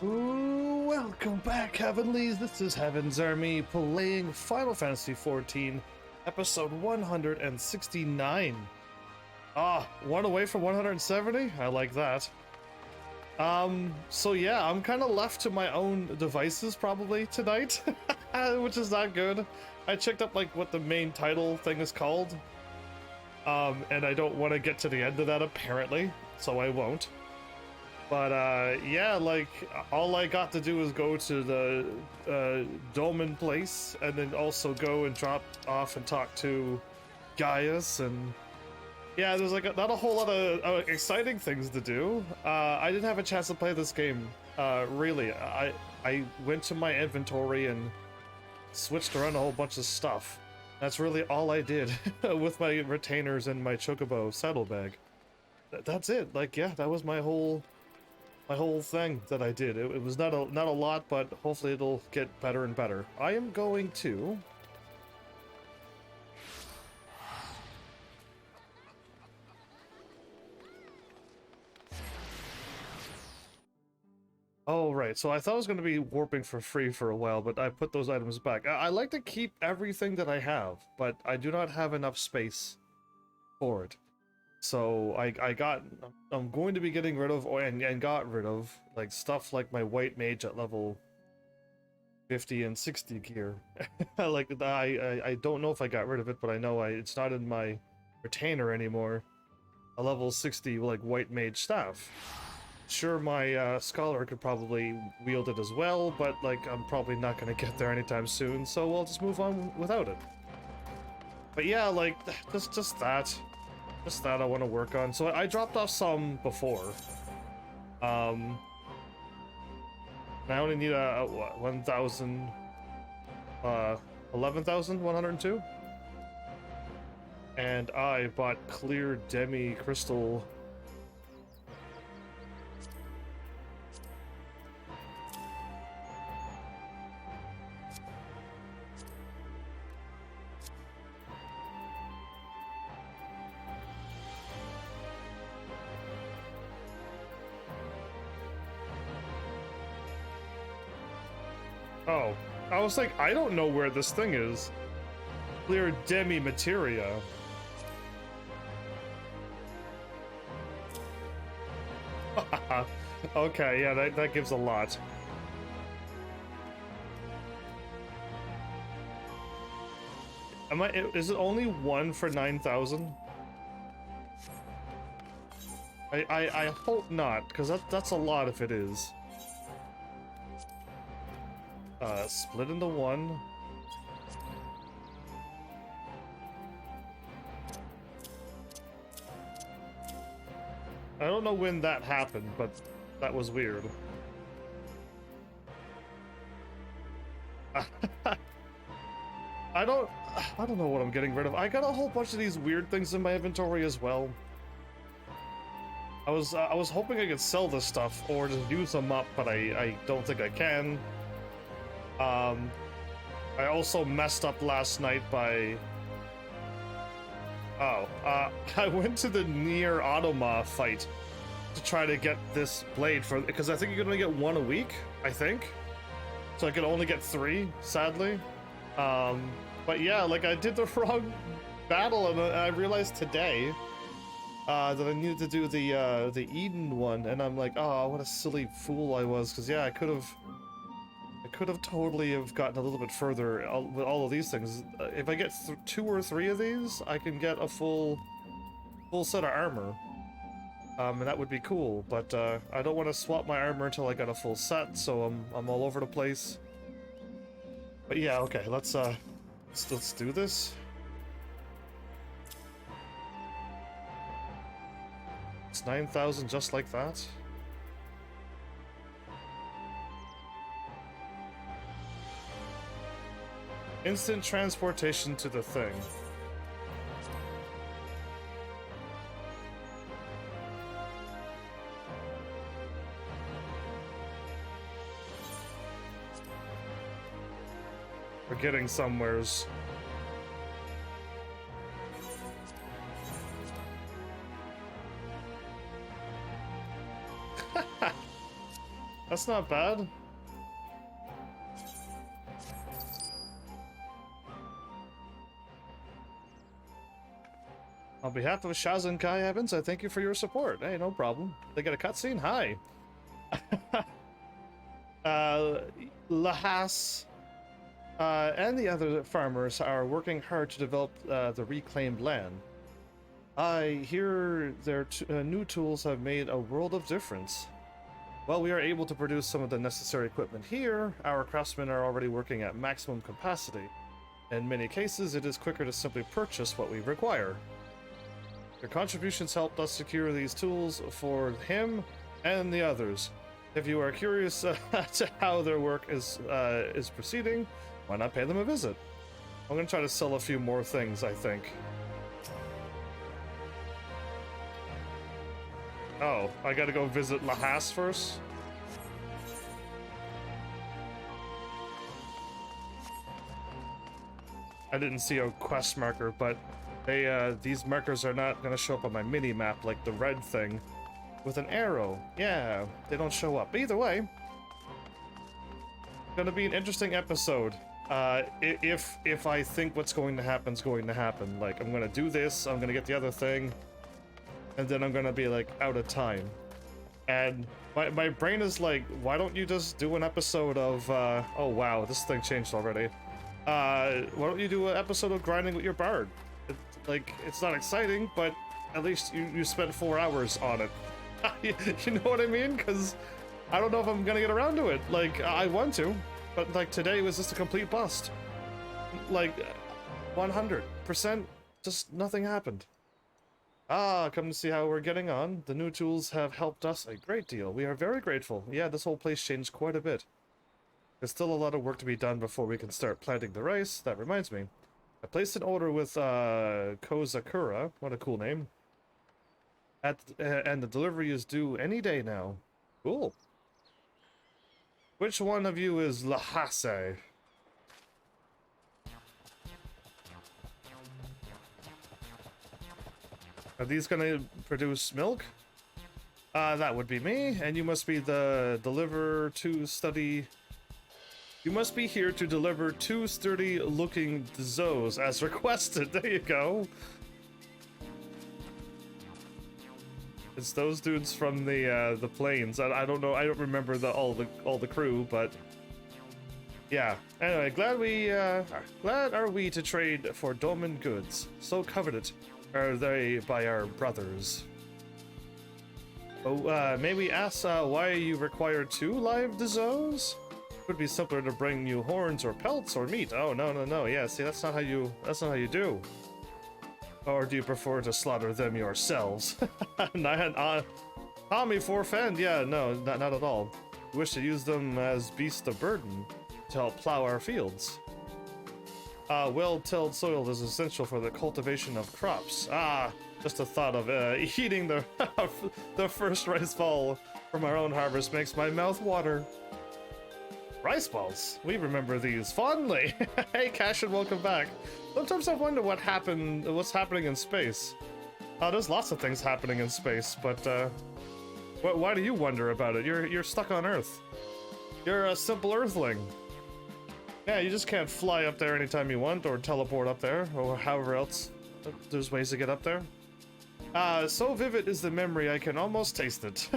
Ooh, welcome back, Heavenlies. This is Heaven's Army playing Final Fantasy XIV, episode 169. One away from 170? I like that. So yeah, I'm kind of left to my own devices probably tonight, which is not good. I checked up like what the main title thing is called, and I don't want to get to the end of that apparently, so I won't. But yeah, like all I got to do is go to the Dolmen place, and then also go and drop off and talk to Gaius, and yeah, there's like not a whole lot of exciting things to do. I didn't have a chance to play this game. Really, I went to my inventory and switched around a whole bunch of stuff. That's really all I did with my retainers and my chocobo saddlebag. That's it. Like, yeah, that was my whole thing that I did. It was not a lot, but hopefully it'll get better and better. I am going to oh, right. So I thought I was going to be warping for free for a while, but I put those items back. I like to keep everything that I have, but I do not have enough space for it. So I'm going to be getting rid of, and got rid of, like, stuff like my white mage at level 50 and 60 gear. Like, I don't know if I got rid of it, but I know it's not in my retainer anymore. A level 60, like, white mage staff. Sure, my scholar could probably wield it as well, but, like, I'm probably not gonna get there anytime soon, so I'll just move on without it. But yeah, like, just that. Just that I want to work on. So I dropped off some before. I only need a 1,000, 11,102. And I bought clear demi crystal. Oh, I was like, I don't know where this thing is. Clear demi materia. Okay, yeah, that gives a lot. Is it only one for 9,000? I hope not, because that's a lot if it is. Split into one. I don't know when that happened, but that was weird. I don't know what I'm getting rid of. I got a whole bunch of these weird things in my inventory as well. I was hoping I could sell this stuff or just use them up, but I don't think I can. I also messed up last night by... I went to the Nier Automa fight to try to get this blade for... Because I think you can only get one a week, I think. So I could only get 3, sadly. But yeah, like, I did the wrong battle, and I realized today that I needed to do the Eden one, and I'm like, oh, what a silly fool I was, because yeah, I could have totally have gotten a little bit further with all of these things. If I get 2 or 3 of these, I can get a full set of armor. And that would be cool, but I don't want to swap my armor until I got a full set, so I'm all over the place. But yeah, okay, let's do this. It's 9,000 just like that. Instant transportation to the thing. We're getting somewheres. That's not bad. On behalf of Shaz and Kai Evans, I thank you for your support. Hey, no problem. They get a cutscene? Hi. Lahas and the other farmers are working hard to develop the reclaimed land. I hear their new tools have made a world of difference. While we are able to produce some of the necessary equipment here, our craftsmen are already working at maximum capacity. In many cases, it is quicker to simply purchase what we require. Your contributions helped us secure these tools for him and the others. If you are curious to how their work is proceeding, why not pay them a visit? I'm gonna try to sell a few more things, I think. Oh, I gotta go visit Lahas first? I didn't see a quest marker, but these markers are not gonna show up on my mini-map like the red thing with an arrow. Yeah, they don't show up. Either way, gonna be an interesting episode. If I think what's going to happen is going to happen. Like, I'm gonna do this, I'm gonna get the other thing, and then I'm gonna be like out of time. And my brain is like, why don't you just do an episode of oh wow, this thing changed already. Why don't you do an episode of grinding with your bard? It's not exciting, but at least you spent 4 hours on it. You know what I mean? Because I don't know if I'm gonna get around to it. Like, I want to, but like today was just a complete bust. Like, 100%, just nothing happened. Ah, come to see how we're getting on. The new tools have helped us a great deal. We are very grateful. Yeah, this whole place changed quite a bit. There's still a lot of work to be done before we can start planting the rice. That reminds me. I placed an order with Kozakura. What a cool name. And the delivery is due any day now. Cool. Which one of you is Lahase? Are these gonna produce milk? That would be me, and you must be the deliver to study. You must be here to deliver 2 sturdy-looking Zos as requested. There you go. It's those dudes from the plains. I don't know. I don't remember all the crew, but yeah. Anyway, glad are we to trade for Doman goods. So coveted are they by our brothers. Oh, may we ask why you require 2 live Zos? Would be simpler to bring you horns or pelts or meat. Oh no. Yeah, see, that's not how you do. Or do you prefer to slaughter them yourselves? Tommy forfend? Yeah, no, not at all. We wish to use them as beasts of burden to help plow our fields. Well-tilled soil is essential for the cultivation of crops. Just the thought of eating the the first rice ball from our own harvest makes my mouth water. Rice balls. We remember these fondly. Hey, Cash, and welcome back. Sometimes I wonder what's happening in space. There's lots of things happening in space, but why do you wonder about it? You're stuck on Earth. You're a simple Earthling. Yeah, you just can't fly up there anytime you want, or teleport up there, or however else. There's ways to get up there. So vivid is the memory I can almost taste it.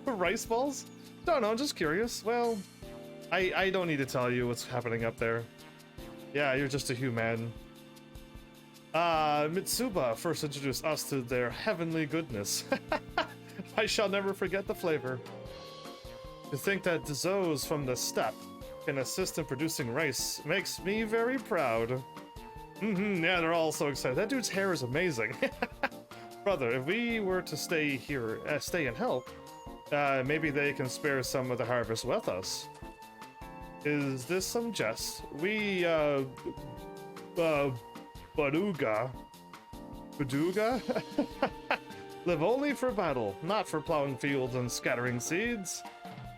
Rice balls? Don't know, just curious. Well, I don't need to tell you what's happening up there. Yeah, you're just a human. Mitsuba first introduced us to their heavenly goodness. I shall never forget the flavor. To think that Zos from the steppe can assist in producing rice makes me very proud. Yeah, they're all so excited. That dude's hair is amazing. Brother, if we were to stay here, stay and help, maybe they can spare some of the harvest with us. Is this some jest? We, Baduga, live only for battle, not for plowing fields and scattering seeds.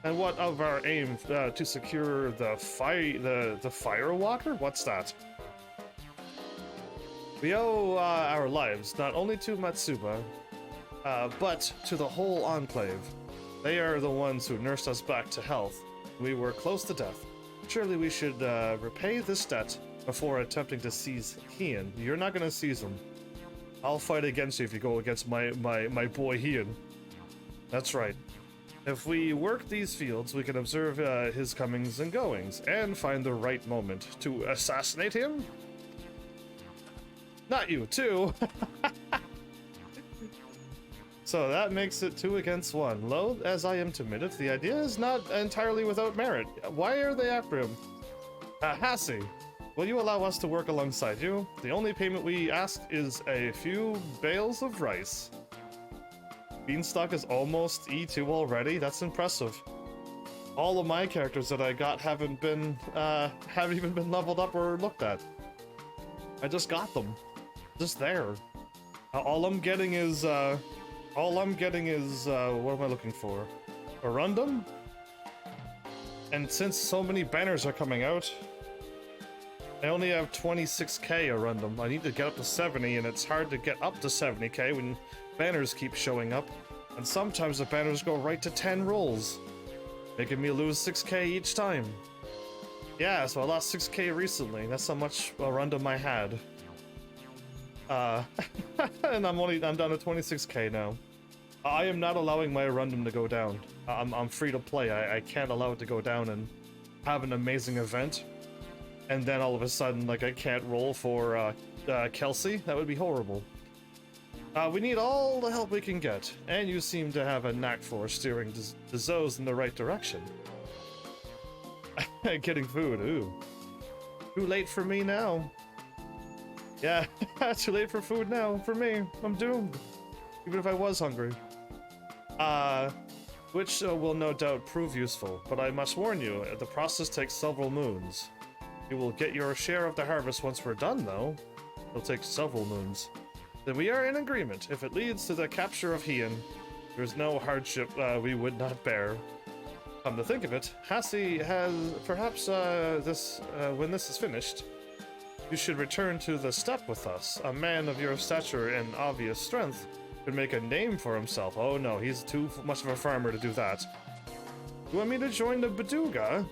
And what of our aim to secure the fire walker? What's that? We owe our lives not only to Matsuba, but to the whole enclave. They are the ones who nursed us back to health. We were close to death. Surely we should repay this debt before attempting to seize Hean. You're not gonna seize him. I'll fight against you if you go against my boy Hean. That's right. If we work these fields, we can observe his comings and goings, and find the right moment to assassinate him? Not you, too! So that makes it 2 against 1. Loath as I am to admit it, the idea is not entirely without merit. Why are they after him? Hassie, will you allow us to work alongside you? The only payment we ask is a few bales of rice. Beanstalk is almost E2 already? That's impressive. All of my characters that I got haven't even been leveled up or looked at. I just got them. Just there. All I'm getting is, what am I looking for? Arundum? And since so many banners are coming out, I only have 26k Arundum. I need to get up to 70, and it's hard to get up to 70k when banners keep showing up. And sometimes the banners go right to 10 rolls, making me lose 6k each time. Yeah, so I lost 6k recently. That's how much Arundum I had. And I'm down to 26k now. I am not allowing my Arundum to go down. I'm free to play. I can't allow it to go down and have an amazing event, and then all of a sudden, like, I can't roll for Kelsey. That would be horrible. We need all the help we can get, and you seem to have a knack for steering the Zoes in the right direction. Getting food, ooh. Too late for me now. Yeah, too late for food now. For me, I'm doomed. Even if I was hungry. Which will no doubt prove useful, but I must warn you, the process takes several moons. You will get your share of the harvest once we're done, though. It'll take several moons. Then we are in agreement. If it leads to the capture of Hean, there's no hardship we would not bear. Come to think of it, Hassie has perhaps when this is finished, you should return to the steppe with us. A man of your stature and obvious strength could make a name for himself. Oh no, he's too much of a farmer to do that. You want me to join the Baduga?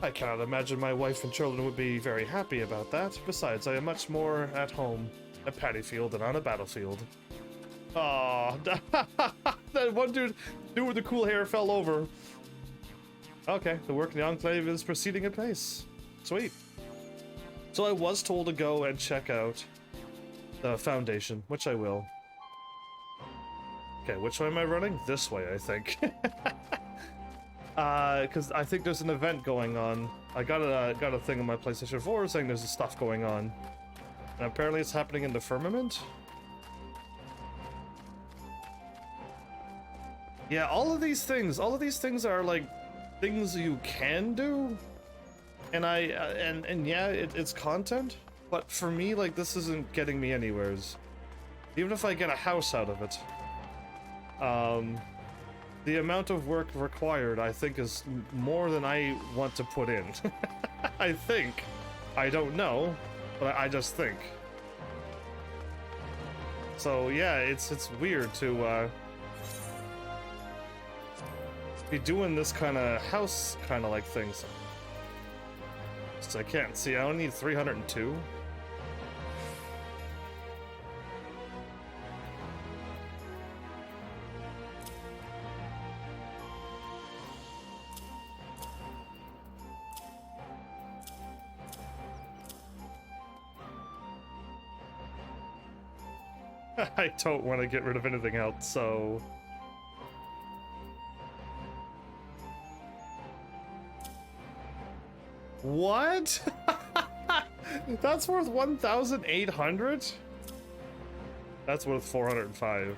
I cannot imagine my wife and children would be very happy about that. Besides, I am much more at home at Paddyfield than on a battlefield. Aww, that one dude with the cool hair fell over. Okay, the work in the Enclave is proceeding at pace. Sweet. So I was told to go and check out the Foundation, which I will. Okay, which way am I running? This way, I think. Because I think there's an event going on. I got a thing on my PlayStation 4 saying there's stuff going on. And apparently it's happening in the Firmament. Yeah, all of these things are like things you can do. And yeah, it's content. But for me, like, this isn't getting me anywheres. Even if I get a house out of it. The amount of work required, I think, is more than I want to put in. I think. I don't know, but I just think. So yeah, it's weird to be doing this kind of house kind of like things. So I can't see. I only need 302. I don't want to get rid of anything else, so... What? That's worth 1,800? That's worth 405.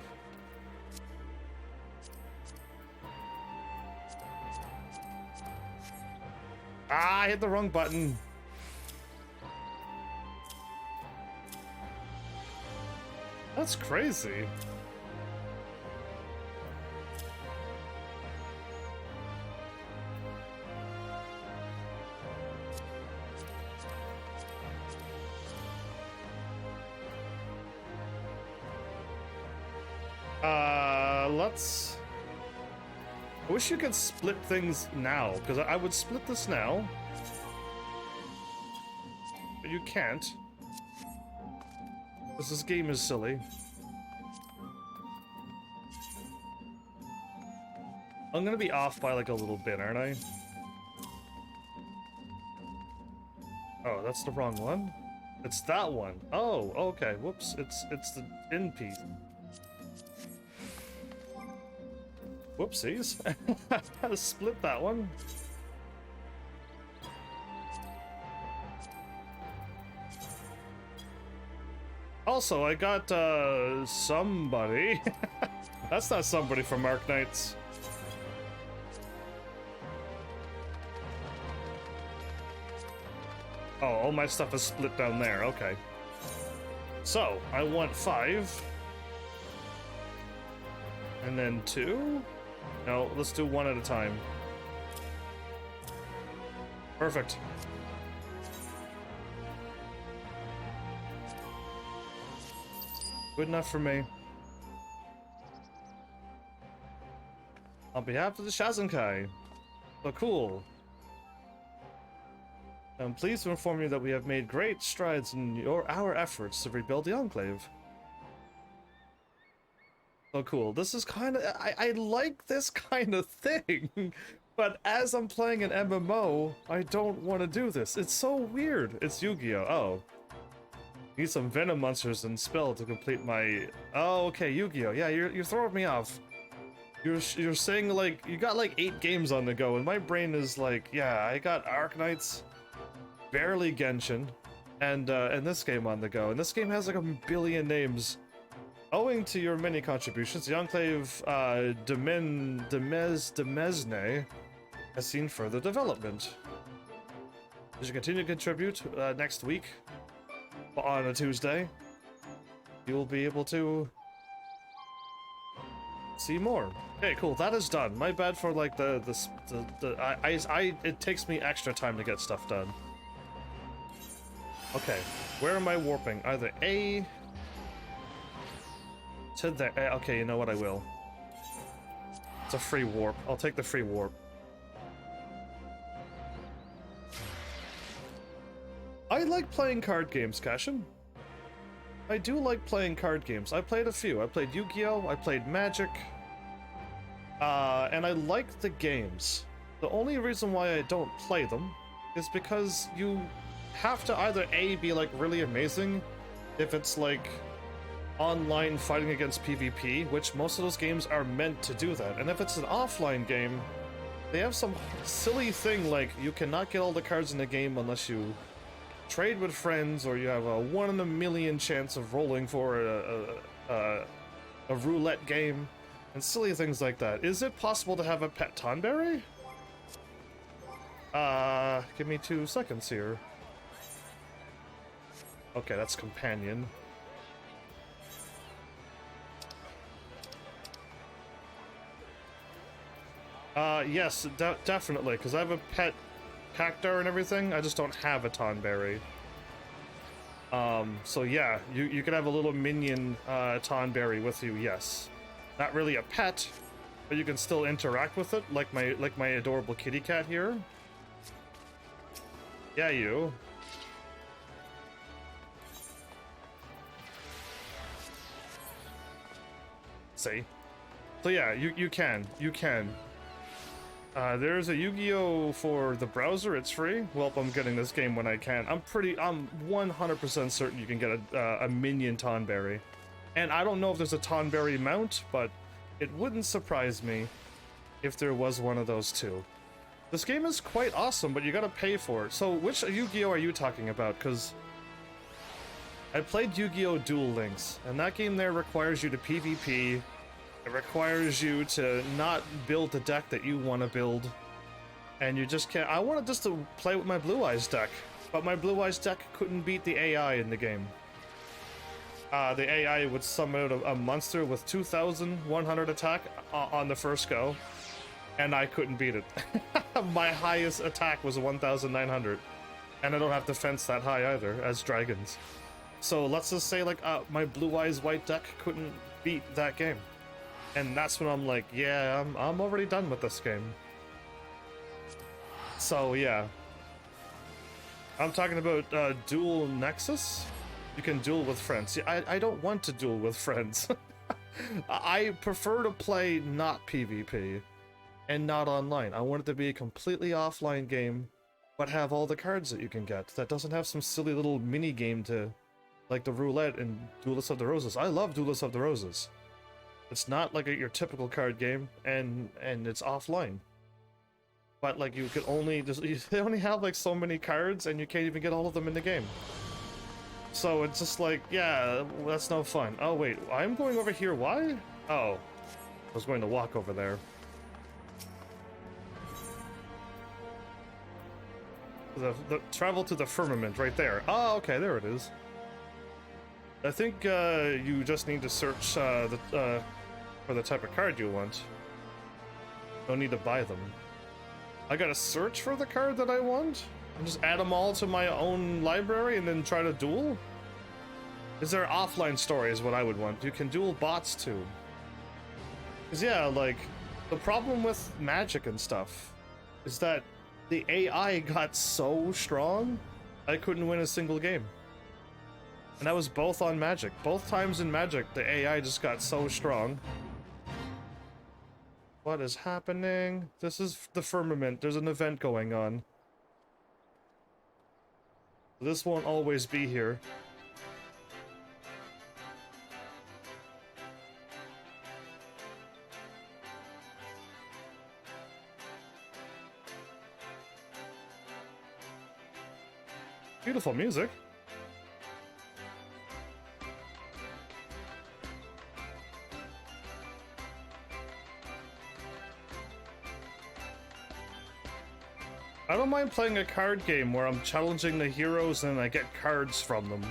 Ah, I hit the wrong button. That's crazy. I wish you could split things now, because I would split this now. But you can't. Because this game is silly. I'm gonna be off by like a little bit, aren't I? Oh, that's the wrong one. It's that one. Oh, okay. Whoops. It's the in piece. Whoopsies. I had to split that one. Also, I got somebody. That's not somebody from Arc Knights. Oh, all my stuff is split down there. Okay. So, I want 5. And then 2? No, let's do 1 at a time. Perfect. Good enough for me. On behalf of the Shazenkai. So cool. I'm pleased to inform you that we have made great strides in our efforts to rebuild the Enclave. So cool. This is kind of... I like this kind of thing, but as I'm playing an MMO, I don't want to do this. It's so weird. It's Yu-Gi-Oh! Oh. Need some Venom monsters and spell to complete my... Oh, okay, Yu-Gi-Oh! Yeah, you're throwing me off. You're saying, like, you got, like, 8 games on the go, and my brain is like, yeah, I got Arc Knights... barely Genshin, and this game on the go. And this game has like a billion names. Owing to your many contributions, the Enclave Demesne has seen further development. As you continue to contribute next week, on a Tuesday, you will be able to see more. Okay, cool. That is done. My bad for like it takes me extra time to get stuff done. Okay, where am I warping? Either A to there. Okay, you know what? I will. It's a free warp. I'll take the free warp. I like playing card games, Cashin. I do like playing card games. I played a few. I played Yu-Gi-Oh! I played Magic. And I like the games. The only reason why I don't play them is because you have to either A, be like really amazing, if it's like online fighting against PvP, which most of those games are meant to do that, and if it's an offline game, they have some silly thing like you cannot get all the cards in the game unless you trade with friends, or you have a 1 in a million chance of rolling for a roulette game, and silly things like that. Is it possible to have a pet Tonberry? Give me 2 seconds here. Okay, that's companion. Yes, definitely, because I have a pet Cactar and everything. I just don't have a Tonberry. So yeah, you could have a little minion Tonberry with you, yes. Not really a pet, but you can still interact with it, like my adorable kitty cat here. Yeah, you. See? So yeah, you can. There's a Yu-Gi-Oh! For the browser, it's free. Well, I'm getting this game when I can. I'm 100% certain you can get a minion Tonberry. And I don't know if there's a Tonberry mount, but it wouldn't surprise me if there was one of those too. This game is quite awesome, but you gotta pay for it. So which Yu-Gi-Oh! Are you talking about? Because I played Yu-Gi-Oh! Duel Links, and that game there requires you to PvP. It requires you to not build the deck that you want to build, and you just can't. I wanted just to play with my Blue Eyes deck, but my Blue Eyes deck couldn't beat the AI in the game. The AI would summon out a monster with 2,100 attack on the first go, and I couldn't beat it. My highest attack was 1,900, and I don't have defense that high either, as dragons. So let's just say, like, my Blue Eyes white deck couldn't beat that game. And that's when I'm like, yeah, I'm already done with this game. So yeah, I'm talking about dual Nexus. You can duel with friends. See, I don't want to duel with friends. I prefer to play not PvP and not online. I want it to be a completely offline game, but have all the cards that you can get. That doesn't have some silly little mini game to, like the roulette in Duelist of the Roses. I love Duelist of the Roses. It's not like your typical card game, and it's offline. But like you could only they only have like so many cards, and you can't even get all of them in the game. So it's just like, yeah, that's no fun. Oh wait, I'm going over here. Why? Oh, I was going to walk over there. The travel to the firmament right there. Oh, okay, there it is. I think you just need to search for the type of card you want. No need to buy them. I gotta search for the card that I want? And just add them all to my own library and then try to duel? Is there offline story is what I would want. You can duel bots too. Cause yeah, like, the problem with Magic and stuff is that the AI got so strong, I couldn't win a single game. And that was both on Magic. Both times in Magic, the AI just got so strong. What is happening? This is the firmament. There's an event going on. This won't always be here. Beautiful music. I don't mind playing a card game where I'm challenging the heroes and I get cards from them.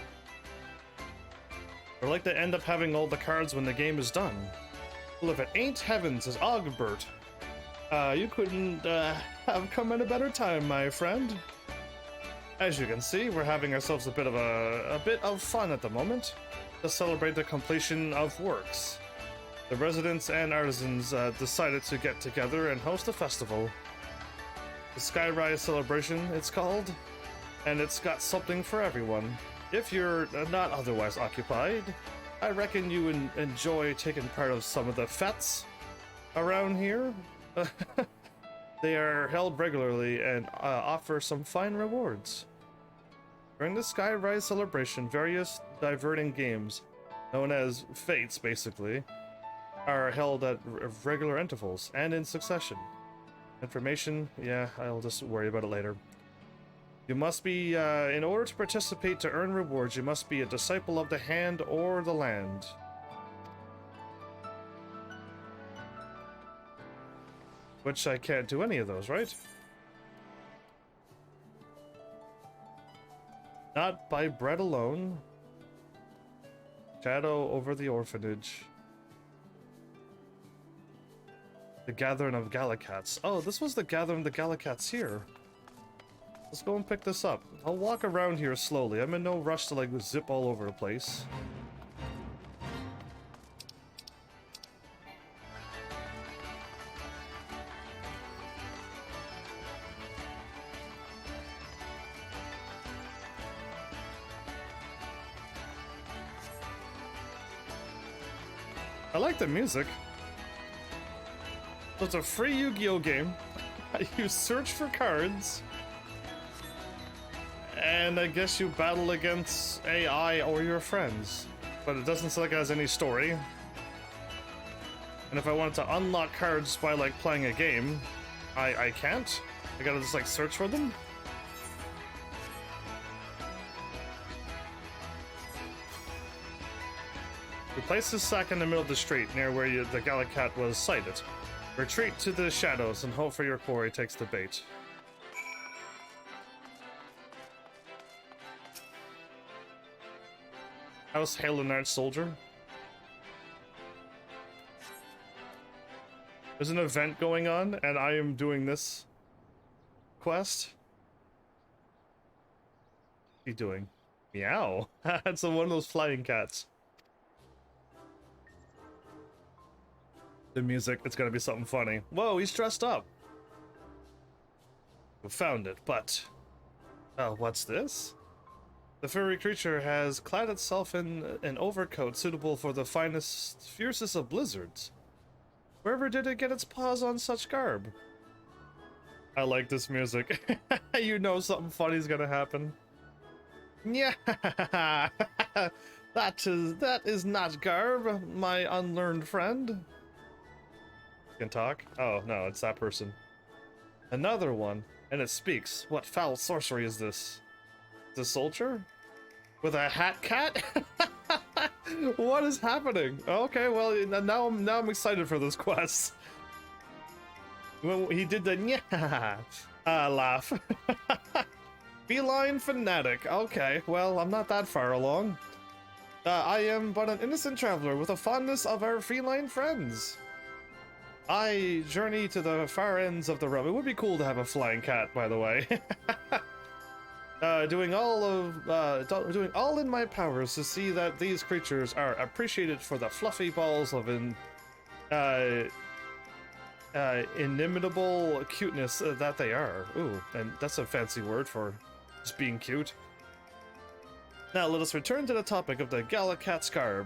I like to end up having all the cards when the game is done. Well, if it ain't heaven, says Ogbert. You couldn't have come at a better time, my friend. As you can see, we're having ourselves a bit of fun at the moment to celebrate the completion of works. The residents and artisans decided to get together and host a festival. The Skyrise Celebration, it's called, and it's got something for everyone. If you're not otherwise occupied, I reckon you enjoy taking part of some of the fetes around here. They are held regularly and offer some fine rewards. During the Skyrise Celebration, various diverting games, known as fates basically, are held at regular intervals and in succession. Information, yeah, I'll just worry about it later. You must be, in order to participate to earn rewards, you must be a disciple of the hand or the land. Which I can't do any of those, right? Not by bread alone. Shadow over the orphanage. The Gathering of Gallicats. Oh, this was the Gathering of the Gallicats here. Let's go and pick this up. I'll walk around here slowly. I'm in no rush to like zip all over the place. I like the music. So it's a free Yu-Gi-Oh game. You search for cards. And I guess you battle against AI or your friends. But it doesn't sound like it has any story. And if I wanted to unlock cards by like playing a game, I can't. I gotta just like search for them. You place this sack in the middle of the street near where the Gallicat was sighted. Retreat to the shadows and hope for your quarry takes the bait. House Halenard Soldier. There's an event going on and I am doing this quest. What are you doing? Meow. It's one of those flying cats. the music, it's gonna be something funny. Whoa, he's dressed up. We found it, but... Oh, what's this? The furry creature has clad itself in an overcoat suitable for the finest, fiercest of blizzards. Wherever did it get its paws on such garb? I like this music. You know something funny's gonna happen. Yeah, that is not garb, my unlearned friend. Can talk? Oh no, it's that person. Another one, and it speaks. What foul sorcery is this? The soldier? With a hat cat? What is happening? Okay, well now I'm excited for this quest. When he did the yeah laugh. Feline fanatic. Okay, well I'm not that far along. I am but an innocent traveler with a fondness of our feline friends. I journey to the far ends of the realm. It would be cool to have a flying cat, by the way. Doing all in my powers to see that these creatures are appreciated for the fluffy balls of inimitable cuteness that they are. Ooh, and that's a fancy word for just being cute. Now let us return to the topic of the Gallicat's garb,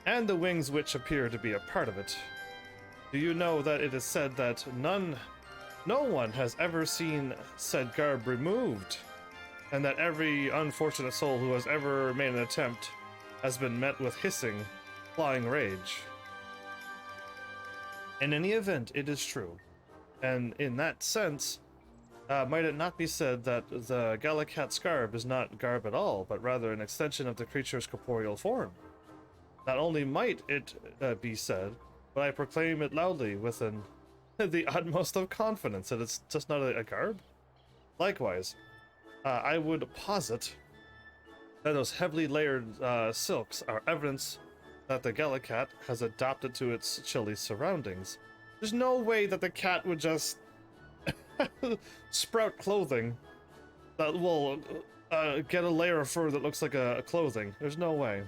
and the wings which appear to be a part of it. Do you know that it is said that no one has ever seen said garb removed, and that every unfortunate soul who has ever made an attempt has been met with hissing, clawing rage? In any event, it is true, and in that sense, might it not be said that the Gallicat's garb is not garb at all, but rather an extension of the creature's corporeal form? Not only might it be said, but I proclaim it loudly with the utmost of confidence that it's just not a garb. Likewise, I would posit that those heavily layered silks are evidence that the Gallicat has adapted to its chilly surroundings. There's no way that the cat would just sprout clothing that will get a layer of fur that looks like a clothing. There's no way.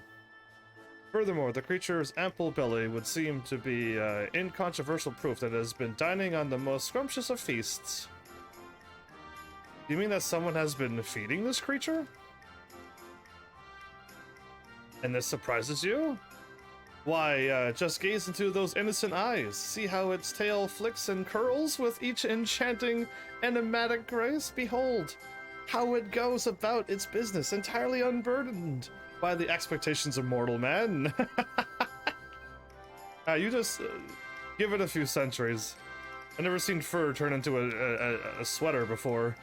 Furthermore, the creature's ample belly would seem to be incontrovertible proof that it has been dining on the most scrumptious of feasts. Do you mean that someone has been feeding this creature? And this surprises you? Why, just gaze into those innocent eyes. See how its tail flicks and curls with each enchanting, enigmatic grace? Behold, how it goes about its business entirely unburdened by the expectations of mortal man. You just give it a few centuries. I've never seen fur turn into a sweater before.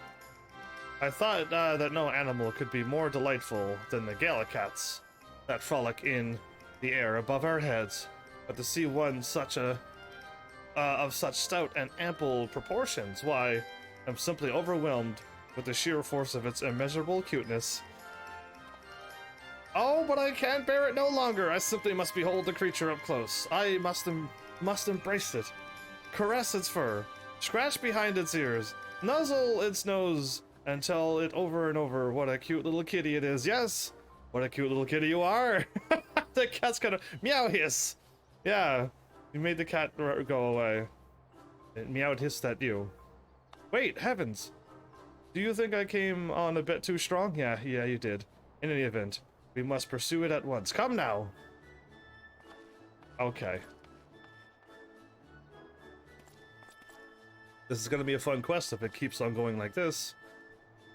I thought that no animal could be more delightful than the Gallicats that frolic in the air above our heads, but to see one such of such stout and ample proportions, why, I'm simply overwhelmed with the sheer force of its immeasurable cuteness. Oh, but I can't bear it no longer. I simply must behold the creature up close. I must embrace it, caress its fur, scratch behind its ears, nuzzle its nose, and tell it over and over what a cute little kitty it is. Yes, what a cute little kitty you are. The cat's gonna meow hiss. Yeah, you made the cat go away. It meowed hissed at you. Wait, heavens. Do you think I came on a bit too strong? Yeah, you did. In any event, we must pursue it at once. Come now. Okay. This is gonna be a fun quest if it keeps on going like this.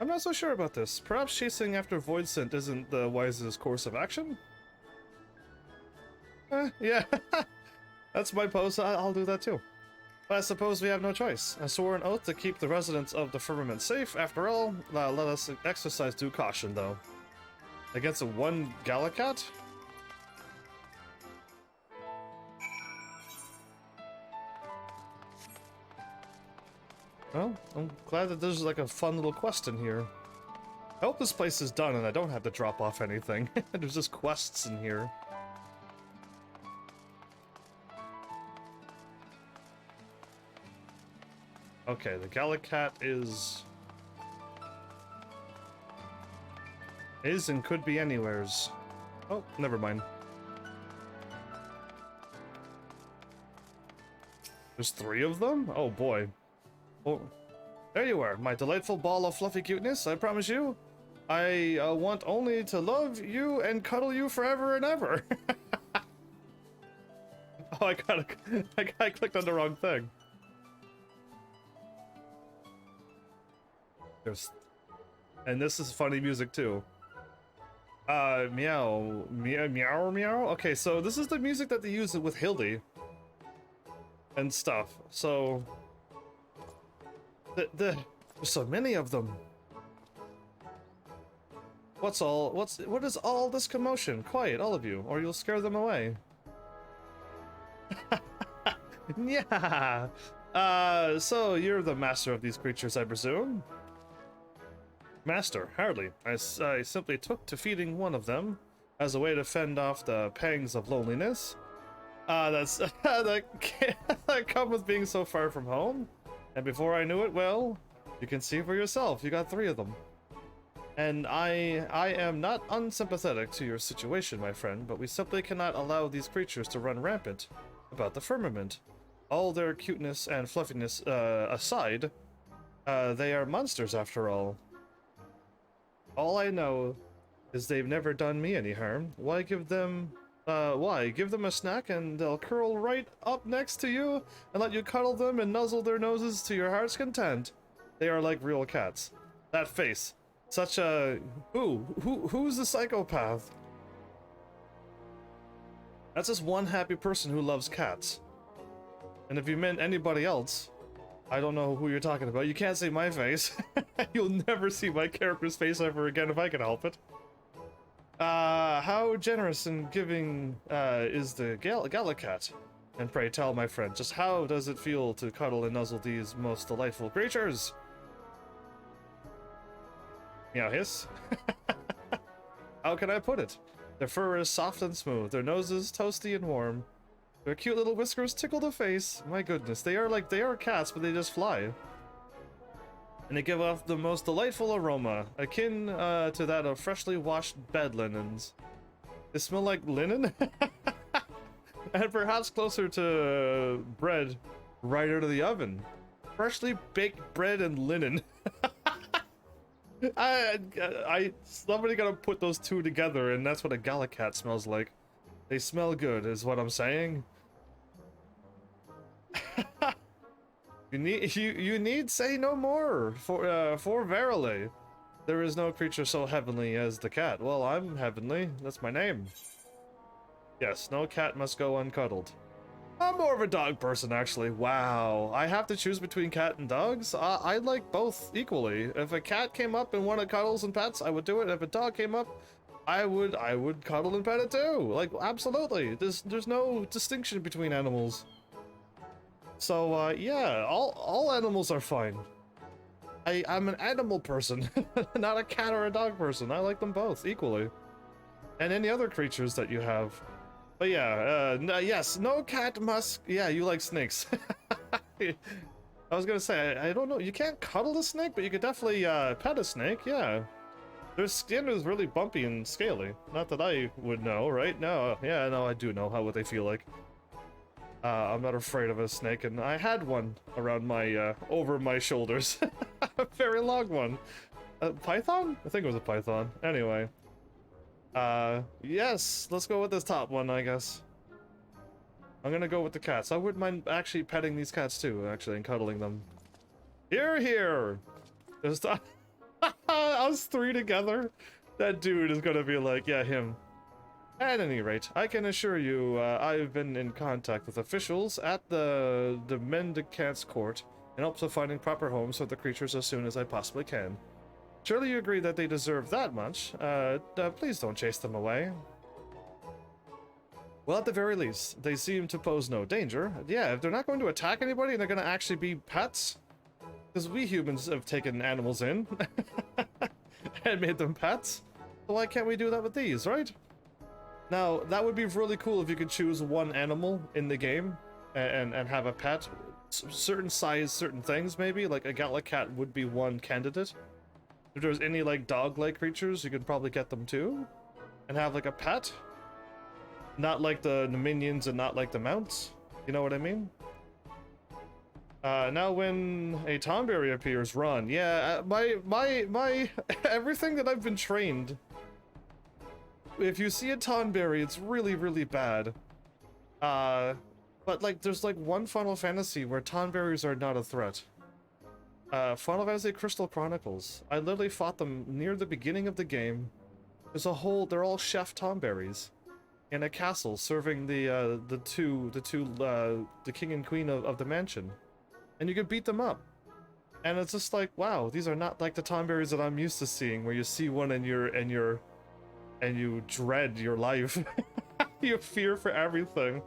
I'm not so sure about this. Perhaps chasing after Void Scent isn't the wisest course of action? Yeah. That's my post. I'll do that too. But I suppose we have no choice. I swore an oath to keep the residents of the firmament safe. After all, let us exercise due caution, though. Against a one Gallicat? Well, I'm glad that there's like a fun little quest in here. I hope this place is done and I don't have to drop off anything. There's just quests in here. Okay, the Gallicat is and could be anywheres. Oh, never mind. There's 3 of them? Oh boy. Oh, there you are, my delightful ball of fluffy cuteness, I promise you. I want only to love you and cuddle you forever and ever. Oh, I clicked on the wrong thing. And this is funny music too. Meow, meow, meow, meow. Okay, so this is the music that they use with Hildy and stuff. So there's so many of them. What is all this commotion? Quiet, all of you, or you'll scare them away. Yeah. So you're the master of these creatures, I presume? Master, hardly. I simply took to feeding one of them as a way to fend off the pangs of loneliness. That's that come with being so far from home. And before I knew it, well, you can see for yourself. You got 3 of them. And I am not unsympathetic to your situation, my friend, but we simply cannot allow these creatures to run rampant about the firmament. All their cuteness and fluffiness aside, they are monsters after all. All I know is they've never done me any harm. Why give them a snack and they'll curl right up next to you and let you cuddle them and nuzzle their noses to your heart's content. They are like real cats. That face. Such a... Who's the psychopath? That's just one happy person who loves cats. And if you meant anybody else, I don't know who you're talking about. You can't see my face. You'll never see my character's face ever again if I can help it. How generous and giving is the Gallicat? And pray tell, my friend, just how does it feel to cuddle and nuzzle these most delightful creatures? Meow hiss. How can I put it? Their fur is soft and smooth, their noses toasty and warm. Their cute little whiskers tickle the face. My goodness, they are cats, but they just fly. And they give off the most delightful aroma, akin to that of freshly washed bed linens. They smell like linen? And perhaps closer to bread right out of the oven. Freshly baked bread and linen. Somebody gotta put those 2 together, and that's what a Gallicat smells like. They smell good, is what I'm saying. You need say no more. For verily, there is no creature so heavenly as the cat. Well, I'm heavenly. That's my name. Yes, no cat must go uncuddled. I'm more of a dog person, actually. Wow. I have to choose between cat and dogs? I like both equally. If a cat came up and wanted cuddles and pets, I would do it. If a dog came up, I would cuddle and pet it too. Like, absolutely. There's no distinction between animals. So, yeah, all animals are fine. I'm an animal person, not a cat or a dog person. I like them both equally. And any other creatures that you have. But yeah, yes, no cat must... Yeah, you like snakes. I was gonna say, I don't know, you can't cuddle a snake, but you could definitely pet a snake, yeah. Their skin is really bumpy and scaly. Not that I would know, right? No, yeah, no, I do know what they feel like. I'm not afraid of a snake, and I had one around my, over my shoulders. A very long one. A python? I think it was a python. Anyway. Yes, let's go with this top one, I guess. I'm gonna go with the cats. I wouldn't mind actually petting these cats too, actually, and cuddling them. Here! Just us 3 together? That dude is gonna be like, yeah, him. At any rate, I can assure you, I've been in contact with officials at the Mendicant's court in hopes of finding proper homes for the creatures as soon as I possibly can. Surely you agree that they deserve that much. Please don't chase them away. Well, at the very least, they seem to pose no danger. Yeah, if they're not going to attack anybody and they're going to actually be pets, because we humans have taken animals in and made them pets, so why can't we do that with these, right? Now, that would be really cool if you could choose one animal in the game and have a pet. Certain size, certain things, maybe. Like a Gallicat would be one candidate. If there's any, like, dog-like creatures, you could probably get them too. And have, like, a pet. Not like the minions and not like the mounts. You know what I mean? Now when a Tonberry appears, run. Yeah, my everything that I've been trained. If you see a Tonberry, it's really, really bad. But like, there's like one Final Fantasy where Tonberries are not a threat. Final Fantasy Crystal Chronicles. I literally fought them near the beginning of the game. They're all Chef Tonberries in a castle serving the king and queen of the mansion. And you can beat them up. And it's just like, wow, these are not like the Tonberries that I'm used to seeing, where you see one and you dread your life. You fear for everything.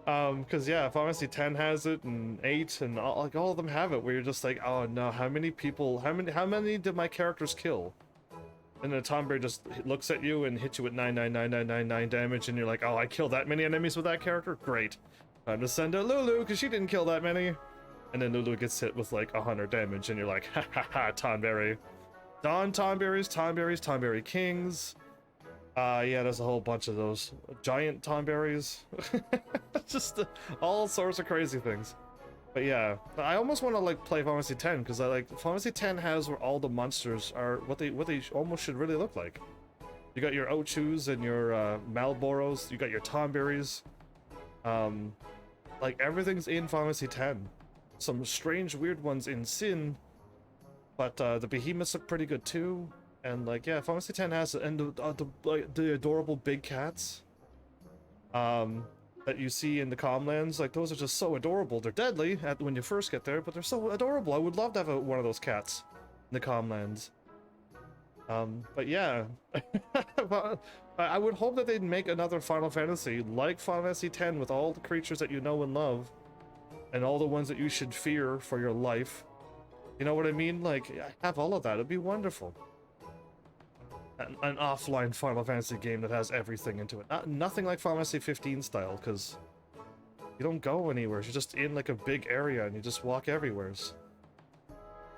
Because yeah, Final Fantasy 10 has it, and 8, and all of them have it, where you're just like, oh no, how many did my characters kill? And then Tonberry just looks at you and hits you with 99999 damage, and you're like, oh, I killed that many enemies with that character? Great. Time to send out Lulu, because she didn't kill that many. And then Lulu gets hit with like 100 damage, and you're like, ha ha ha, Tonberry. Tonberry Kings. Yeah, there's a whole bunch of those. Giant Tonberries. Just all sorts of crazy things. But yeah, I almost want to like play Final Fantasy 10, because Final Fantasy 10 has where all the monsters are what they almost should really look like. You got your Ochus and your Malboros, you got your Tonberries. Like everything's in Final Fantasy 10. Some strange weird ones in Sin, but the behemoths look pretty good too. And like, yeah, Final Fantasy 10 has, and the adorable big cats that you see in the Comlands, like those are just so adorable. They're deadly when you first get there, but they're so adorable. I would love to have one of those cats in the Comlands. But yeah, but I would hope that they'd make another Final Fantasy like Final Fantasy 10 with all the creatures that you know and love, and all the ones that you should fear for your life. You know what I mean? Like, have all of that. It'd be wonderful. An offline Final Fantasy game that has everything into it. Nothing like Final Fantasy 15 style, because you don't go anywhere. You're just in like a big area and you just walk everywhere.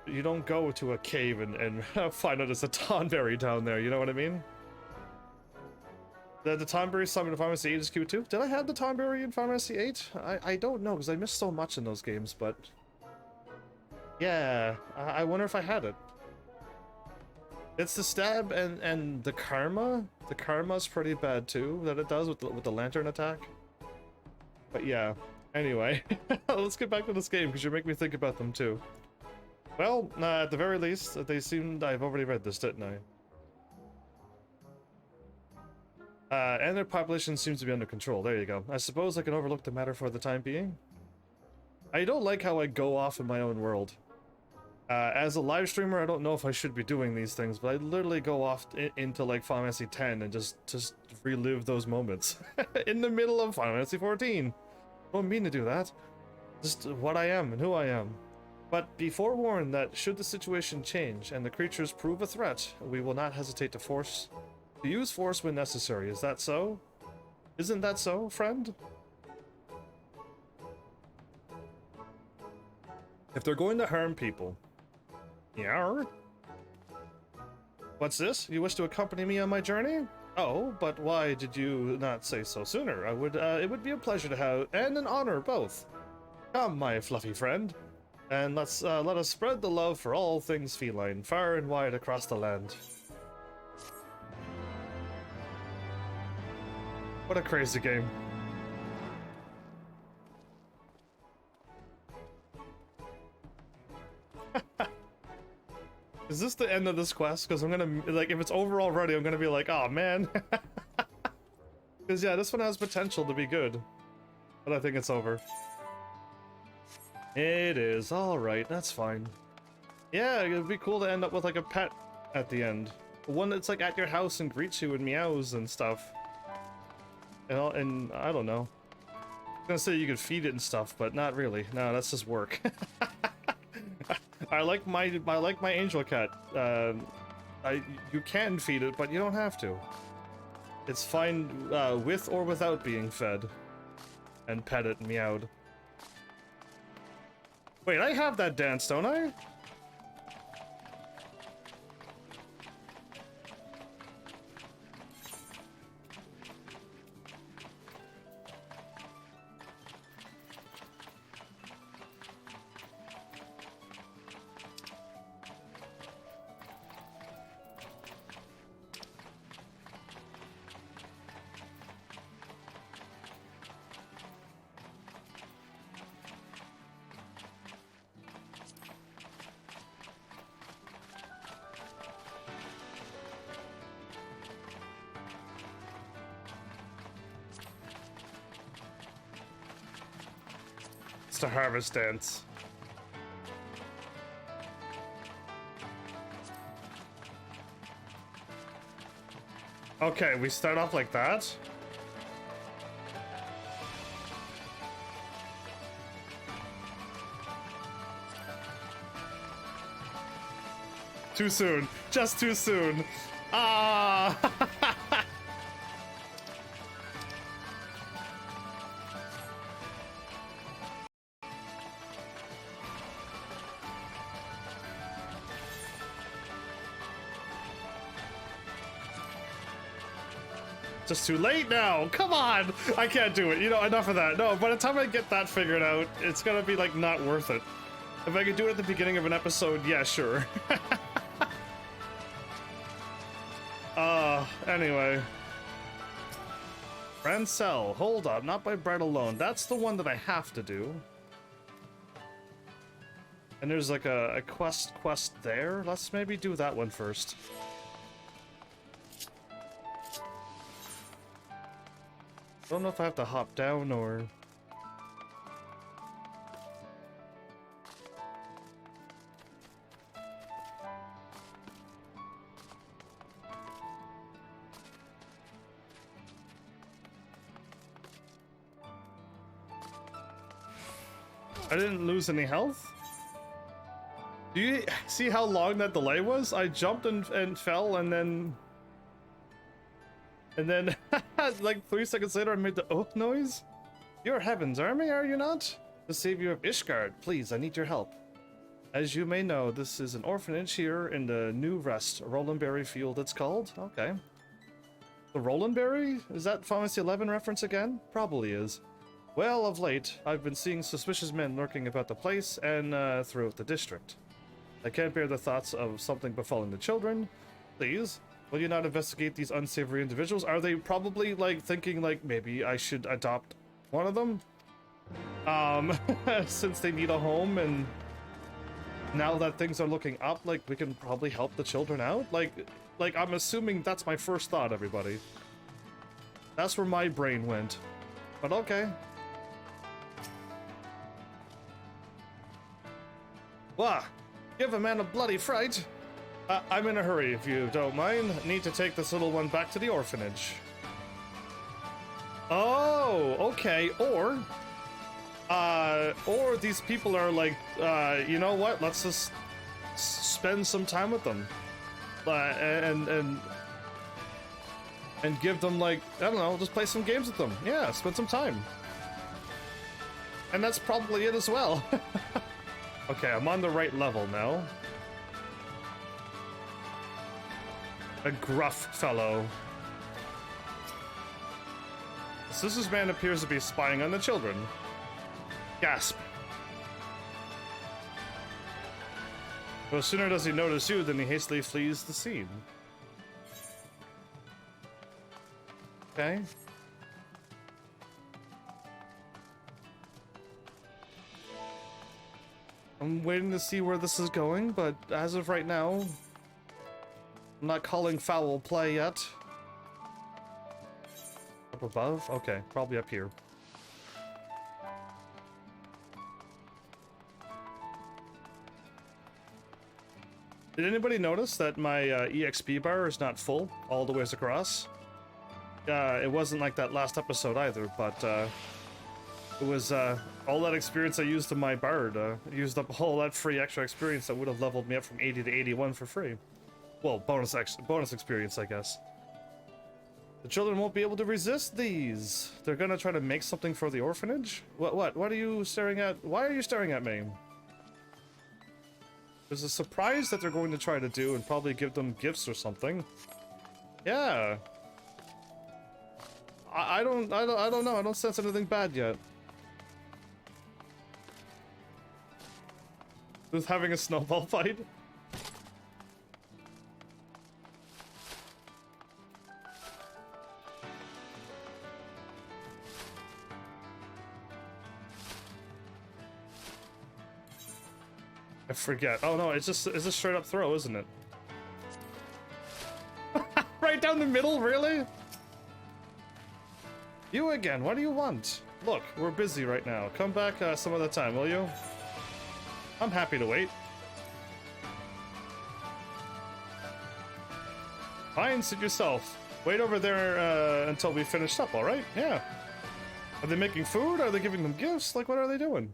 You don't go to a cave and find out there's a Tonberry down there, you know what I mean? The Tonberry summon in Final Fantasy 8 is cute too. Did I have the Tonberry in Final Fantasy 8? I don't know, because I missed so much in those games, but yeah, I wonder if I had it. It's the stab and the karma. The karma's pretty bad too, that it does with the lantern attack. But yeah, anyway, let's get back to this game, because you make me think about them too. Well, at the very least, they seemed... I've already read this, didn't I? And their population seems to be under control. There you go. I suppose I can overlook the matter for the time being. I don't like how I go off in my own world. As a live streamer, I don't know if I should be doing these things, but I literally go off into like Final Fantasy 10 and just relive those moments in the middle of Final Fantasy 14. I don't mean to do that. Just what I am and who I am. But be forewarned that should the situation change and the creatures prove a threat, we will not hesitate to use force when necessary. Is that so? Isn't that so, friend? If they're going to harm people... Yeah. What's this? You wish to accompany me on my journey? Oh, but why did you not say so sooner? It would be a pleasure to have, and an honor both. Come, my fluffy friend, and let us spread the love for all things feline, far and wide across the land. What a crazy game. Is this the end of this quest? Because I'm gonna, like, if it's over already, I'm gonna be like, oh man. Because yeah, this one has potential to be good. But I think it's over. It is. Alright, that's fine. Yeah, it'd be cool to end up with like a pet at the end. One that's like at your house and greets you and meows and stuff. And I don't know. I'm gonna say you could feed it and stuff, but not really. No, that's just work. I like my angel cat. You can feed it, but you don't have to. It's fine with or without being fed. And pet it and meowed. Wait, I have that dance, don't I? to harvest dance. Okay, we start off like that. Too soon. Just too soon. Ah! Just too late now. Come on. I can't do it. You know, enough of that. No, by the time I get that figured out, it's gonna be like not worth it. If I could do it at the beginning of an episode, yeah, sure. Anyway. Rancel, hold up, not by bread alone. That's the one that I have to do. And there's like a quest there. Let's maybe do that one first. I don't know if I have to hop down or... I didn't lose any health? Do you see how long that delay was? I jumped and fell and then like 3 seconds later I made the oh noise? You're Heaven's Army, are you not? The savior of Ishgard, please, I need your help. As you may know, this is an orphanage here in the New Rest, Rolandberry Field it's called. Okay. The Rolandberry? Is that Final Fantasy XI reference again? Probably is. Well, of late, I've been seeing suspicious men lurking about the place and throughout the district. I can't bear the thoughts of something befalling the children. Please, will you not investigate these unsavory individuals? Are they probably, like, thinking, like, maybe I should adopt one of them? Since they need a home, and now that things are looking up, like, we can probably help the children out? Like, I'm assuming that's my first thought, everybody. That's where my brain went. But okay. Wah! Give a man a bloody fright! I'm in a hurry, if you don't mind. Need to take this little one back to the orphanage. Oh, okay. Or these people are like, you know what? Let's just spend some time with them, and give them, like, I don't know, just play some games with them. Yeah, spend some time. And that's probably it as well. Okay, I'm on the right level now. A gruff fellow. The scissors man appears to be spying on the children. Gasp. No sooner does he notice you than he hastily flees the scene. Okay. I'm waiting to see where this is going, but as of right now, I'm not calling foul play yet. Up above? Okay, probably up here. Did anybody notice that my EXP bar is not full all the ways across? It wasn't like that last episode either, but it was all that experience I used in my bard. Used up all that free extra experience that would have leveled me up from 80 to 81 for free. Well, bonus experience, I guess. The children won't be able to resist these. They're gonna try to make something for the orphanage? What are you staring at? Why are you staring at me? There's a surprise that they're going to try to do and probably give them gifts or something. Yeah. I don't know. I don't sense anything bad yet. Who's having a snowball fight? I forget. Oh no, it's a straight up throw, isn't it? Right down the middle, really? You again, what do you want? Look, we're busy right now. Come back some other time, will you? I'm happy to wait. Fine, suit yourself. Wait over there until we finish up, alright? Yeah. Are they making food? Are they giving them gifts? Like, what are they doing?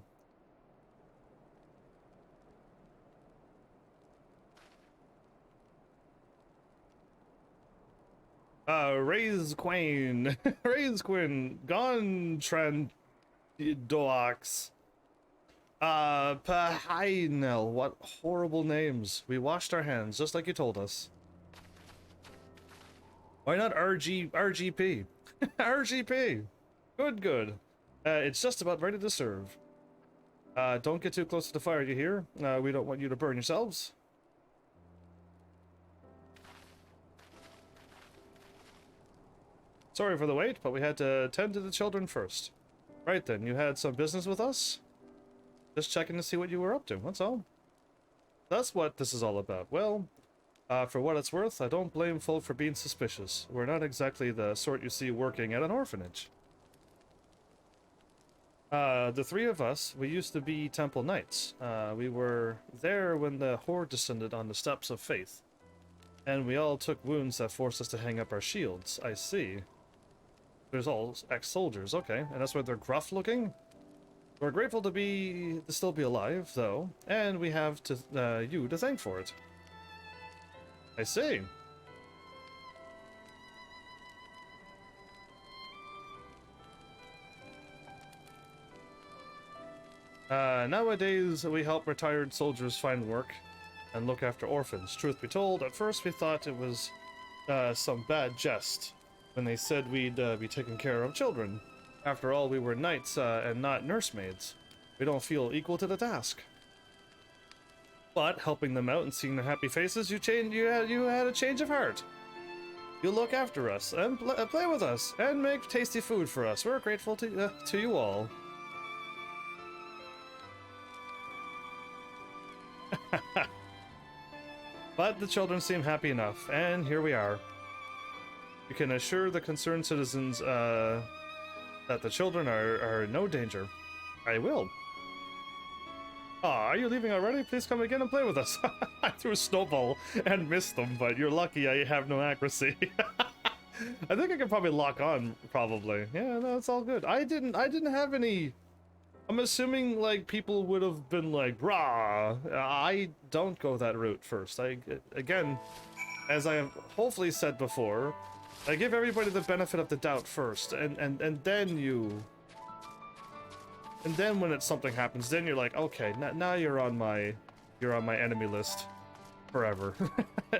Raise Queen. Raise Queen. Gone Doax. Pahainel. What horrible names. We washed our hands, just like you told us. Why not RGP? RGP. Good, good. It's just about ready to serve. Don't get too close to the fire, you hear? We don't want you to burn yourselves. Sorry for the wait, but we had to tend to the children first. Right then, you had some business with us? Just checking to see what you were up to, that's all. That's what this is all about. Well, for what it's worth, I don't blame folk for being suspicious. We're not exactly the sort you see working at an orphanage. The three of us, we used to be temple knights. We were there when the horde descended on the steps of faith. And we all took wounds that forced us to hang up our shields. I see. There's all ex-soldiers, okay. And that's why they're gruff looking? We're grateful to still be alive, though. And we have you to thank for it. I see. Nowadays, we help retired soldiers find work and look after orphans. Truth be told, at first we thought it was some bad jest when they said we'd be taking care of children. After all, we were knights and not nursemaids. We don't feel equal to the task. But helping them out and seeing their happy faces, you had a change of heart. You look after us and play with us and make tasty food for us. We're grateful to you all. But the children seem happy enough, and here we are. You can assure the concerned citizens that the children are in no danger. I will. Aw, are you leaving already? Please come again and play with us. I threw a snowball and missed them, but you're lucky I have no accuracy. I think I can probably lock on, probably. Yeah, no, it's all good. I didn't have any... I'm assuming, like, people would have been like, rah! I don't go that route first. Again, as I have hopefully said before, I give everybody the benefit of the doubt first, and then you... And then when something happens, then you're like, okay, now you're on my enemy list forever.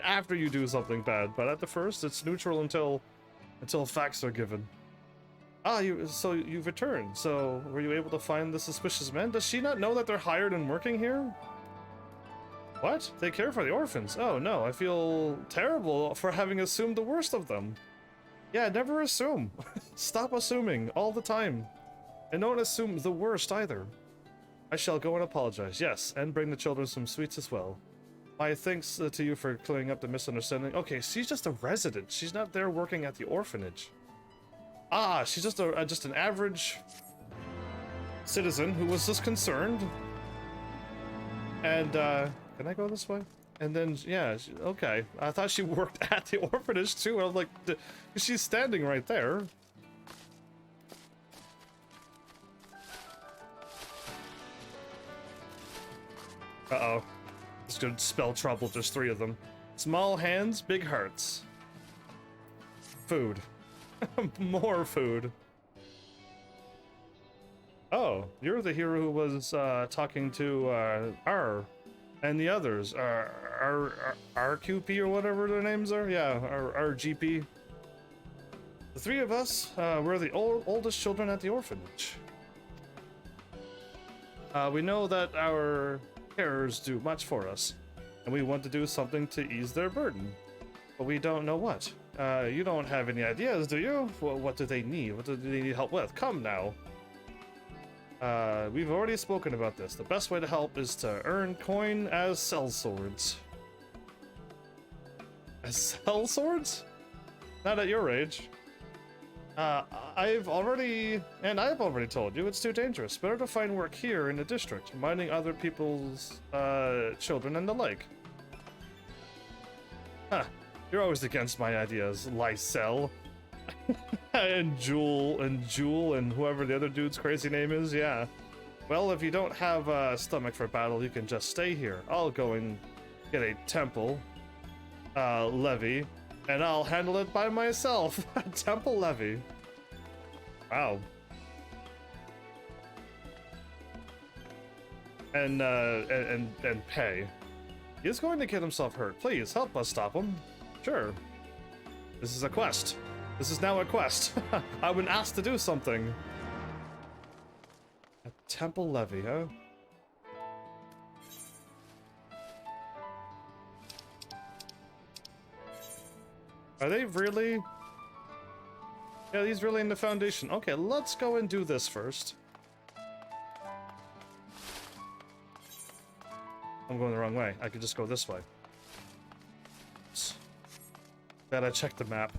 After you do something bad, but at the first, it's neutral until facts are given. Ah, so you've returned. So were you able to find the suspicious men? Does she not know that they're hired and working here? What? They care for the orphans? Oh no, I feel terrible for having assumed the worst of them. Yeah, never assume. Stop assuming all the time. And don't assume the worst either. I shall go and apologize, yes, and bring the children some sweets as well. My thanks to you for clearing up the misunderstanding. Okay, she's just a resident. She's not there working at the orphanage. Ah, she's just an average citizen who was just concerned. And, can I go this way? And then, yeah, okay. I thought she worked at the orphanage too. I was like, she's standing right there. Uh-oh. This could spell trouble, there's 3 of them. Small hands, big hearts. Food. More food. Oh, you're the hero who was talking to R and the others. RQP or whatever their names are? Yeah, RGP. The 3 of us, we're the oldest children at the orphanage. We know that our carers do much for us, and we want to do something to ease their burden. But we don't know what. You don't have any ideas, do you? Well, what do they need? What do they need help with? Come now. We've already spoken about this. The best way to help is to earn coin as sellswords. As sellswords? Not at your age. I've already told you it's too dangerous. Better to find work here in the district, minding other people's children and the like. Huh. You're always against my ideas, Lysel. and Jewel and whoever the other dude's crazy name is, yeah. Well, if you don't have a stomach for battle, you can just stay here. I'll go and get a temple levy, and I'll handle it by myself. Temple levy. Wow. And pay. He's going to get himself hurt. Please help us stop him. Sure. This is a quest. This is now a quest. I've been asked to do something. A temple levy, huh? Are they really? Yeah, he's really in the foundation. Okay, let's go and do this first. I'm going the wrong way. I could just go this way. Glad I checked the map.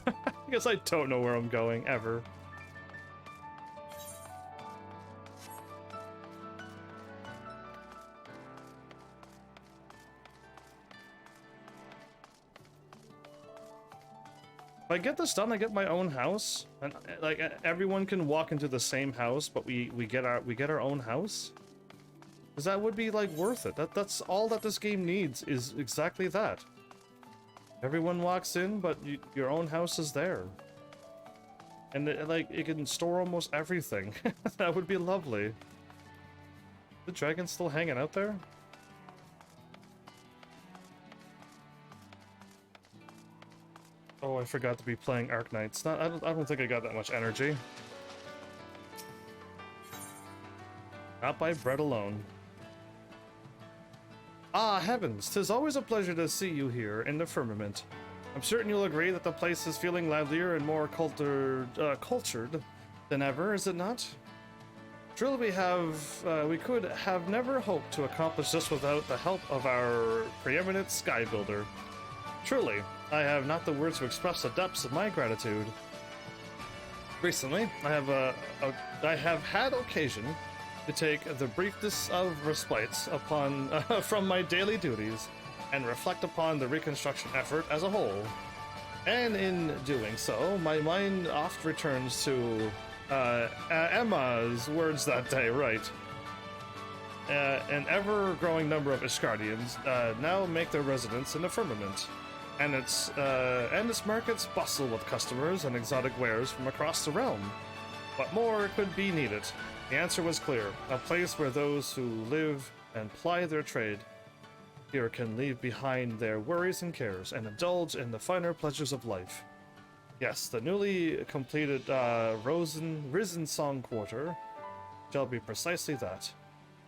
Because I don't know where I'm going, ever. If I get this done, I get my own house, and like everyone can walk into the same house, but we get our own house. Because that would be like worth it. That's all that this game needs, is exactly that. Everyone walks in, but your own house is there, and it can store almost everything. That would be lovely. The dragon's still hanging out there? Oh, I forgot to be playing Arknights. I don't think I got that much energy. Not by bread alone. Ah, heavens! 'Tis always a pleasure to see you here in the firmament. I'm certain you'll agree that the place is feeling livelier and more cultured than ever, is it not? Truly we could have never hoped to accomplish this without the help of our preeminent sky builder. Truly, I have not the words to express the depths of my gratitude. Recently, I have had occasion to take the briefest of respites from my daily duties and reflect upon the reconstruction effort as a whole. And in doing so, my mind oft returns to Emma's words that day, right? An ever-growing number of Ishgardians now make their residence in the firmament, and its markets bustle with customers and exotic wares from across the realm. What more could be needed? The answer was clear. A place where those who live and ply their trade here can leave behind their worries and cares and indulge in the finer pleasures of life. Yes, the newly completed Risen Song Quarter shall be precisely that.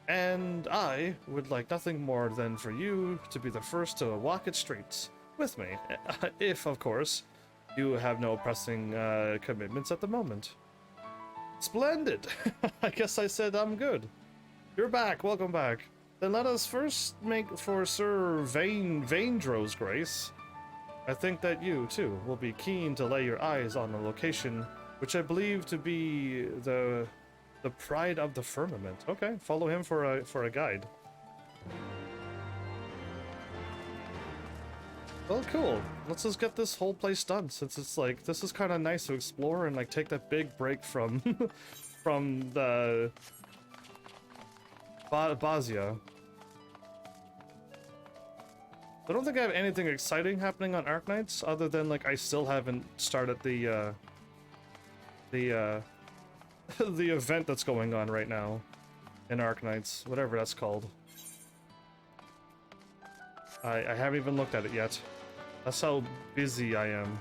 And I would like nothing more than for you to be the first to walk its streets with me, if, of course, you have no pressing commitments at the moment. Splendid! I guess I said I'm good. You're back, welcome back. Then let us first make for Sir Vaindro's grace. I think that you, too, will be keen to lay your eyes on a location which I believe to be the pride of the firmament. Okay, follow him for a guide. Well, cool. Let's just get this whole place done, since it's like, this is kind of nice to explore and like take that big break from from the Bazia. I don't think I have anything exciting happening on Arknights other than like I still haven't started the the event that's going on right now in Arknights, whatever that's called. I haven't even looked at it yet. That's how busy I am.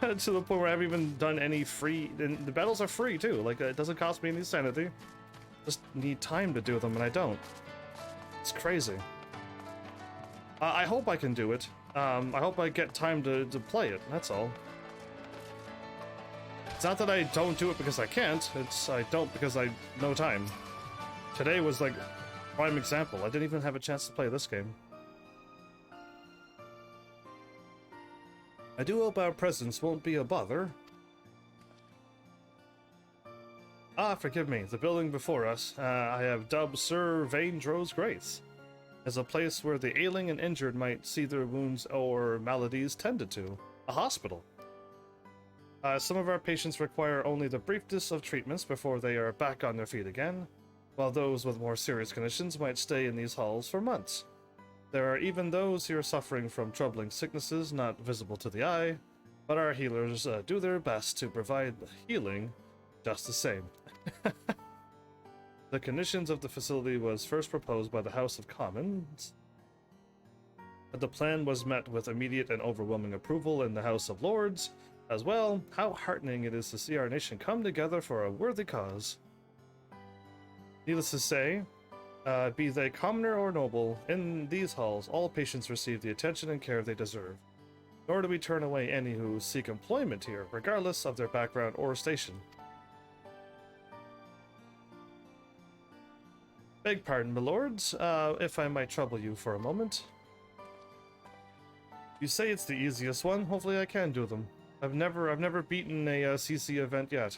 To the point where I haven't even done any free... And the battles are free, too. Like, it doesn't cost me any sanity. Just need time to do them, and I don't. It's crazy. I hope I can do it. I hope I get time to play it, that's all. It's not that I don't do it because I can't. It's I don't because I no time. Today was, like, prime example. I didn't even have a chance to play this game. I do hope our presence won't be a bother. Ah, forgive me. The building before us, I have dubbed Sir Vaindro's Grace, as a place where the ailing and injured might see their wounds or maladies tended to. A hospital. Some of our patients require only the briefest of treatments before they are back on their feet again, while those with more serious conditions might stay in these halls for months. There are even those here suffering from troubling sicknesses not visible to the eye, but our healers do their best to provide healing just the same. The conditions of the facility was first proposed by the House of Commons. The plan was met with immediate and overwhelming approval in the House of Lords. As well, how heartening it is to see our nation come together for a worthy cause. Needless to say, be they commoner or noble, in these halls all patients receive the attention and care they deserve. Nor do we turn away any who seek employment here, regardless of their background or station. Beg pardon, my lords, if I might trouble you for a moment. You say it's the easiest one. Hopefully I can do them. I've never beaten a CC event yet.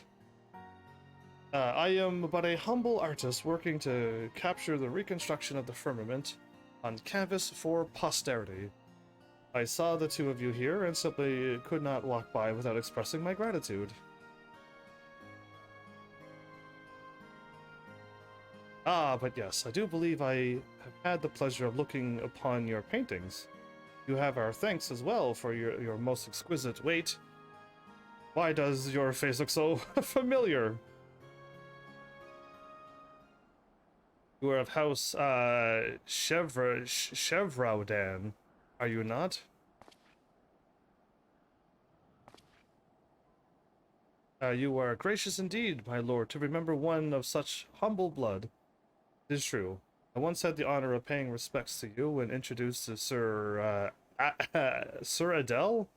I am but a humble artist working to capture the reconstruction of the firmament on canvas for posterity. I saw the two of you here and simply could not walk by without expressing my gratitude. Ah, but yes, I do believe I have had the pleasure of looking upon your paintings. You have our thanks as well for your most exquisite weight. Why does your face look so familiar? You are of House Chevraudan, are you not? You are gracious indeed, my lord, to remember one of such humble blood. It is true. I once had the honor of paying respects to you when introduced to Sir Adele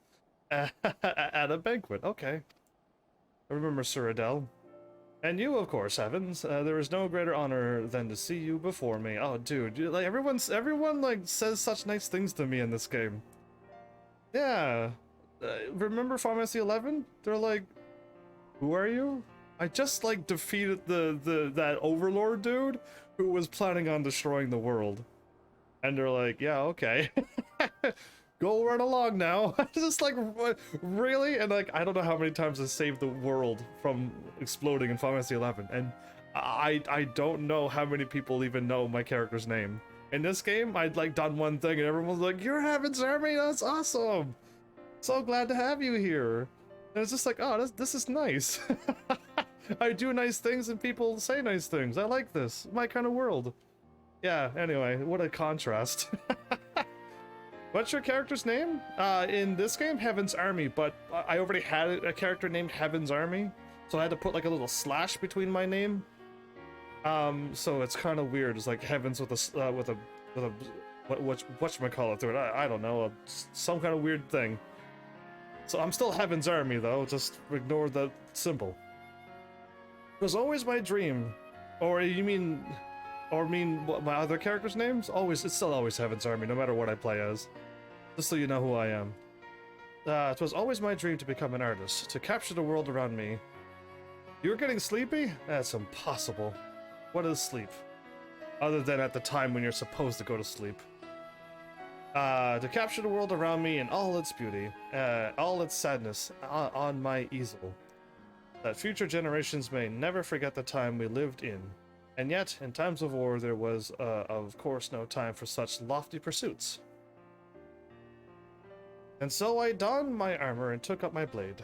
at a banquet. Okay. I remember Sir Adele. And you, of course, Heavens. There is no greater honor than to see you before me. Oh, dude, like everyone like says such nice things to me in this game. Yeah. Remember Final Fantasy 11? They're like, who are you? I just like defeated that overlord dude who was planning on destroying the world. And they're like, yeah, okay. Go run along now. Just like, really? And like, I don't know how many times I saved the world from exploding in Final Fantasy 11. And I don't know how many people even know my character's name. In this game, I'd like done one thing and everyone was like, you're HEAVENSARMY, that's awesome. So glad to have you here. And it's just like, oh, this is nice. I do nice things and people say nice things. I like this. My kind of world. Yeah, anyway, what a contrast. What's your character's name? In this game, HEAVENSARMY, but I already had a character named HEAVENSARMY, so I had to put like a little slash between my name. So it's kind of weird. It's like heavens with a whatchamacallit through it. I don't know, some kind of weird thing. So I'm still HEAVENSARMY though. Just ignore the symbol. It was always my dream, or you mean what, my other characters' names? It's still always HEAVENSARMY, no matter what I play as. Just so you know who I am. It was always my dream to become an artist, to capture the world around me. You're getting sleepy? That's impossible. What is sleep? Other than at the time when you're supposed to go to sleep. To capture the world around me in all its beauty, all its sadness on my easel. That future generations may never forget the time we lived in. And yet, in times of war, there was, of course, no time for such lofty pursuits. And so I donned my armor and took up my blade,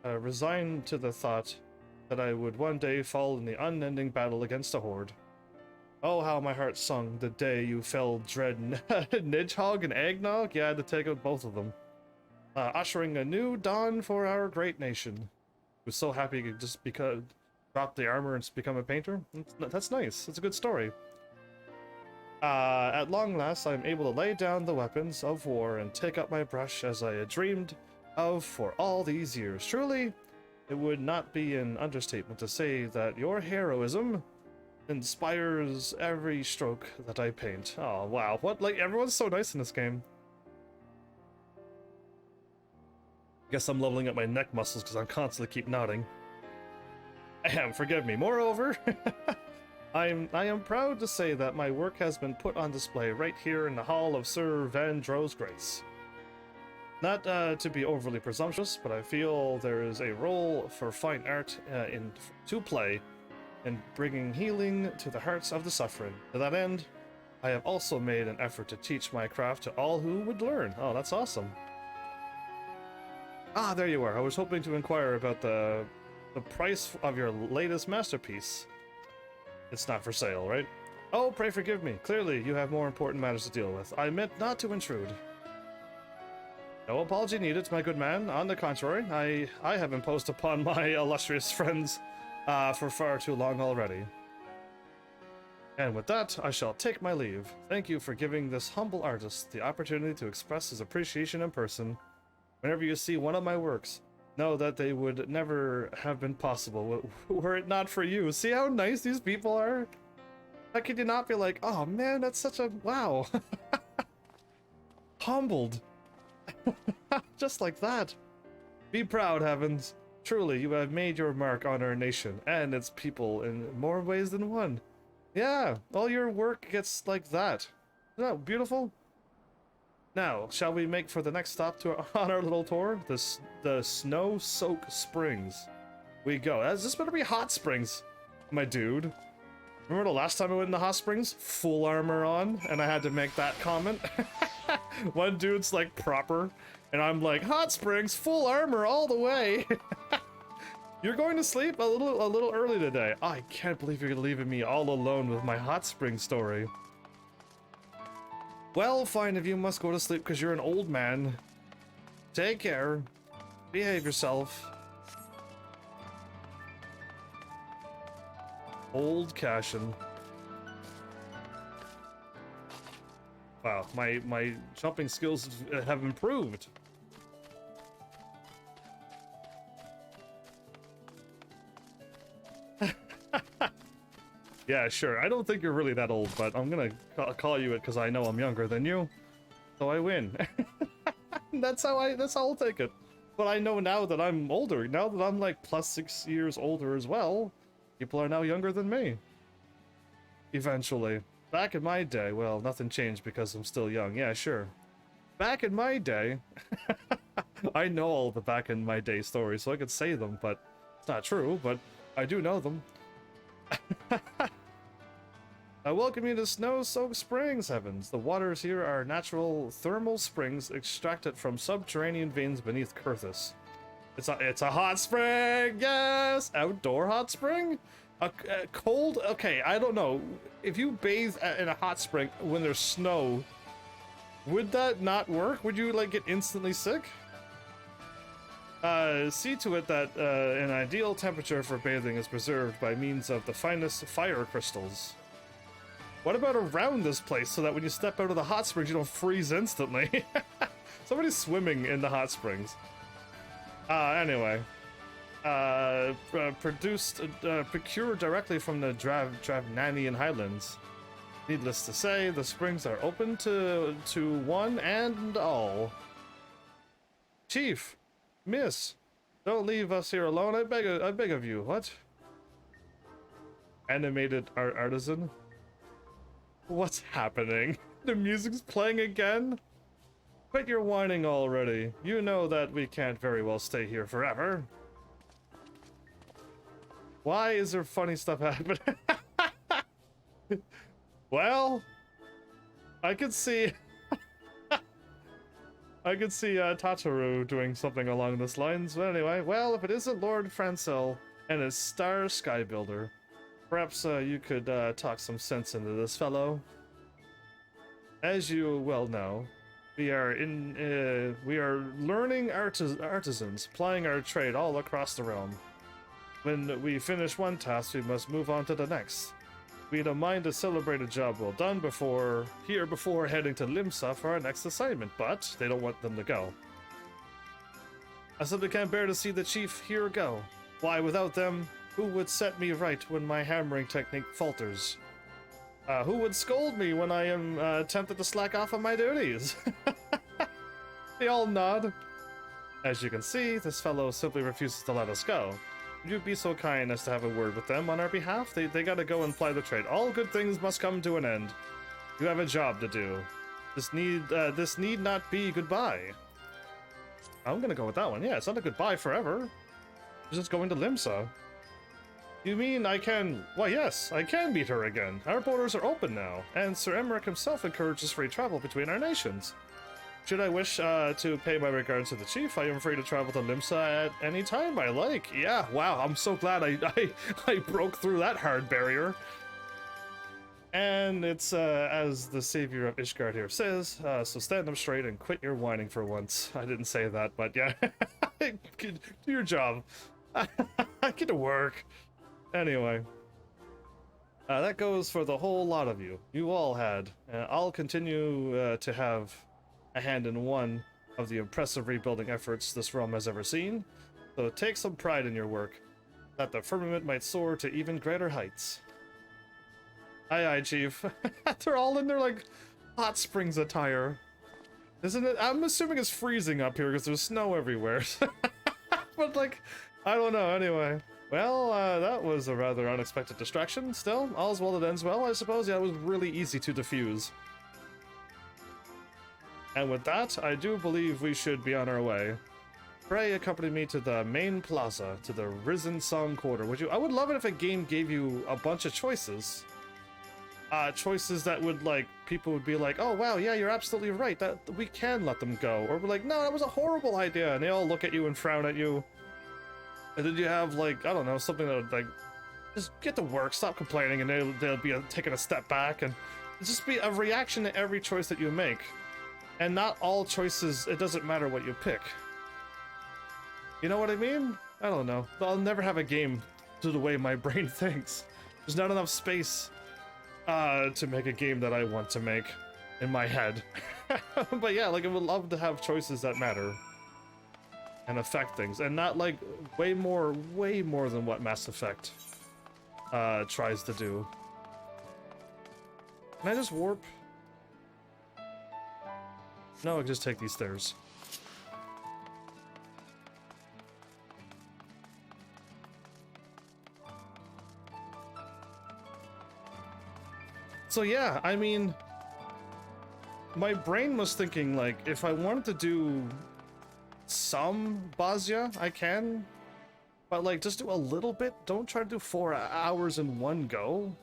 resigned to the thought that I would one day fall in the unending battle against a horde. Oh, how my heart sung the day you fell dread Nidhogg and Eggnog. Yeah, I had to take out both of them. Ushering a new dawn for our great nation. Was so happy to just drop the armor and become a painter. That's nice. It's a good story. At long last, I'm able to lay down the weapons of war and take up my brush as I had dreamed of for all these years. Truly, it would not be an understatement to say that your heroism inspires every stroke that I paint. Oh, wow. What? Like, everyone's so nice in this game. Guess I'm leveling up my neck muscles because I constantly keep nodding. Forgive me. Moreover, I am proud to say that my work has been put on display right here in the hall of Sir Vandro's Grace. Not to be overly presumptuous, but I feel there is a role for fine art to play in bringing healing to the hearts of the suffering. To that end, I have also made an effort to teach my craft to all who would learn. Oh, that's awesome. Ah, there you are. I was hoping to inquire about the price of your latest masterpiece. It's not for sale, right? Oh, pray forgive me. Clearly, you have more important matters to deal with. I meant not to intrude. No apology needed, my good man. On the contrary, I have imposed upon my illustrious friends for far too long already. And with that, I shall take my leave. Thank you for giving this humble artist the opportunity to express his appreciation in person. Whenever you see one of my works, know that they would never have been possible were it not for you. See how nice these people are? How could you not be like, oh man, that's such a wow. Humbled. Just like that. Be proud, Heavens. Truly, you have made your mark on our nation and its people in more ways than one. Yeah, all your work gets like that. Isn't that beautiful? Now, shall we make for the next stop on our little tour? The Snow-Soaked Springs. We go. This better be hot springs, my dude. Remember the last time I went into hot springs? Full armor on, and I had to make that comment. One dude's like proper, and I'm like, hot springs, full armor all the way. You're going to sleep a little early today. I can't believe you're leaving me all alone with my hot spring story. Well, fine, if you must go to sleep because you're an old man. Take care. Behave yourself. Old Cashin. Wow, my jumping skills have improved. Yeah, sure. I don't think you're really that old, but I'm gonna call you it because I know I'm younger than you, so I win. That's how I'll take it. But I know now that I'm older. Now that I'm like plus 6 years older as well, people are now younger than me. Eventually. Back in my day, well, nothing changed because I'm still young. Yeah, sure. Back in my day, I know all the back in my day stories, so I could say them, but it's not true. But I do know them. I welcome you to Snow-Soaked Springs, Heavens. The waters here are natural thermal springs extracted from subterranean veins beneath Kurthus. It's a hot spring, yes! Outdoor hot spring? Cold? Okay, I don't know. If you bathe in a hot spring when there's snow, would that not work? Would you, like, get instantly sick? See to it that an ideal temperature for bathing is preserved by means of the finest fire crystals. What about around this place so that when you step out of the hot springs you don't freeze instantly? Somebody's swimming in the hot springs. Anyway. Procured directly from the Dravnanian Highlands. Needless to say, the springs are open to one and all. Chief! Miss, don't leave us here alone. I beg of you. What? Animated artisan? What's happening? The music's playing again? Quit your whining already. You know that we can't very well stay here forever. Why is there funny stuff happening? Well, I could see Tataru doing something along those lines. But anyway, well, if it isn't Lord Francel and his star Skybuilder, perhaps you could talk some sense into this fellow. As you well know, we are learning artisans, plying our trade all across the realm. When we finish one task, we must move on to the next. We don't mind to celebrate a job well done before heading to Limsa for our next assignment, but they don't want them to go. I simply can't bear to see the chief here go. Why, without them, who would set me right when my hammering technique falters? Who would scold me when I am tempted to slack off on my duties? They all nod. As you can see, this fellow simply refuses to let us go. Would you be so kind as to have a word with them on our behalf? They gotta go and ply the trade. All good things must come to an end. You have a job to do. This need not be goodbye. I'm gonna go with that one. Yeah, it's not a goodbye forever. It's just going to Limsa. You mean I can... Why, yes, I can meet her again. Our borders are open now, and Sir Emmerich himself encourages free travel between our nations. Should I wish to pay my regards to the chief, I am free to travel to Limsa at any time I like. Yeah, wow, I'm so glad I broke through that hard barrier. And it's, as the savior of Ishgard here says, so stand up straight and quit your whining for once. I didn't say that, but yeah, do your job. Get to work. Anyway, that goes for the whole lot of you. You all had. I'll continue to have a hand in one of the impressive rebuilding efforts this realm has ever seen. So take some pride in your work, that the firmament might soar to even greater heights. Aye, aye, Chief. They're all in their, like, hot springs attire. Isn't it? I'm assuming it's freezing up here because there's snow everywhere. But, like, I don't know, anyway. Well, that was a rather unexpected distraction. Still, all's well that ends well, I suppose. Yeah, it was really easy to defuse. And with that, I do believe we should be on our way. Pray accompany me to the main plaza, to the Risen Song Quarter. Would you? I would love it if a game gave you a bunch of choices. Choices that would, like, people would be like, oh, wow, yeah, you're absolutely right. That we can let them go. Or we're like, no, that was a horrible idea. And they all look at you and frown at you. And then you have, like, I don't know, something that would, like, just get to work, stop complaining, and they'll be taking a step back, and just be a reaction to every choice that you make. And not all choices, it doesn't matter what you pick. You know what I mean? I don't know. I'll never have a game to the way my brain thinks. There's not enough space to make a game that I want to make in my head. But yeah, like, I would love to have choices that matter. And affect things, and not like way more than what Mass Effect tries to do. Can I just warp? No, I can just take these stairs. So yeah, I mean, my brain was thinking, like, if I wanted to do some Bazia, I can, but, like, just do a little bit. Don't try to do 4 hours in one go.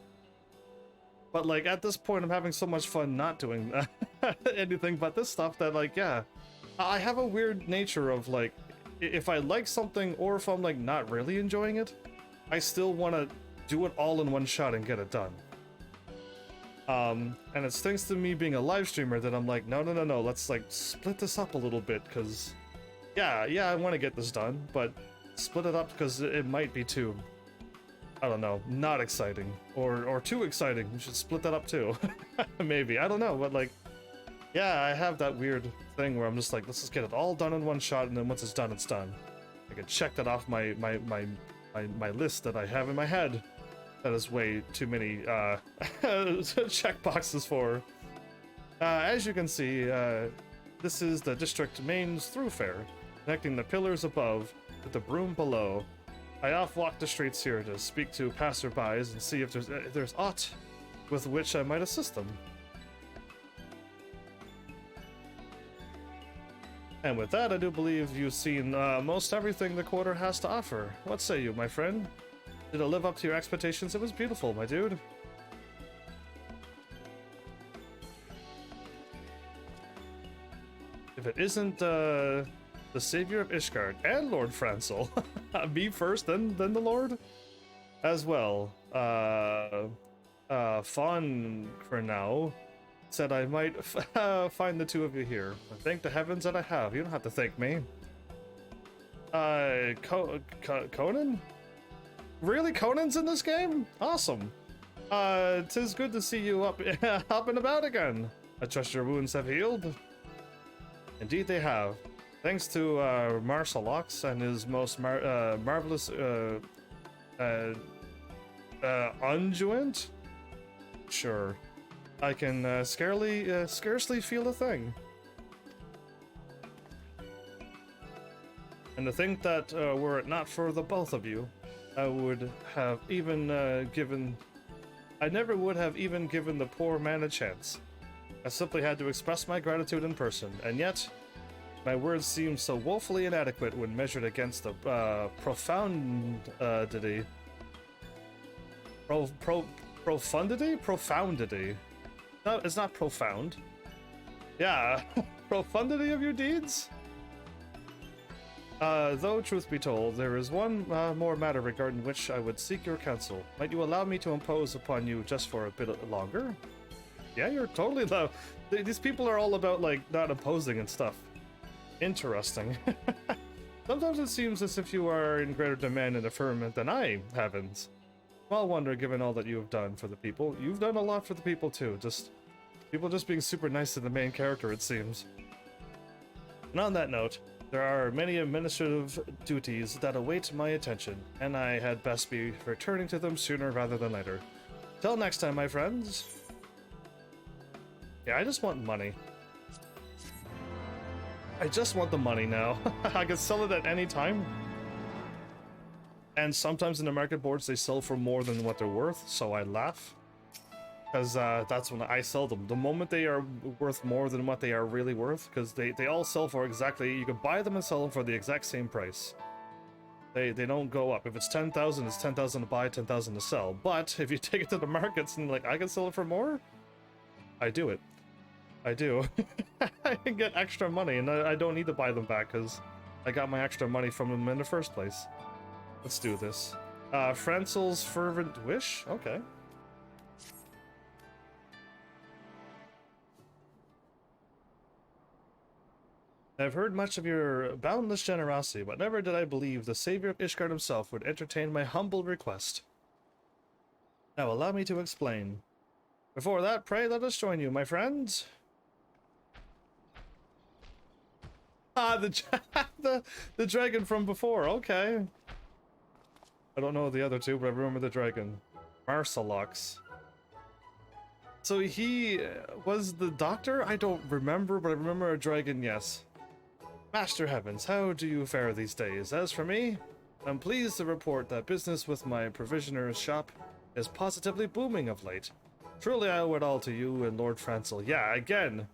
But, like, at this point, I'm having so much fun not doing anything but this stuff that, like, yeah, I have a weird nature of, like, if I like something or if I'm, like, not really enjoying it, I still want to do it all in one shot and get it done. And it's thanks to me being a live streamer that I'm like, no, let's, like, split this up a little bit, because yeah, I want to get this done, but split it up because it might be too, I don't know, not exciting, or too exciting. We should split that up too. Maybe, I don't know, but, like, yeah, I have that weird thing where I'm just like, let's just get it all done in one shot, and then once it's done, it's done. I can check that off my list that I have in my head. That is way too many check boxes for. As you can see, this is the district mains thoroughfare, connecting the pillars above with the broom below. I oft walk the streets here to speak to passerbys and see if there's aught with which I might assist them. And with that, I do believe you've seen most everything the quarter has to offer. What say you, my friend? Did it live up to your expectations? It was beautiful, my dude. If it isn't the savior of Ishgard and Lord Francel, me first, then the Lord as well. Fawn for now said I might find the two of you here. Thank the heavens that I have. You don't have to thank me. Conan? Really, Conan's in this game? Awesome. 'Tis good to see you up and about again. I trust your wounds have healed. Indeed they have. Thanks to Marcelox and his most marvelous unguent? Sure. I can scarcely feel a thing. And to think that were it not for the both of you, I would have even given... I never would have even given the poor man a chance. I simply had to express my gratitude in person, and yet, my words seem so woefully inadequate when measured against the profundity. Profundity? Profundity. No, it's not profound. Yeah, profundity of your deeds? Though truth be told, there is one more matter regarding which I would seek your counsel. Might you allow me to impose upon you just for a bit longer? Yeah, you're totally allowed. These people are all about, like, not imposing and stuff. Interesting. Sometimes it seems as if you are in greater demand and affirmment than I, heavens. Small wonder, given all that you have done for the people. You've done a lot for the people, too. People just being super nice to the main character, it seems. And on that note, there are many administrative duties that await my attention, and I had best be returning to them sooner rather than later. Till next time, my friends. Yeah, I just want money. I just want the money now. I can sell it at any time. And sometimes in the market boards, they sell for more than what they're worth, so I laugh. Because that's when I sell them. The moment they are worth more than what they are really worth, because they all sell for exactly, you can buy them and sell them for the exact same price. They don't go up. If it's 10,000, it's 10,000 to buy, 10,000 to sell. But if you take it to the markets and like, I can sell it for more, I do it. I do. I can get extra money, and I don't need to buy them back because I got my extra money from them in the first place. Let's do this. Francel's fervent wish? Okay. I've heard much of your boundless generosity, but never did I believe the savior of Ishgard himself would entertain my humble request. Now allow me to explain. Before that, pray let us join you, my friends. Ah, the dragon from before, okay. I don't know the other two, but I remember the dragon. Marcelox. So he was the doctor? I don't remember, but I remember a dragon, yes. Master Heavens, how do you fare these days? As for me, I'm pleased to report that business with my provisioner's shop is positively booming of late. Truly I owe it all to you and Lord Francel. Yeah, again,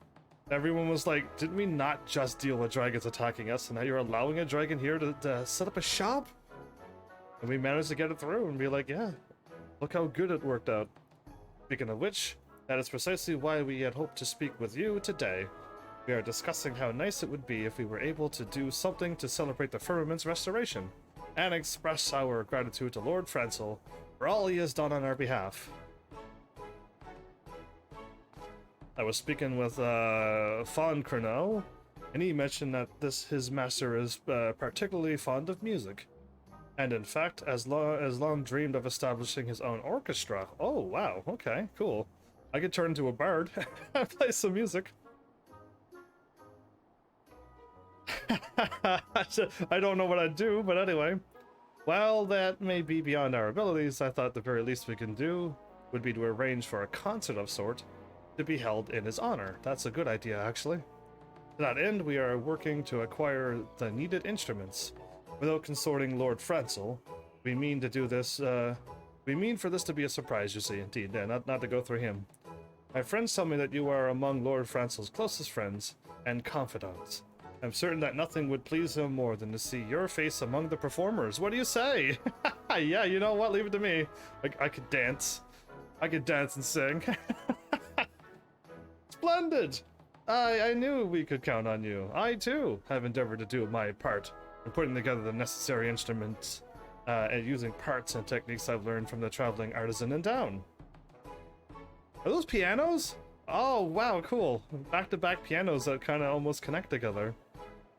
everyone was like, didn't we not just deal with dragons attacking us, and now you're allowing a dragon here to set up a shop? And we managed to get it through and be like, yeah, look how good it worked out. Speaking of which, that is precisely why we had hoped to speak with you today. We are discussing how nice it would be if we were able to do something to celebrate the firmament's restoration, and express our gratitude to Lord Francel for all he has done on our behalf. I was speaking with Fawn Cornell, and he mentioned that his master is particularly fond of music, and in fact has long dreamed of establishing his own orchestra. Oh wow, okay, cool. I could turn into a bard and play some music. I don't know what I'd do, but anyway. While that may be beyond our abilities, I thought the very least we can do would be to arrange for a concert of sort to be held in his honor. That's a good idea, actually. To that end, we are working to acquire the needed instruments. Without consorting Lord Francel, we mean to do this, we mean for this to be a surprise, you see, indeed, not to go through him. My friends tell me that you are among Lord Francel's closest friends and confidants. I'm certain that nothing would please him more than to see your face among the performers. What do you say? Yeah, you know what? Leave it to me. I could dance. I could dance and sing. Splendid! I knew we could count on you. I, too, have endeavored to do my part in putting together the necessary instruments and using parts and techniques I've learned from the traveling artisan in town. Are those pianos? Oh, wow, cool. Back-to-back pianos that kind of almost connect together.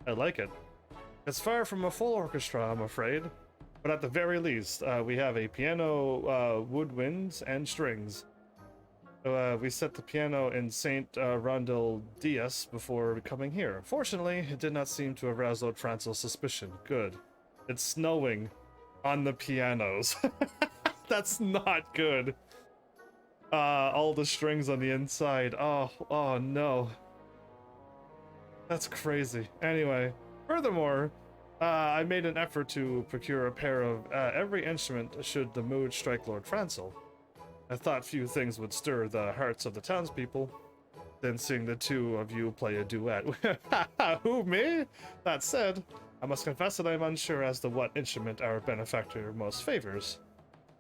I like it. It's far from a full orchestra, I'm afraid. But at the very least, we have a piano, woodwinds, and strings. So, we set the piano in St. Rondel Dias before coming here. Fortunately, it did not seem to arouse Lord Francel's suspicion. Good. It's snowing on the pianos. That's not good. All the strings on the inside. Oh no. That's crazy. Anyway, furthermore, I made an effort to procure a pair of every instrument should the mood strike Lord Francel. I thought few things would stir the hearts of the townspeople. Then seeing the two of you play a duet. Who, me? That said, I must confess that I am unsure as to what instrument our benefactor most favors.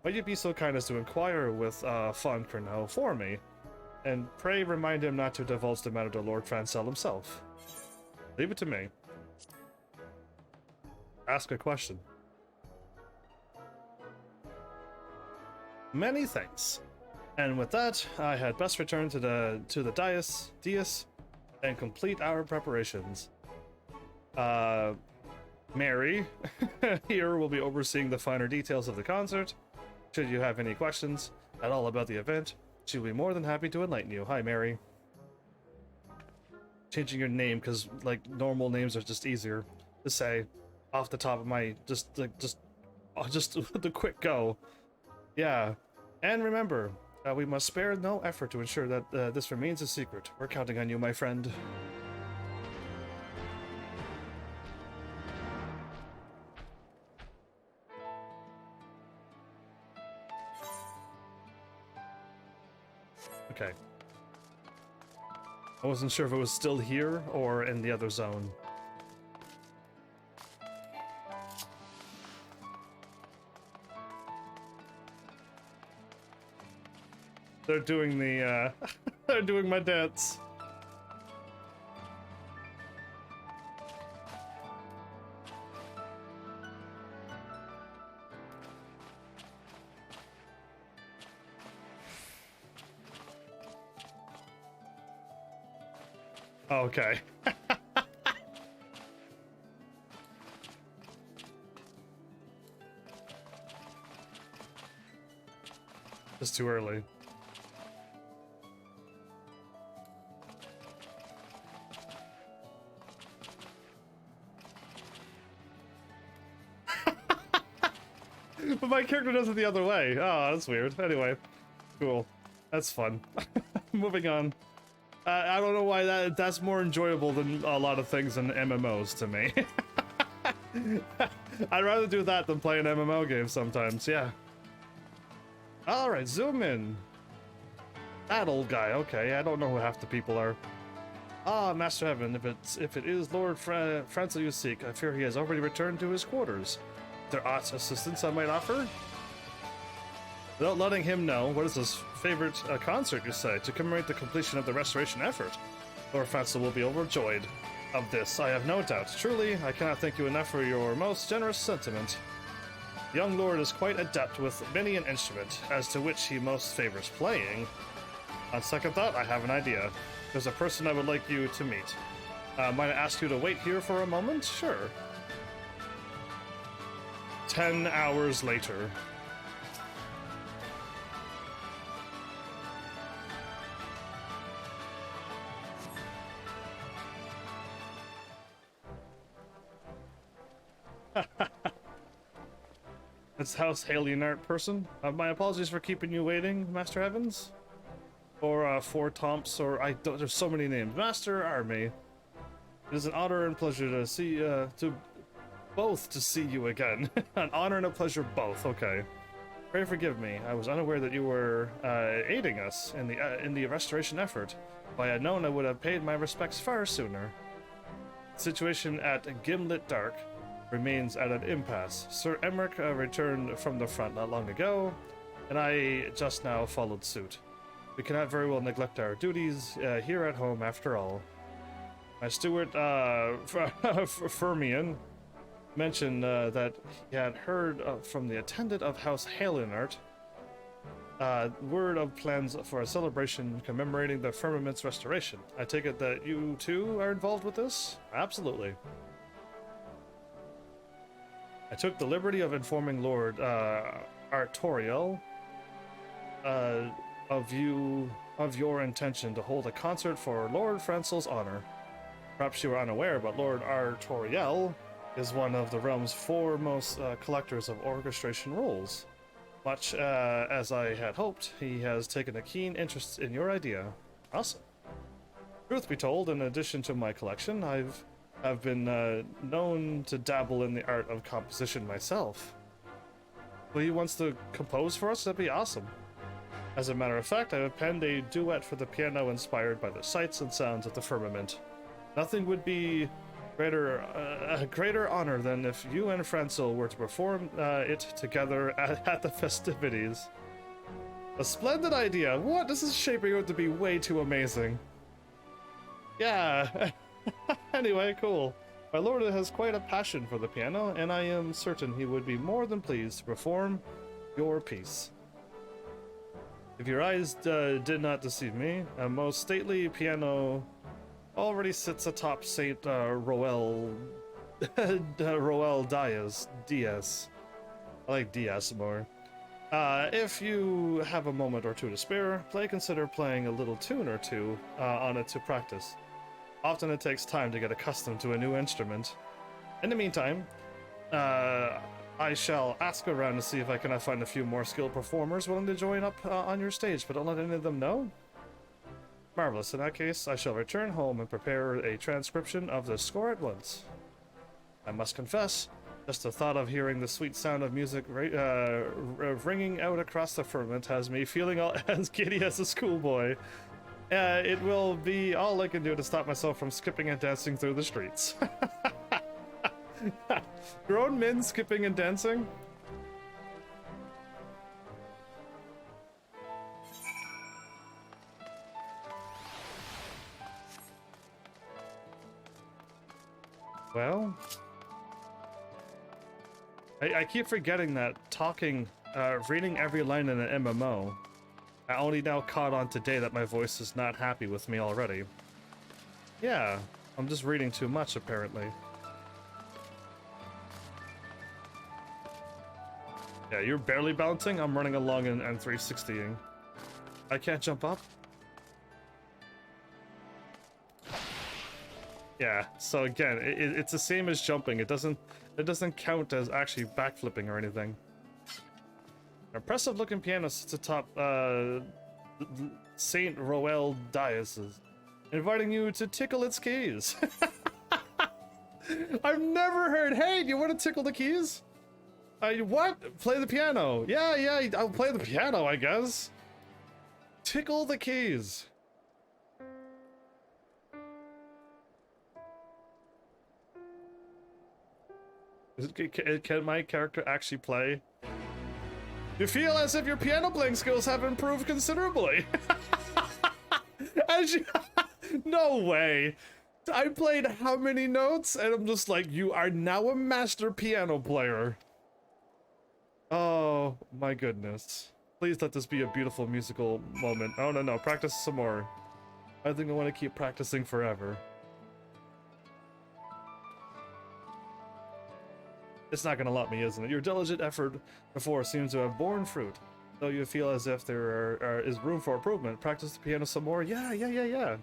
Might you be so kind as to inquire with Fon Cornell for me? And pray remind him not to divulge the matter to Lord Francel himself. Leave it to me. Ask a question. Many thanks. And with that, I had best return to the dais and complete our preparations. Mary here will be overseeing the finer details of the concert. Should you have any questions at all about the event, she will be more than happy to enlighten you. Hi, Mary. Changing your name because like normal names are just easier to say off the top of my just the quick go. Yeah, and remember, we must spare no effort to ensure that this remains a secret. We're counting on you, my friend. Okay. I wasn't sure if it was still here or in the other zone. They're doing the, they're doing my dance. Okay. It's too early. But my character does it the other way. Oh, that's weird. Anyway, cool. That's fun. Moving on. I don't know why that's more enjoyable than a lot of things in MMOs to me. I'd rather do that than play an MMO game sometimes, yeah. Alright, zoom in. That old guy, okay, I don't know who half the people are. Ah, Master Heaven, if it is Lord Francel you seek, I fear he has already returned to his quarters. Is there aught assistance I might offer? Without letting him know, what is his favorite concert, you say, to commemorate the completion of the restoration effort? Lord Francel will be overjoyed of this, I have no doubt. Truly, I cannot thank you enough for your most generous sentiment. The young lord is quite adept with many an instrument, as to which he most favors playing. On second thought, I have an idea. There's a person I would like you to meet. Might I ask you to wait here for a moment? Sure. 10 hours later. It's House Alienart person. My apologies for keeping you waiting, Master Heavens. Or Four Tomps, or there's so many names. Master Army. It is an honor and pleasure to see to see you again. An honor and a pleasure both. Okay. Pray forgive me. I was unaware that you were aiding us in the restoration effort. If I had known, I would have paid my respects far sooner. The situation at Gimlet Dark remains at an impasse. Sir Emmerich returned from the front not long ago, and I just now followed suit. We cannot very well neglect our duties here at home after all. My steward, Fermion, mentioned that he had heard from the attendant of House Halenart word of plans for a celebration commemorating the firmament's restoration. I take it that you too are involved with this? Absolutely. I took the liberty of informing Lord Artoriel of your intention to hold a concert for Lord Francel's honor. Perhaps you are unaware, but Lord Artoriel is one of the realm's foremost collectors of orchestration rules. Much as I had hoped, he has taken a keen interest in your idea. Awesome. Truth be told, in addition to my collection, I've I've been known to dabble in the art of composition myself. Well, he wants to compose for us? That'd be awesome. As a matter of fact, I have penned a duet for the piano inspired by the sights and sounds of the firmament. Nothing would be a greater honor than if you and Franzel were to perform it together at the festivities. A splendid idea. What? This is shaping out to be way too amazing. Yeah. Anyway, cool. My lord has quite a passion for the piano, and I am certain he would be more than pleased to perform your piece. If your eyes did not deceive me, a most stately piano already sits atop Saint Roel Diaz. I like Diaz more. If you have a moment or two to spare, consider playing a little tune or two on it to practice. Often it takes time to get accustomed to a new instrument. In the meantime, I shall ask around to see if I can find a few more skilled performers willing to join up on your stage, but don't let any of them know. Marvelous. In that case, I shall return home and prepare a transcription of the score at once. I must confess, just the thought of hearing the sweet sound of music ringing out across the firmament has me feeling all as giddy as a schoolboy. It will be all I can do to stop myself from skipping and dancing through the streets. Grown men skipping and dancing? Well, I keep forgetting that reading every line in an MMO. I only now caught on today that my voice is not happy with me already. Yeah, I'm just reading too much apparently. Yeah, you're barely bouncing. I'm running along and 360ing. I can't jump up. Yeah, so again, it's the same as jumping. It doesn't count as actually backflipping or anything. An impressive looking piano sits atop Saint Roel Diaz, inviting you to tickle its keys. I've never heard, hey, do you want to tickle the keys? What? Play the piano. Yeah, I'll play the piano, I guess. Tickle the keys. Can my character actually play? You feel as if your piano playing skills have improved considerably. No way. I played how many notes and I'm just like, you are now a master piano player. Oh my goodness. Please let this be a beautiful musical moment. Oh no, practice some more. I think I want to keep practicing forever. It's not gonna let me, isn't it? Your diligent effort before seems to have borne fruit. Though you feel as if there is room for improvement, practice the piano some more. Yeah.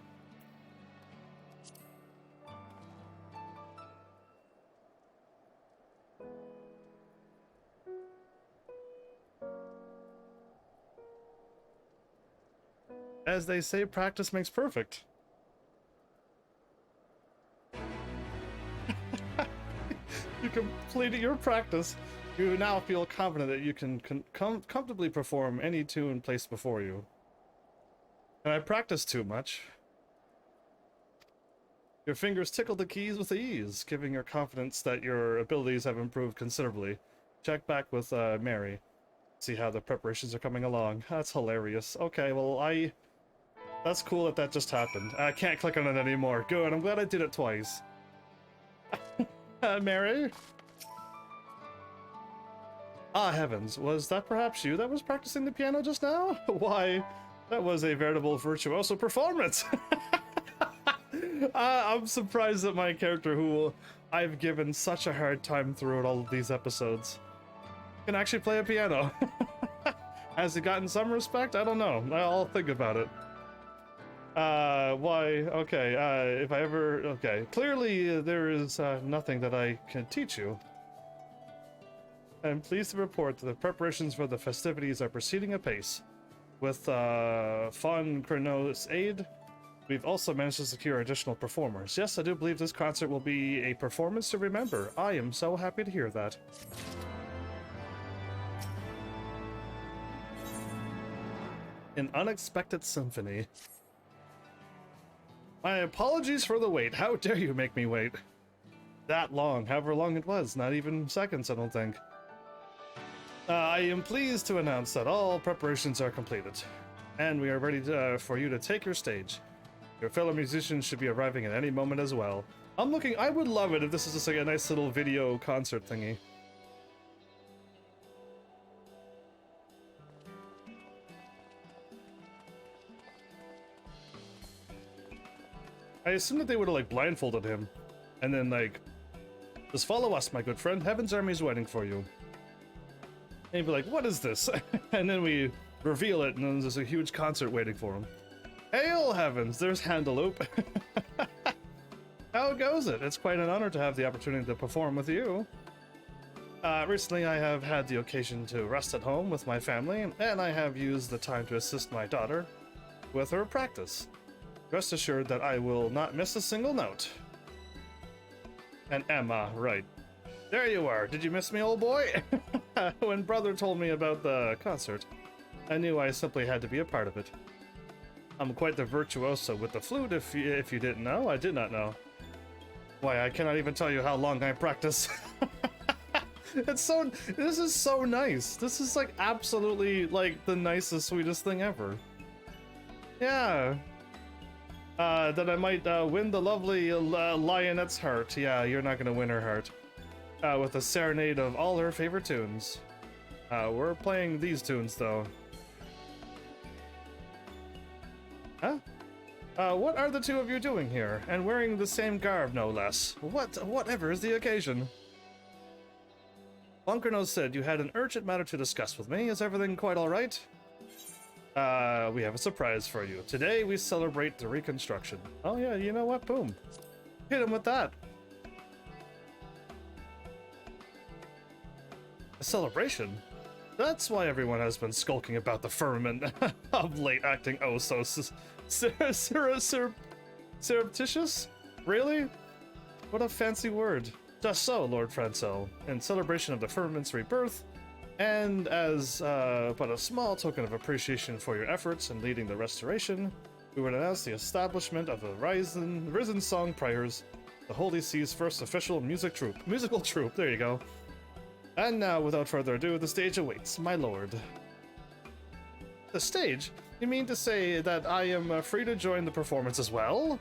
As they say, practice makes perfect. You completed your practice. You now feel confident that you can comfortably perform any tune placed before you. And I practiced too much. Your fingers tickle the keys with ease, giving your confidence that your abilities have improved considerably. Check back with Mary. See how the preparations are coming along. That's hilarious. Okay, well, that's cool that just happened. I can't click on it anymore. Good, I'm glad I did it twice. Mary? Ah, heavens, was that perhaps you that was practicing the piano just now? Why, that was a veritable virtuoso performance! I'm surprised that my character, who I've given such a hard time throughout all of these episodes, can actually play a piano. Has he gotten some respect? I don't know. I'll think about it. Why? Okay, if I ever... Okay, clearly there is nothing that I can teach you. I'm pleased to report that the preparations for the festivities are proceeding apace. With Von Crono's aid, We've also managed to secure additional performers. Yes, I do believe this concert will be a performance to remember. I am so happy to hear that. An unexpected symphony. My apologies for the wait. How dare you make me wait? That long, however long it was. Not even seconds, I don't think. I am pleased to announce that all preparations are completed, and we are ready for you to take your stage. Your fellow musicians should be arriving at any moment as well. I would love it if this is just like a nice little video concert thingy. I assume that they would have like blindfolded him, and then like, just follow us, my good friend. Heaven's Army is waiting for you. And he'd be like, what is this? And then we reveal it, and then there's a huge concert waiting for him. Hail heavens, there's Handaloop. How goes it? It's quite an honor to have the opportunity to perform with you. Recently I have had the occasion to rest at home with my family, and I have used the time to assist my daughter with her practice. Rest assured that I will not miss a single note. And Emma, right. There you are. Did you miss me, old boy? When brother told me about the concert, I knew I simply had to be a part of it. I'm quite the virtuoso with the flute, if you didn't know. I did not know. Why, I cannot even tell you how long I practice. This is so nice. This is like absolutely like the nicest, sweetest thing ever. Yeah. That I might win the lovely lionette's heart. Yeah, you're not gonna win her heart. With a serenade of all her favorite tunes. We're playing these tunes, though. Huh? What are the two of you doing here? And wearing the same garb, no less. Whatever is the occasion? Bunkernose said you had an urgent matter to discuss with me. Is everything quite alright? We have a surprise for you. Today we celebrate the reconstruction. Oh yeah, you know what? Boom. Hit him with that. A celebration? That's why everyone has been skulking about the firmament of late, acting oh so surreptitious? Really? What a fancy word. Just so, Lord Francel. In celebration of the firmament's rebirth, and as but a small token of appreciation for your efforts in leading the restoration, we would announce the establishment of the Risen Song Priors, the Holy See's first official musical troupe. There you go. And now, without further ado, the stage awaits, my lord. The stage? You mean to say that I am free to join the performance as well?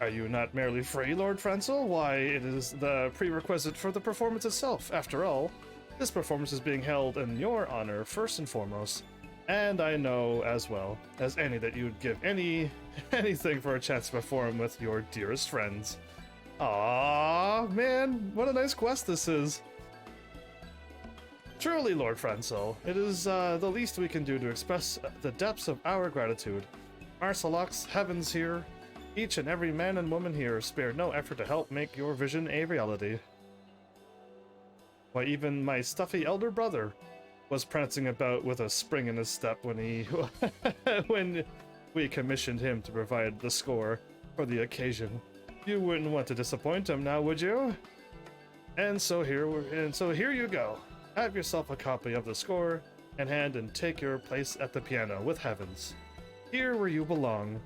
Are you not merely free, Lord Francel? Why, it is the prerequisite for the performance itself. After all, this performance is being held in your honor, first and foremost. And I know, as well as any, that you would give anything for a chance to perform with your dearest friends. Aww, man, what a nice quest this is. Truly, Lord Francel, it is the least we can do to express the depths of our gratitude. Marcelox, heavens here, each and every man and woman here spared no effort to help make your vision a reality. Why, even my stuffy elder brother was prancing about with a spring in his step when when we commissioned him to provide the score for the occasion. You wouldn't want to disappoint him now, would you? And so here you go. Have yourself a copy of the score in hand and take your place at the piano with Heavens. Here where you belong.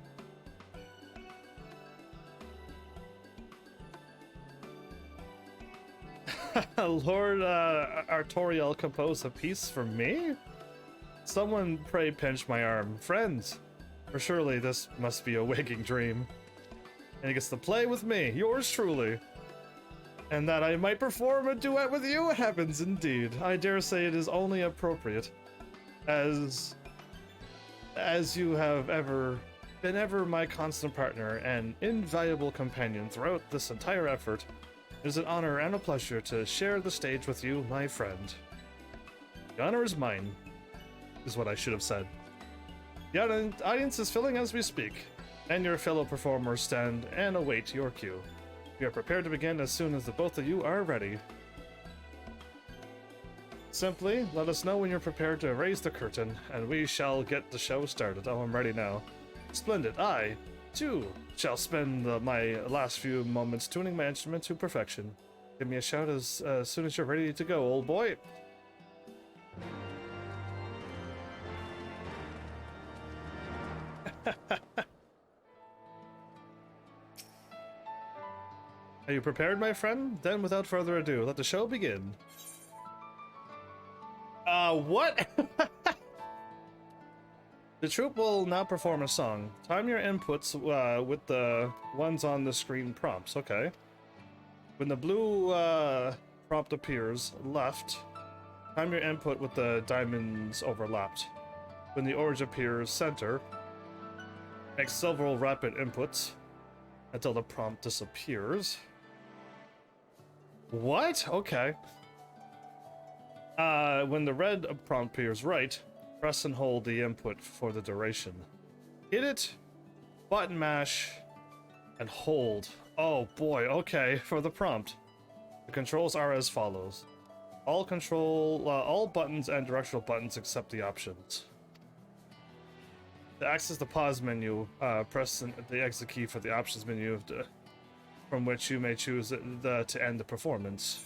Lord Artoriel composed a piece for me? Someone pray pinch my arm. Friends, for surely this must be a waking dream. And he gets to play with me, yours truly. And that I might perform a duet with you, heavens indeed. I dare say it is only appropriate, as you have been my constant partner and invaluable companion throughout this entire effort. It is an honor and a pleasure to share the stage with you, my friend. The honor is mine, is what I should have said. The audience is filling as we speak, and your fellow performers stand and await your cue. We are prepared to begin as soon as the both of you are ready. Simply, let us know when you're prepared to raise the curtain, and we shall get the show started. Oh, I'm ready now. Splendid. I, too, shall spend my last few moments tuning my instrument to perfection. Give me a shout as soon as you're ready to go, old boy. Are you prepared, my friend? Then, without further ado, let the show begin. What? The troupe will now perform a song. Time your inputs with the ones on the screen prompts. Okay. When the blue prompt appears, left, time your input with the diamonds overlapped. When the orange appears, center. Make several rapid inputs until the prompt disappears. What? Okay. When the red prompt appears right, press and hold the input for the duration. Hit it, button mash, and hold. Oh boy, okay, for the prompt. The controls are as follows. All buttons and directional buttons except the options. To access the pause menu, press the exit key for the options menu, from which you may choose to end the performance.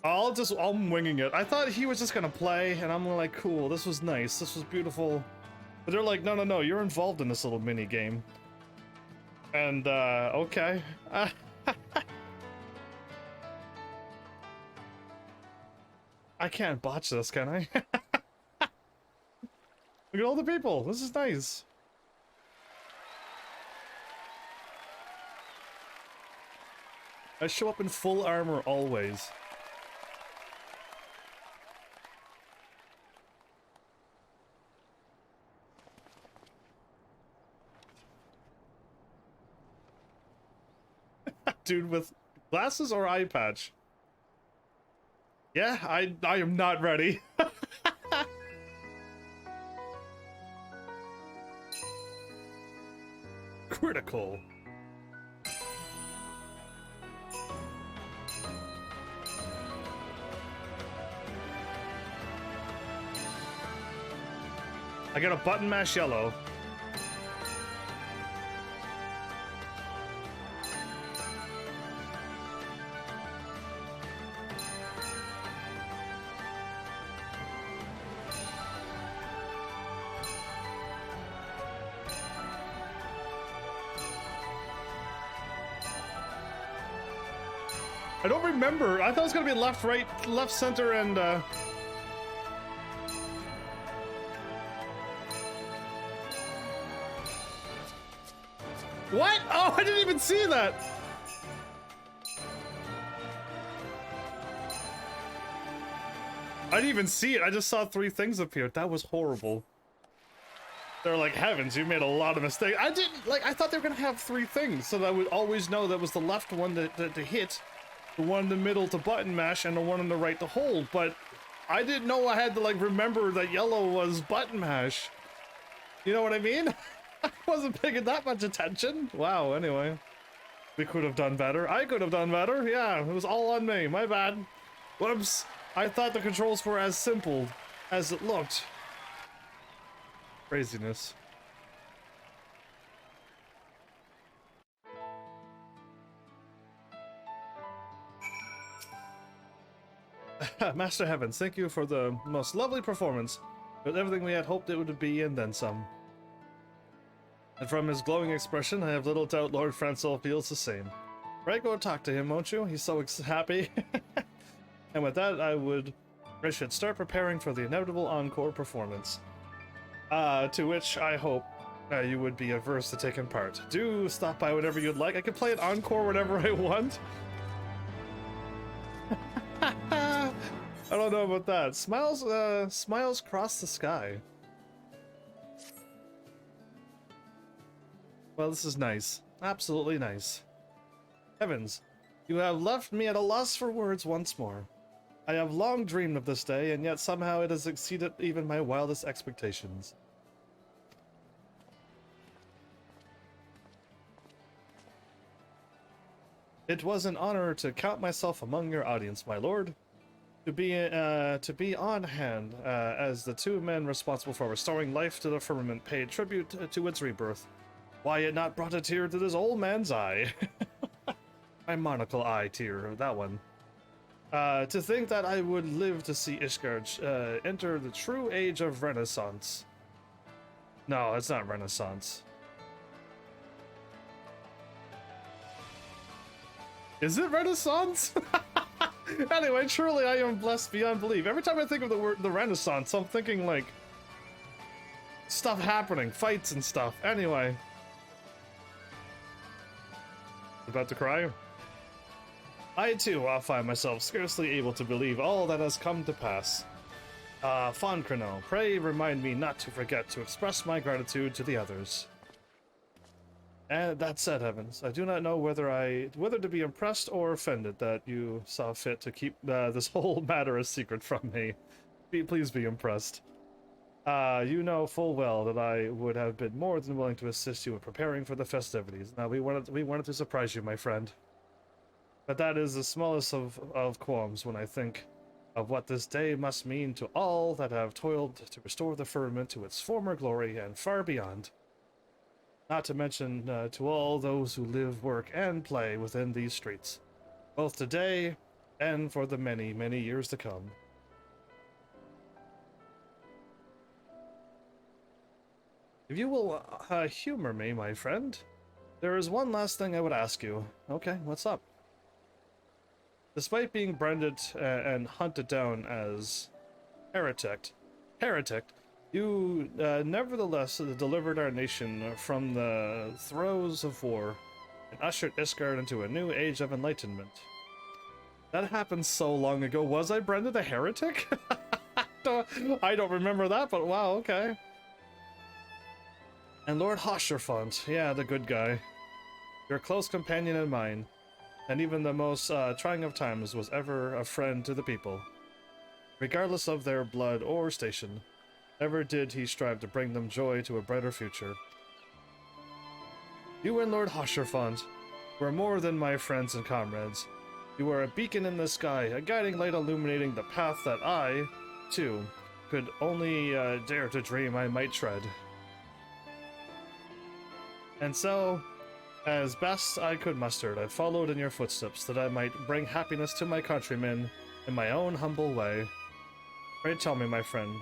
I'm winging it. I thought he was just gonna play, and I'm like, cool, this was nice, this was beautiful. But they're like, no, you're involved in this little mini game. And, okay. I can't botch this, can I? Look at all the people, this is nice. I show up in full armor always. Dude with glasses or eye patch? Yeah, I am not ready. Critical. I got a button mash yellow. I don't remember. I thought it was gonna be left, right, left, center, and what? Oh, I didn't even see that. I didn't even see it. I just saw 3 things appear. That was horrible. They're like, heavens, you made a lot of mistakes. I didn't, like, I thought they were gonna have 3 things, so that I would always know that was the left one to hit, the one in the middle to button mash, and the one on the right to hold, but I didn't know I had to, like, remember that yellow was button mash. You know what I mean? I wasn't paying that much attention. Wow, anyway. We could have done better. I could have done better. Yeah, it was all on me. My bad. Whoops. I thought the controls were as simple as it looked. Craziness. Master Heavens, thank you for the most lovely performance. With everything we had hoped it would be, and then some. And from his glowing expression, I have little doubt Lord Francois feels the same. Right, go talk to him, won't you? He's so happy. And with that, I should start preparing for the inevitable encore performance. To which I hope you would be averse to taking part. Do stop by whenever you'd like. I can play an encore whenever I want. I don't know about that. Smiles cross the sky. Well, this is nice. Absolutely nice. Heavens, you have left me at a loss for words once more. I have long dreamed of this day, and yet somehow it has exceeded even my wildest expectations. It was an honor to count myself among your audience, my lord. To be on hand as the two men responsible for restoring life to the firmament paid tribute to its rebirth. Why it not brought a tear to this old man's eye? My monocle eye tear, that one. To think that I would live to see Ishgard enter the true age of Renaissance. No, it's not Renaissance. Is it Renaissance? Anyway, truly I am blessed beyond belief. Every time I think of the Renaissance, I'm thinking like stuff happening, fights and stuff. Anyway. About to cry? I too find myself scarcely able to believe all that has come to pass. Fond Crono, pray remind me not to forget to express my gratitude to the others. And that said, Heavens, I do not know whether to be impressed or offended that you saw fit to keep this whole matter a secret from me. Please be impressed. You know full well that I would have been more than willing to assist you in preparing for the festivities. Now, we wanted to surprise you, my friend. But that is the smallest of qualms when I think of what this day must mean to all that have toiled to restore the firmament to its former glory and far beyond. Not to mention to all those who live, work, and play within these streets, both today and for the many, many years to come. If you will humor me, my friend, there is one last thing I would ask you. Okay, what's up? Despite being branded and hunted down as heretic, you nevertheless delivered our nation from the throes of war and ushered Ishgard into a new age of enlightenment. That happened so long ago. Was I branded a heretic? I don't remember that, but wow, okay. And Lord Hosherfont, yeah, the good guy. Your close companion and mine, and even the most trying of times was ever a friend to the people. Regardless of their blood or station, never did he strive to bring them joy to a brighter future. You and Lord Hosherfont were more than my friends and comrades. You were a beacon in the sky, a guiding light illuminating the path that I, too, could only dare to dream I might tread. And so, as best I could muster, I followed in your footsteps that I might bring happiness to my countrymen in my own humble way. Pray tell me, my friend,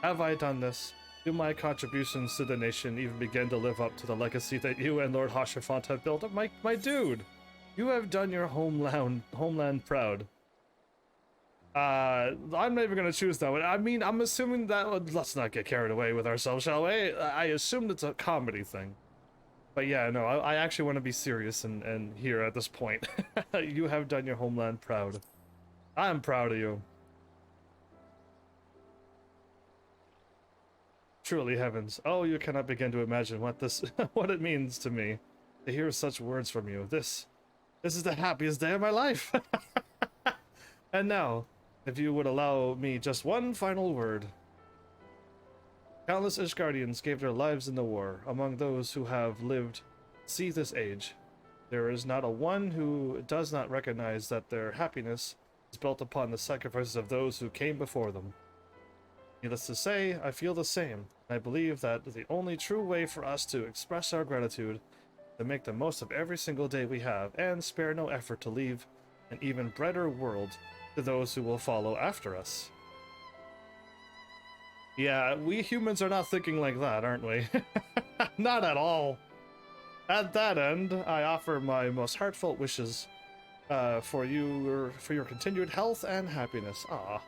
have I done this? Do my contributions to the nation even begin to live up to the legacy that you and Lord Hosherfont have built up? My dude, you have done your homeland proud. I'm not even going to choose that one. I mean, I'm assuming that... Let's not get carried away with ourselves, shall we? I assumed it's a comedy thing. But yeah, no, I actually want to be serious and here at this point. You have done your homeland proud. I'm proud of you. Truly, Heavens. Oh, you cannot begin to imagine what what it means to me to hear such words from you. This is the happiest day of my life. And now, if you would allow me just one final word. Countless Ishgardians gave their lives in the war. Among those who have lived see this age, there is not a one who does not recognize that their happiness is built upon the sacrifices of those who came before them. Needless to say, I feel the same. I believe that the only true way for us to express our gratitude is to make the most of every single day we have and spare no effort to leave an even brighter world to those who will follow after us. Yeah, we humans are not thinking like that, aren't we? Not at all. At that end, I offer my most heartfelt wishes for your continued health and happiness. Ah,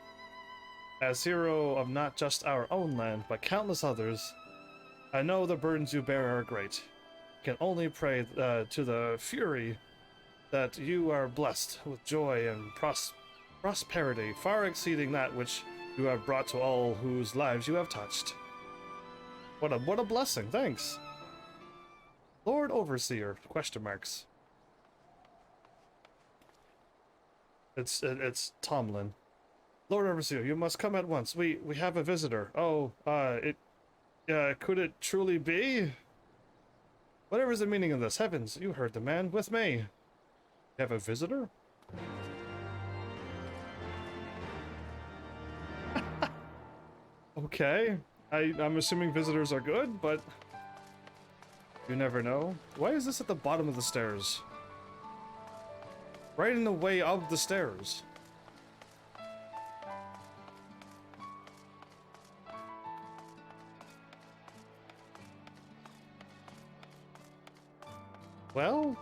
as hero of not just our own land, but countless others, I know the burdens you bear are great. I can only pray to the Fury that you are blessed with joy and prosperity, far exceeding that which you have brought to all whose lives you have touched. What a blessing, thanks. Lord Overseer, question marks. It's Tomlin. Lord Overseer, you must come at once. We have a visitor. Oh, could it truly be? Whatever is the meaning of this? Heavens, you heard the man. With me. You have a visitor? Okay. I'm assuming visitors are good, but you never know. Why is this at the bottom of the stairs? Right in the way of the stairs. Well...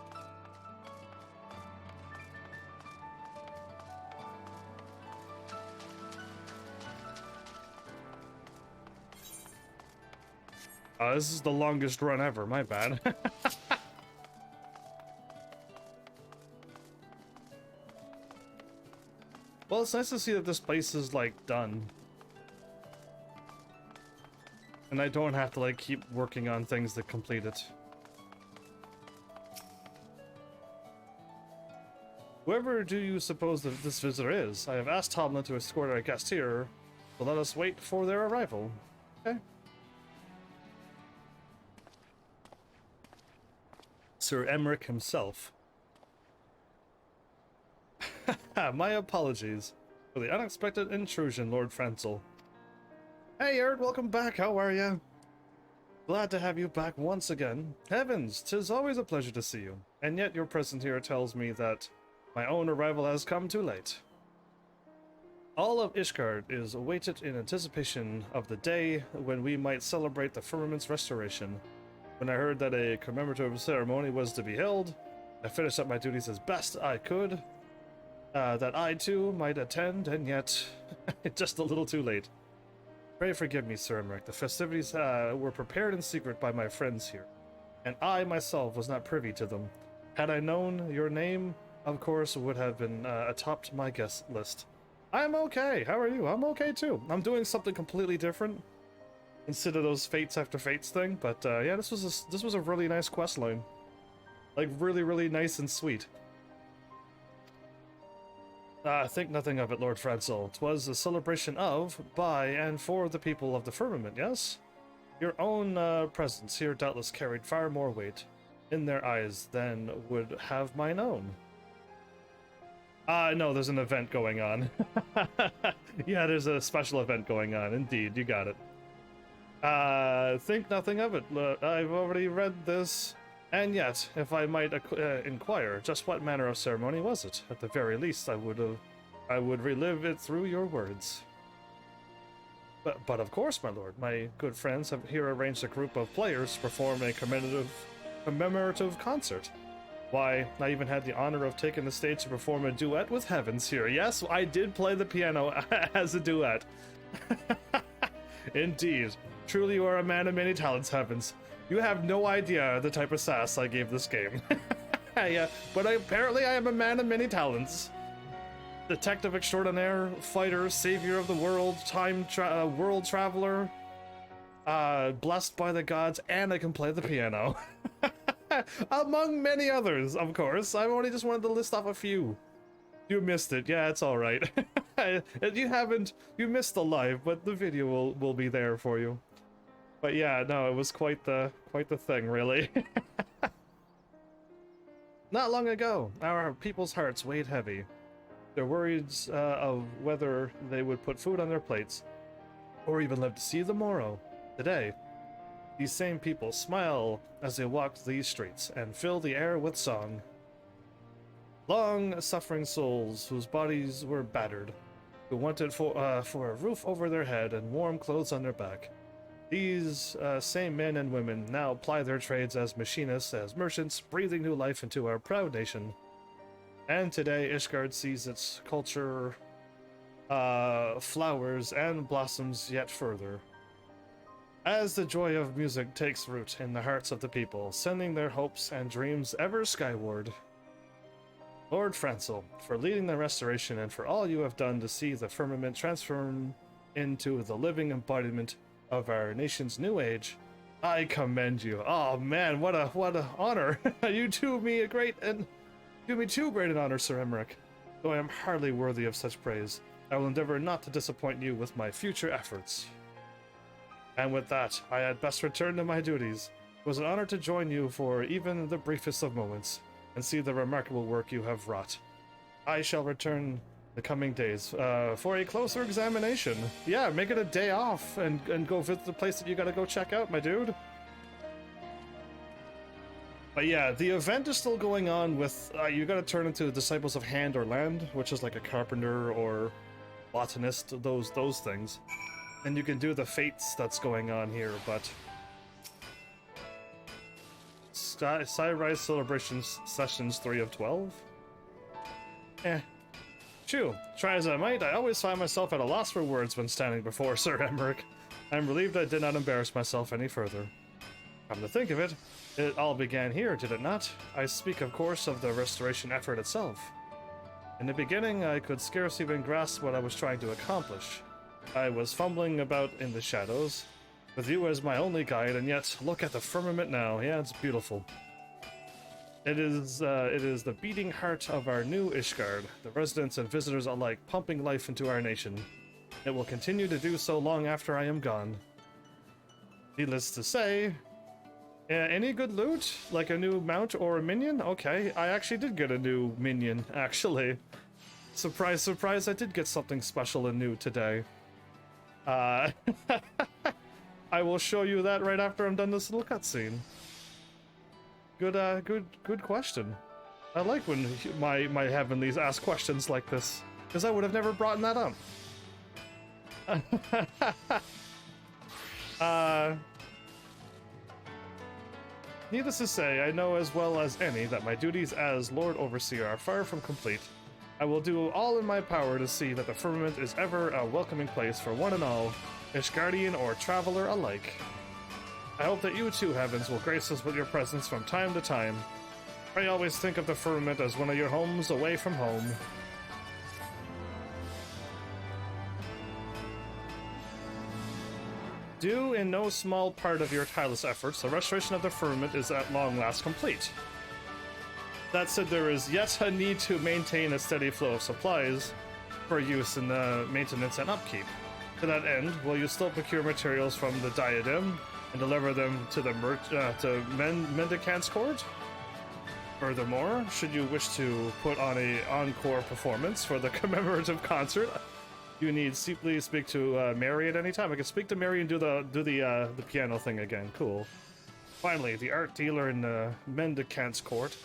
this is the longest run ever, my bad. Well, it's nice to see that this place is, like, done. And I don't have to, like, keep working on things to complete it. Whoever do you suppose that this visitor is? I have asked Tumblr to escort our guest here, so let us wait for their arrival. Okay. Sir Emmerich himself. My apologies for the unexpected intrusion, Lord Frenzel. Hey, Erd, welcome back. How are you? Glad to have you back once again. Heavens, 'tis always a pleasure to see you. And yet your presence here tells me that my own arrival has come too late. All of Ishgard is awaited in anticipation of the day when we might celebrate the firmament's restoration. When I heard that a commemorative ceremony was to be held, I finished up my duties as best I could, that I too might attend, and yet, just a little too late. Pray forgive me, Sir Emmerich. The festivities were prepared in secret by my friends here, and I myself was not privy to them. Had I known your name, of course, would have been atop my guest list. I'm okay. How are you? I'm okay too. I'm doing something completely different instead of those fates after fates thing, but yeah, this was a really nice quest line. Like, really nice and sweet. Think nothing of it, Lord Frenzel. 'Twas a celebration of, by, and for the people of the firmament, yes? Your own presence here doubtless carried far more weight in their eyes than would have mine own. No, there's an event going on. Yeah, there's a special event going on, indeed, you got it. Think nothing of it. I've already read this, and yet, if I might inquire, just what manner of ceremony was it? At the very least, I would relive it through your words. But of course, my lord, my good friends have here arranged a group of players to perform a commemorative concert. Why, I even had the honor of taking the stage to perform a duet with Heavens here. Yes, I did play the piano as a duet. Indeed. Truly you are a man of many talents, Heavens. You have no idea the type of sass I gave this game. Yeah, but apparently I am a man of many talents. Detective extraordinaire, fighter, savior of the world, world traveler, blessed by the gods, and I can play the piano. Among many others, of course. I only just wanted to list off a few. You missed it. Yeah, it's all right. You missed the live, but the video will be there for you. But yeah, no, it was quite the thing, really. Not long ago, our people's hearts weighed heavy. Their worries of whether they would put food on their plates, or even live to see the morrow. Today, these same people smile as they walk these streets and fill the air with song. Long-suffering souls whose bodies were battered, who wanted for a roof over their head and warm clothes on their back. These same men and women now ply their trades as machinists, as merchants, breathing new life into our proud nation. And today, Ishgard sees its culture flowers and blossoms yet further. As the joy of music takes root in the hearts of the people, sending their hopes and dreams ever skyward. Lord Frenzel, for leading the restoration and for all you have done to see the firmament transform into the living embodiment of our nation's new age, I commend you. Oh man, what a honor! You do me too great an honor, Sir Emmerich. Though I am hardly worthy of such praise, I will endeavor not to disappoint you with my future efforts. And with that, I had best return to my duties. It was an honor to join you for even the briefest of moments, and see the remarkable work you have wrought. I shall return the coming days for a closer examination. Yeah, make it a day off and go visit the place that you gotta go check out, my dude. But yeah, the event is still going on with, you gotta turn into Disciples of Hand or Land, which is like a carpenter or botanist, those things. And you can do the fates that's going on here, but... Skyrise Celebrations Sessions 3 of 12? Eh. Chew, try as I might, I always find myself at a loss for words when standing before Sir Emmerich. I'm relieved I did not embarrass myself any further. Come to think of it, it all began here, did it not? I speak, of course, of the restoration effort itself. In the beginning, I could scarce even grasp what I was trying to accomplish. I was fumbling about in the shadows, with you as my only guide, and yet, look at the firmament now. Yeah, it's beautiful. It is the beating heart of our new Ishgard, the residents and visitors alike pumping life into our nation. It will continue to do so long after I am gone. Needless to say, any good loot? Like a new mount or a minion? Okay, I actually did get a new minion, actually. Surprise, surprise, I did get something special and new today. I will show you that right after I'm done this little cutscene. Good question. I like when my heavenlies ask questions like this, because I would have never brought that up. Needless to say, I know as well as any that my duties as Lord Overseer are far from complete. I will do all in my power to see that the firmament is ever a welcoming place for one and all, Ishgardian or traveler alike. I hope that you too, Heavens, will grace us with your presence from time to time. Pray always think of the firmament as one of your homes away from home. Due in no small part of your tireless efforts, the restoration of the firmament is at long last complete. That said, there is yet a need to maintain a steady flow of supplies for use in the maintenance and upkeep. To that end, will you still procure materials from the Diadem and deliver them to the Mendicant's Court? Furthermore, should you wish to put on an encore performance for the commemorative concert, you need simply speak to Mary at any time. I can speak to Mary and do the piano thing again. Cool. Finally, the art dealer in the Mendicant's Court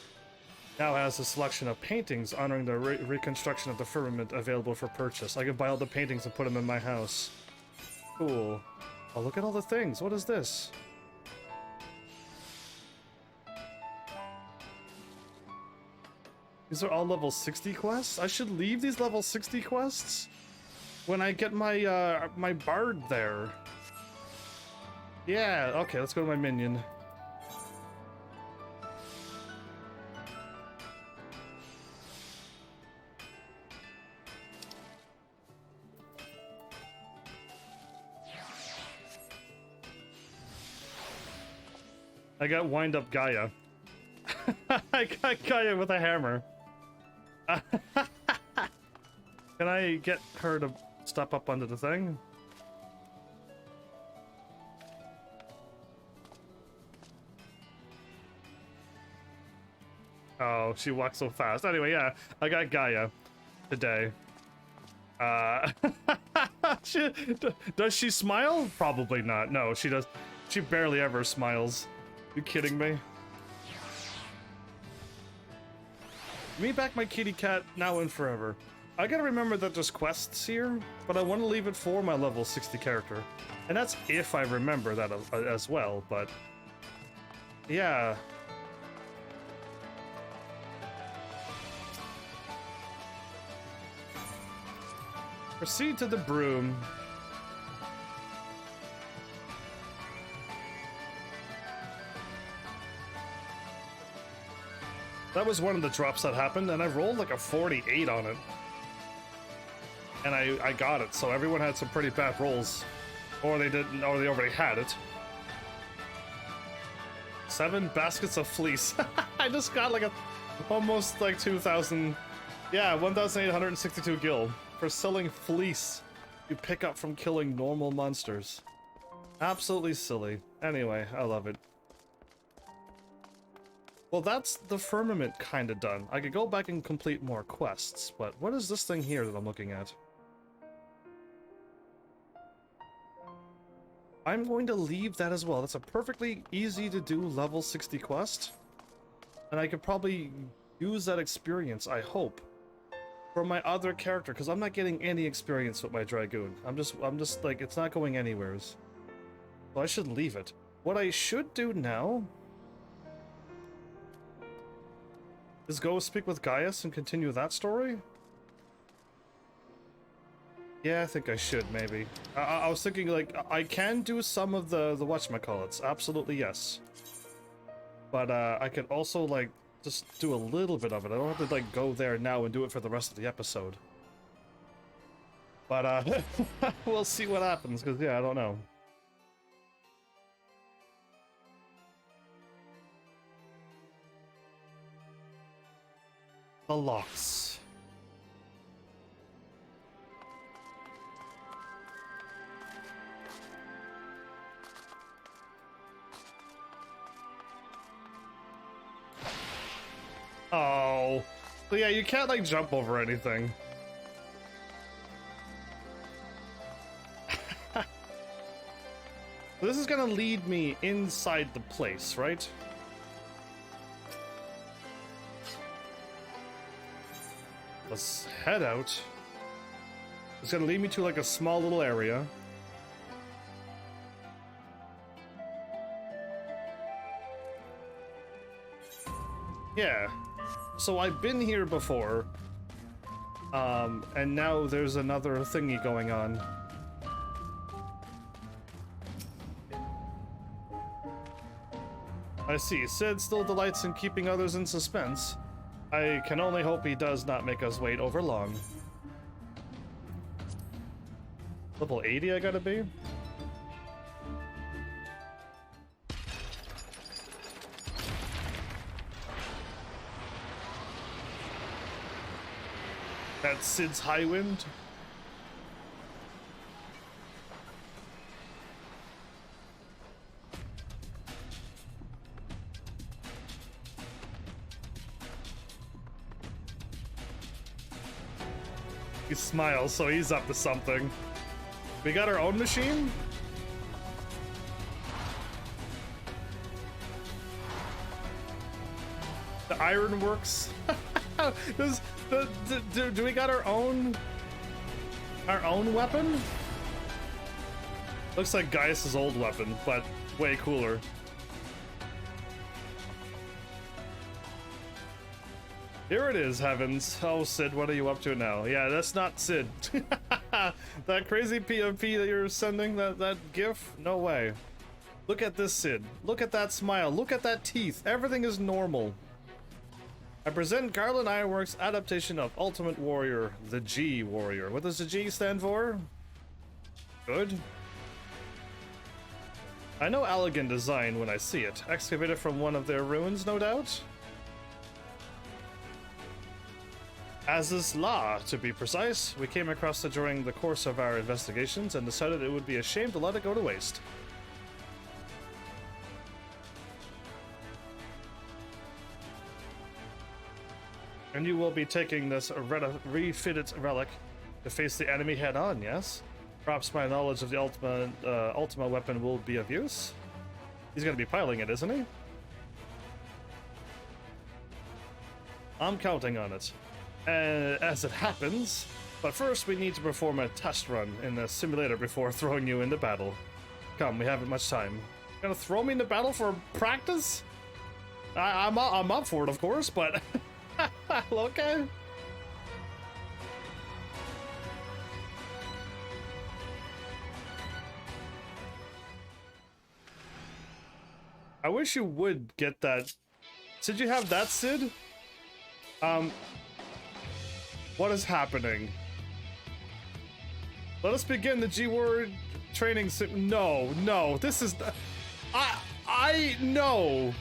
now has a selection of paintings honoring the reconstruction of the firmament available for purchase. I can buy all the paintings and put them in my house. Cool. Oh, look at all the things. What is this? These are all level 60 quests? I should leave these level 60 quests when I get my my bard there. Yeah, okay, let's go to my minion. I got wind up Gaia. I got Gaia with a hammer. Can I get her to step up onto the thing? Oh, she walks so fast. Anyway, yeah, I got Gaia today. Does she smile? Probably not. No, she does. She barely ever smiles. You kidding me? Give me back my kitty cat now and forever. I gotta remember that there's quests here, but I want to leave it for my level 60 character. And that's if I remember that as well, but... yeah. Proceed to the broom. That was one of the drops that happened, and I rolled like a 48 on it. And I got it, so everyone had some pretty bad rolls. Or they didn't, or they already had it. 7 baskets of fleece. I just got like almost like 2,000, yeah, 1,862 gil for selling fleece you pick up from killing normal monsters. Absolutely silly. Anyway, I love it. Well, that's the firmament kind of done. I could go back and complete more quests, but what is this thing here that I'm looking at? I'm going to leave that as well. That's a perfectly easy to do level 60 quest. And I could probably use that experience, I hope, for my other character, because I'm not getting any experience with my Dragoon. I'm just like, it's not going anywheres. So I should leave it. What I should do now is go speak with Gaius and continue that story? Yeah, I think I should, maybe. I was thinking, like, I can do some of the whatchamacallits. Absolutely, yes. But, I could also, like, just do a little bit of it. I don't have to, like, go there now and do it for the rest of the episode. But, we'll see what happens, because, yeah, I don't know. The locks. Oh. So yeah, you can't like jump over anything. This is gonna lead me inside the place, right? Let's head out. It's gonna lead me to like a small little area. Yeah. So I've been here before. And now there's another thingy going on. I see. Sid still delights in keeping others in suspense. I can only hope he does not make us wait over long. Level 80 I gotta be? That's Sid's High Wind? He smiles, so he's up to something. We got our own machine? The ironworks? Do we got our own weapon? Looks like Gaius' old weapon, but way cooler. Here it is, heavens. Oh, Sid, what are you up to now? Yeah, that's not Sid. That crazy POP that you're sending, that GIF? No way. Look at this, Sid. Look at that smile. Look at that teeth. Everything is normal. I present Garland Ironworks' adaptation of Ultimate Warrior, the G Warrior. What does the G stand for? Good. I know elegant design when I see it. Excavated from one of their ruins, no doubt? As is law, to be precise. We came across it during the course of our investigations and decided it would be a shame to let it go to waste. And you will be taking this refitted relic to face the enemy head on, yes? Perhaps my knowledge of the Ultima weapon will be of use? He's gonna be piloting it, isn't he? I'm counting on it. As it happens, but first we need to perform a test run in the simulator before throwing you into battle. Come, we haven't much time. You're gonna throw me into battle for practice? I'm up for it, of course, but okay. I wish you would get that. Did you have that, Sid? What is happening? Let us begin the G-word training No, this is... No!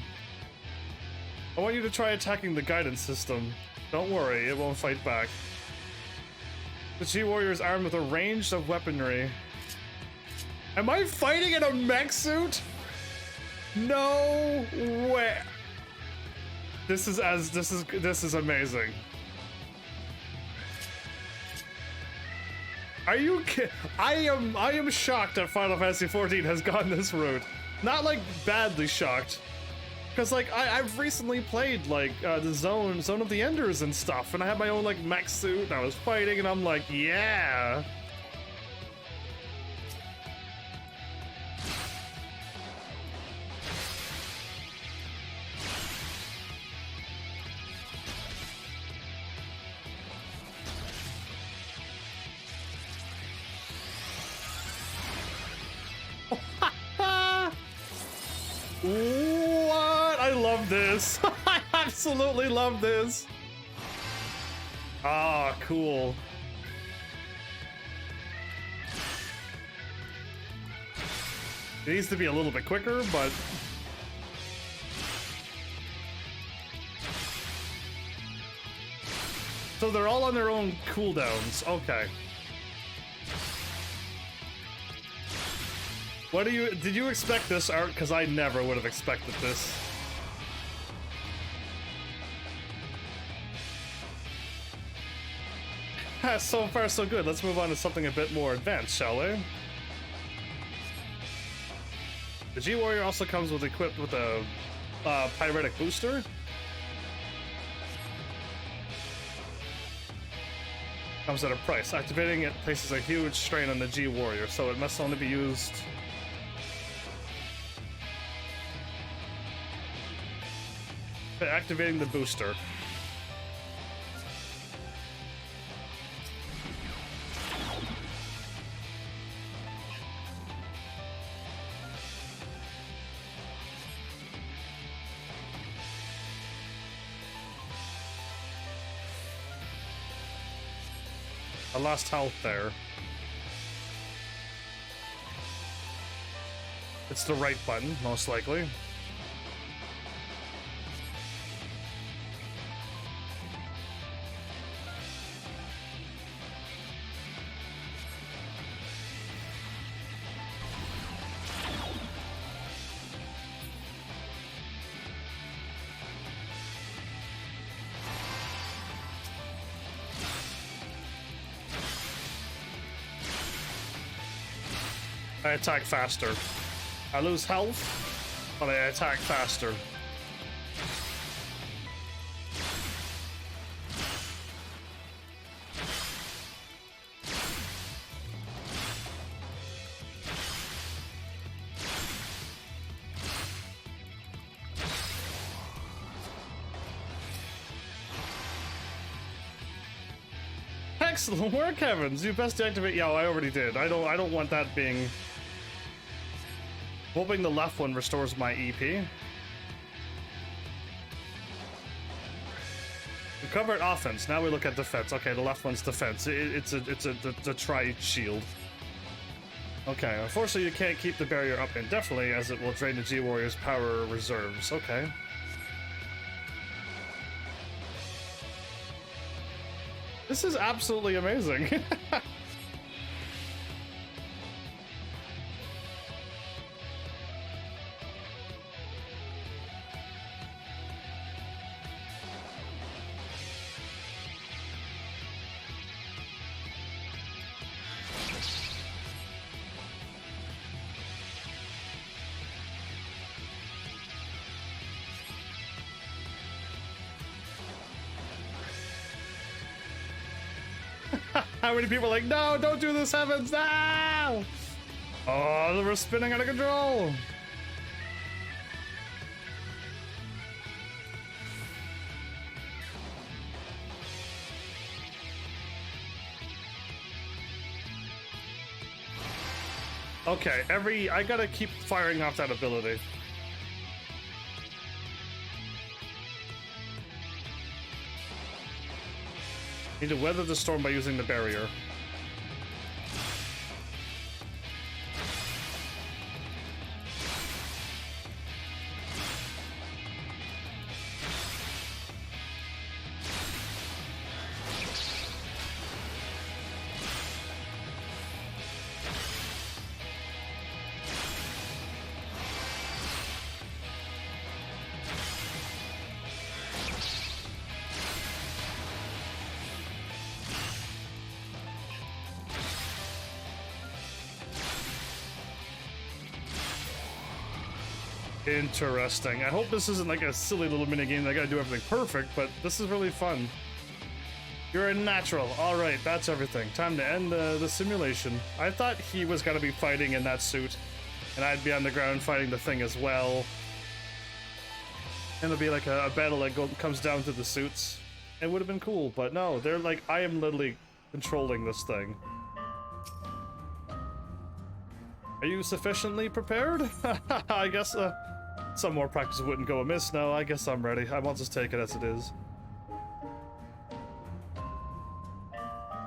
I want you to try attacking the guidance system. Don't worry, it won't fight back. The G-warrior is armed with a range of weaponry. Am I fighting in a mech suit? No way. This is amazing. Are you kidding? I am shocked that Final Fantasy XIV has gone this route. Not like badly shocked. Because like I've recently played like the Zone of the Enders and stuff, and I had my own like mech suit and I was fighting and I'm like, yeah. What? I love this. I absolutely love this. Ah, cool. It needs to be a little bit quicker, but so they're all on their own cooldowns. Okay. What do you, did you expect this art? Because I never would have expected this. So far so good. Let's move on to something a bit more advanced, shall we? The G-Warrior also comes with equipped with a pyretic booster. Comes at a price. Activating it places a huge strain on the G-Warrior, so it must only be used activating the booster. I lost health there. It's the right button, most likely. I attack faster. I lose health, but I attack faster. Excellent work, Heavens. You best deactivate. Yeah, I already did. I don't want that being. Hoping the left one restores my EP. We covered offense. Now we look at defense. Okay, the left one's defense. It's a tri-shield. Okay, unfortunately you can't keep the barrier up indefinitely as it will drain the G-Warrior's power reserves. Okay. This is absolutely amazing. How many people are like, no, don't do this, Heavens, no! Oh, we're spinning out of control! Okay, I gotta keep firing off that ability. Need to weather the storm by using the barrier. Interesting. I hope this isn't like a silly little minigame that I gotta do everything perfect, but this is really fun. You're a natural. Alright, that's everything. Time to end the simulation. I thought he was gonna be fighting in that suit, and I'd be on the ground fighting the thing as well. And it'll be like a battle that comes down to the suits. It would have been cool, but no, they're like, I am literally controlling this thing. Are you sufficiently prepared? I guess some more practice wouldn't go amiss. No, I guess I'm ready. I will just take it as it is.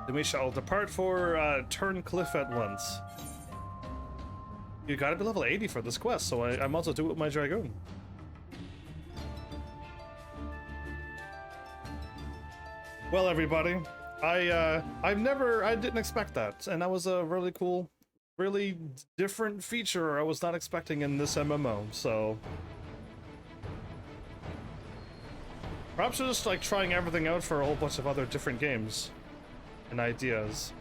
Then we shall depart for Turncliffe at once. You gotta be level 80 for this quest, so I might as well do it with my Dragoon. Well, everybody, I didn't expect that, and that was a really cool, really different feature I was not expecting in this MMO, so... Perhaps we're just, like, trying everything out for a whole bunch of other different games and ideas.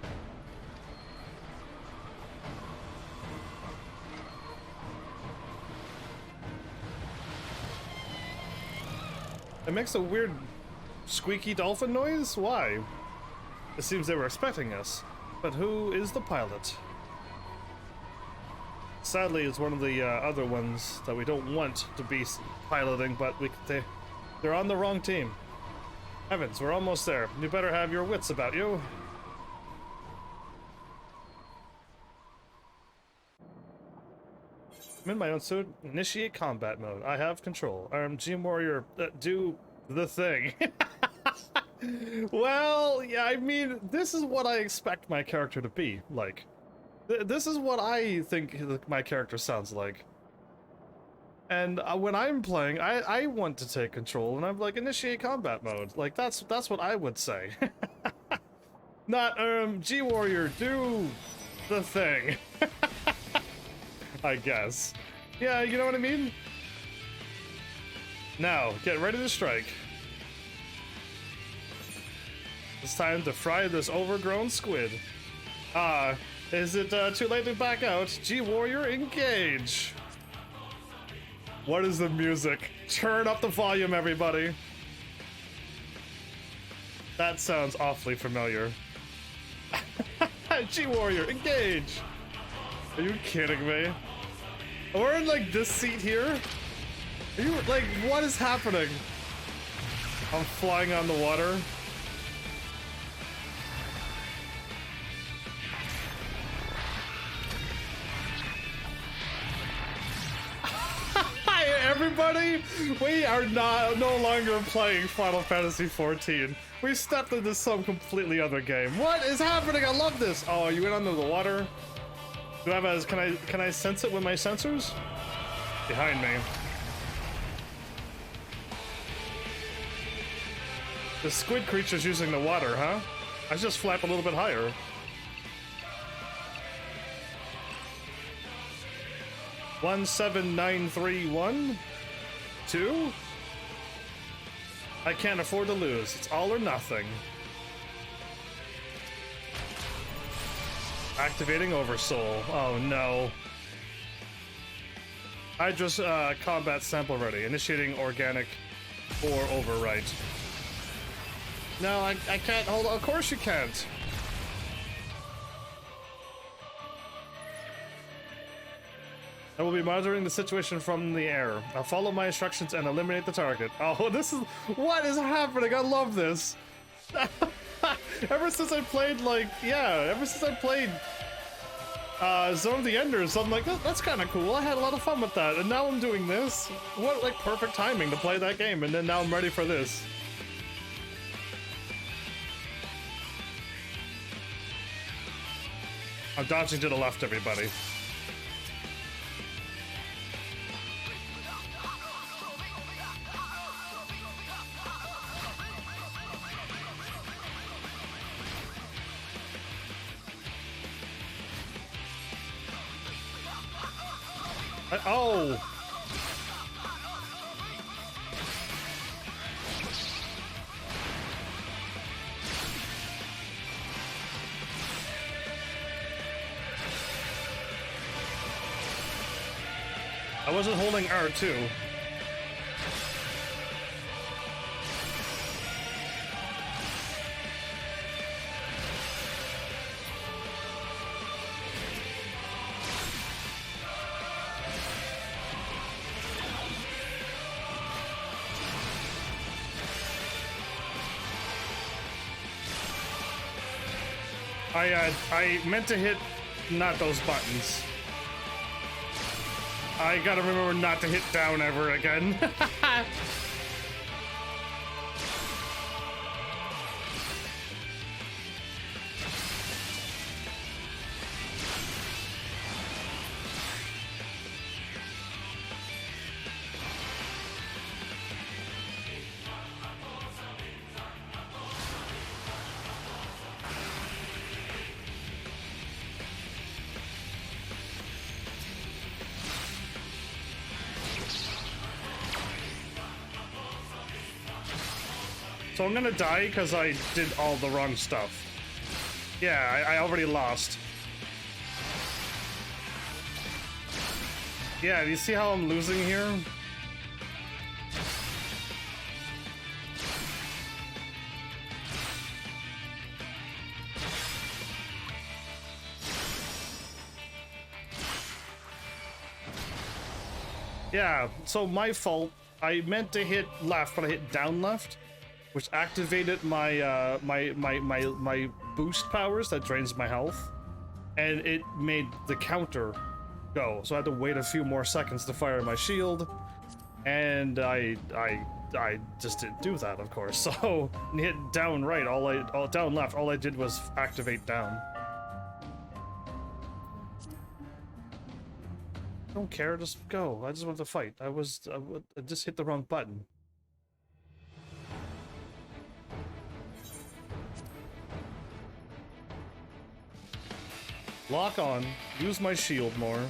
It makes a weird squeaky dolphin noise? Why? It seems they were expecting us. But who is the pilot? Sadly, it's one of the other ones that we don't want to be piloting, but they're on the wrong team. Heavens, we're almost there. You better have your wits about you. I'm in my own suit. Initiate combat mode. I have control. Gym Warrior, do the thing. Well, yeah, I mean, this is what I expect my character to be like. This is what I think my character sounds like. And when I'm playing, I want to take control, and I'm like, initiate combat mode. Like, that's what I would say. Not, G-Warrior, do the thing. I guess. Yeah, you know what I mean? Now, get ready to strike. It's time to fry this overgrown squid. Is it too late to back out? G-Warrior, engage! What is the music? Turn up the volume, everybody. That sounds awfully familiar. G-Warrior, engage! Are you kidding me? We're in, like, this seat here? Are you, like, what is happening? I'm flying on the water. Hi, everybody! We are no longer playing Final Fantasy XIV. We stepped into some completely other game. What is happening? I love this! Oh, are you in under the water? Do I have a, can I sense it with my sensors? Behind me. The squid creature's using the water, huh? I just flap a little bit higher. One 17931 2. I can't afford to lose. It's all or nothing. Activating Oversoul. Oh no. Hydra's combat sample ready. Initiating organic or overwrite. No, I can't hold on. Of course you can't. I will be monitoring the situation from the air. I'll follow my instructions and eliminate the target. Oh, this is... What is happening? I love this. Ever since I played, like... Yeah, ever since I played... Zone of the Enders, I'm like, that's kind of cool. I had a lot of fun with that. And now I'm doing this. What, like, perfect timing to play that game. And then now I'm ready for this. I'm dodging to the left, everybody. Oh! I wasn't holding R2. I meant to hit not those buttons. I gotta remember not to hit down ever again. So I'm gonna die because I did all the wrong stuff. Yeah, I already lost. Yeah, do you see how I'm losing here? Yeah, so my fault. I meant to hit left, but I hit down left, which activated my my boost powers that drains my health, and it made the counter go. So I had to wait a few more seconds to fire my shield, and I just didn't do that, of course. So hit down right, down left, all I did was activate down. I don't care, just go. I just want to fight. I just hit the wrong button. Lock on, use my shield more.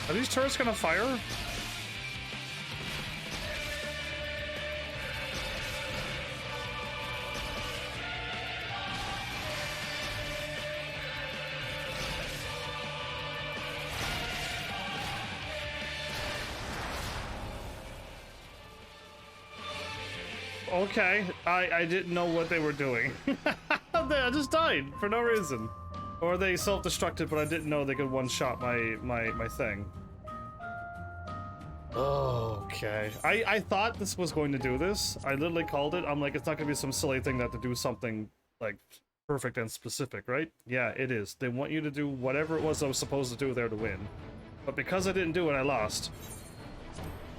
Are these turrets gonna fire? okay. I didn't know what they were doing. I just died for no reason. Or they self-destructed, but I didn't know they could one-shot my thing. Okay. I thought this was going to do this. I literally called it. I'm like, it's not gonna be some silly thing that to do something, like, perfect and specific, right? Yeah, it is. They want you to do whatever it was I was supposed to do there to win. But because I didn't do it, I lost.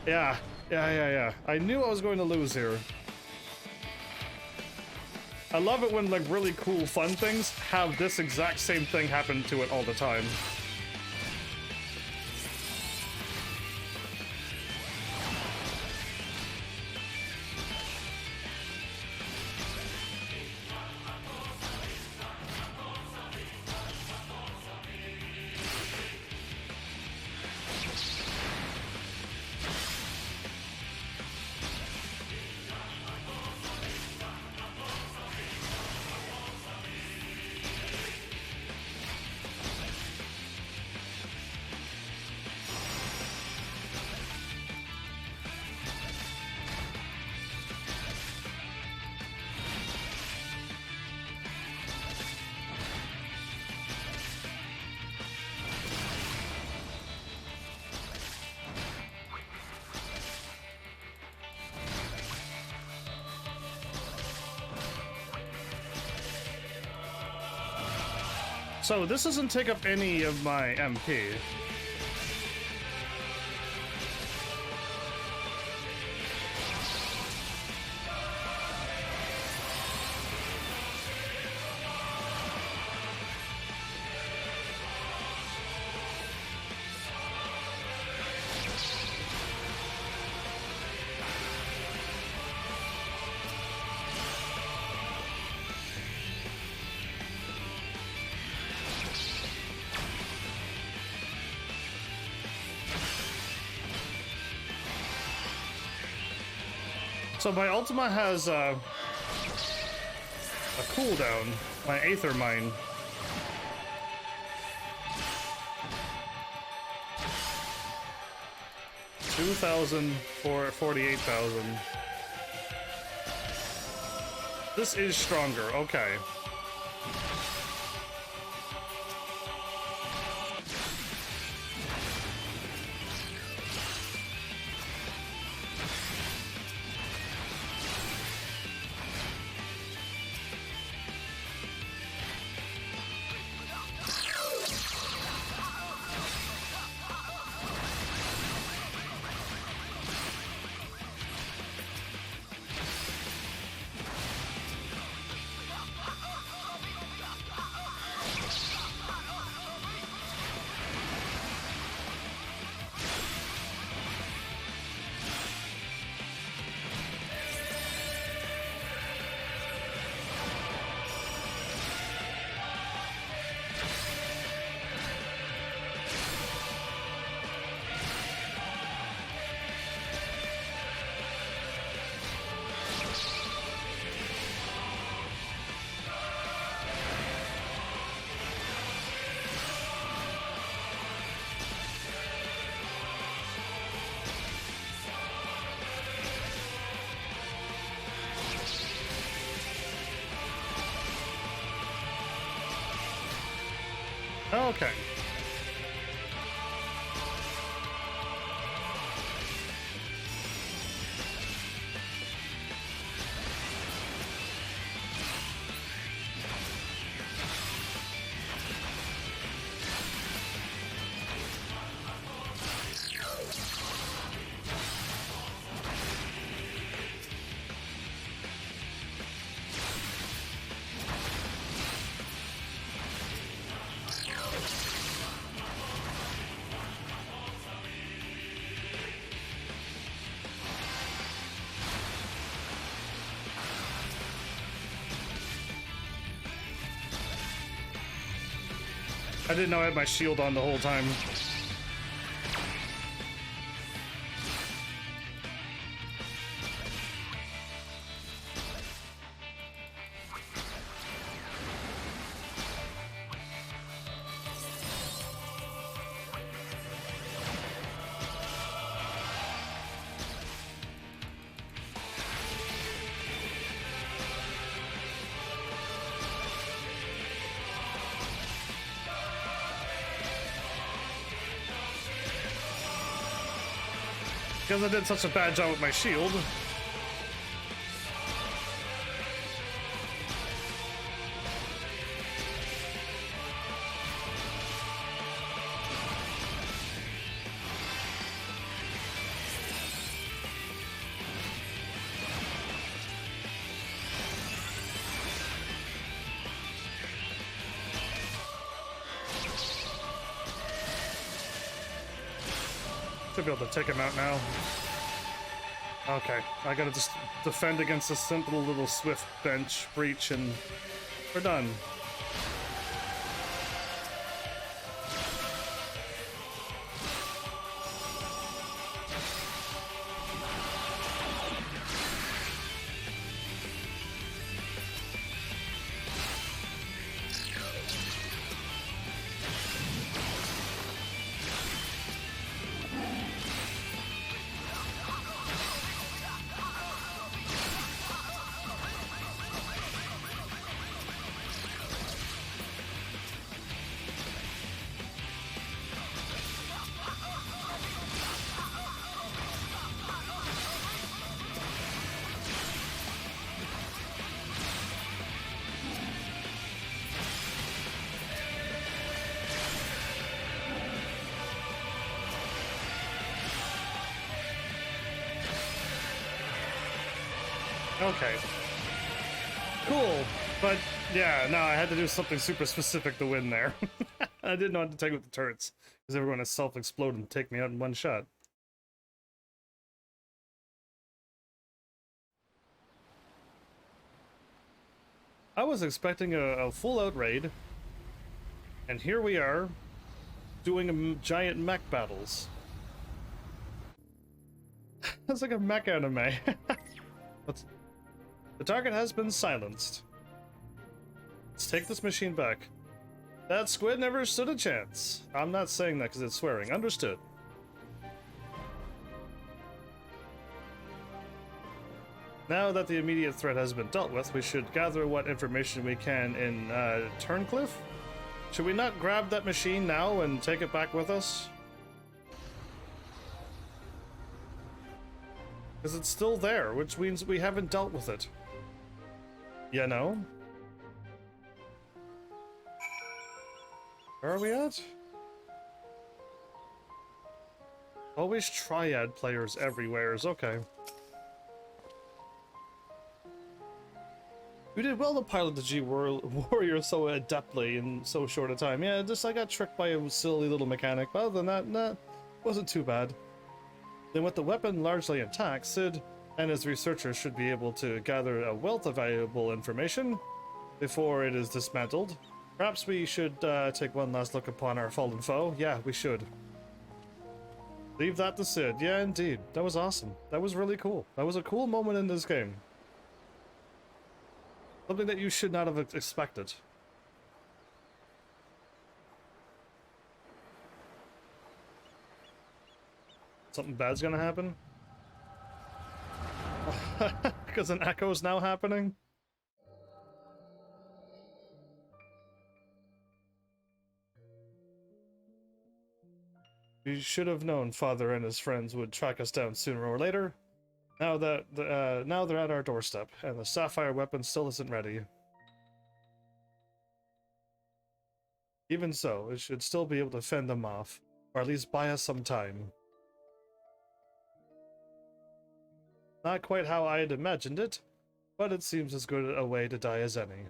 Yeah. I knew I was going to lose here. I love it when, like, really cool, fun things have this exact same thing happen to it all the time. So this doesn't take up any of my MP. So my Ultima has a cooldown, my Aether Mine. $2,000 for 48,000. This is stronger, okay. Okay. I didn't know I had my shield on the whole time. Because I did such a bad job with my shield. Should be able to take him out now. Okay, I gotta just defend against a simple little swift bench breach and we're done. Okay. Cool. But yeah, no, I had to do something super specific to win there. I didn't know how to take with the turrets, because everyone is self-explode and take me out in one shot. I was expecting a full-out raid, and here we are, doing giant mech battles. It's like a mech anime. The target has been silenced. Let's take this machine back. That squid never stood a chance. I'm not saying that because it's swearing. Understood. Now that the immediate threat has been dealt with, we should gather what information we can in Turncliffe. Should we not grab that machine now and take it back with us? Because it's still there, which means we haven't dealt with it. You know? Where are we at? Always triad players everywhere is okay. You did well to pilot the G-Warrior so adeptly in so short a time. Yeah, just I got tricked by a silly little mechanic, but other than that, nah, wasn't too bad. Then with the weapon largely intact, Sid and his researchers should be able to gather a wealth of valuable information before it is dismantled. Perhaps we should take one last look upon our fallen foe. Yeah, we should. Leave that to Sid. Yeah, indeed. That was awesome. That was really cool. That was a cool moment in this game. Something that you should not have expected. Something bad's gonna happen? Because an echo is now happening? We should have known Father and his friends would track us down sooner or later. Now that now they're at our doorstep, and the Sapphire weapon still isn't ready. Even so, it should still be able to fend them off, or at least buy us some time. Not quite how I had imagined it, but it seems as good a way to die as any.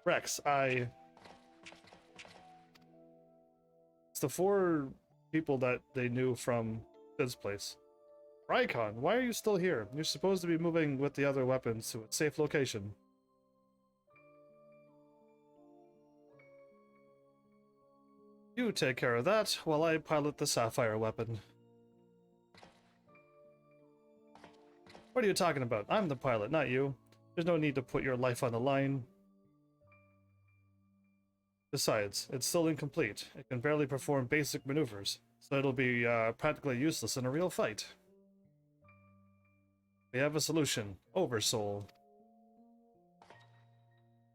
Rex, it's the 4 people that they knew from Sid's place. Rykon, why are you still here? You're supposed to be moving with the other weapons to a safe location. You take care of that while I pilot the Sapphire weapon. What are you talking about? I'm the pilot, not you. There's no need to put your life on the line. Besides, it's still incomplete. It can barely perform basic maneuvers, so it'll be practically useless in a real fight. We have a solution. Oversoul.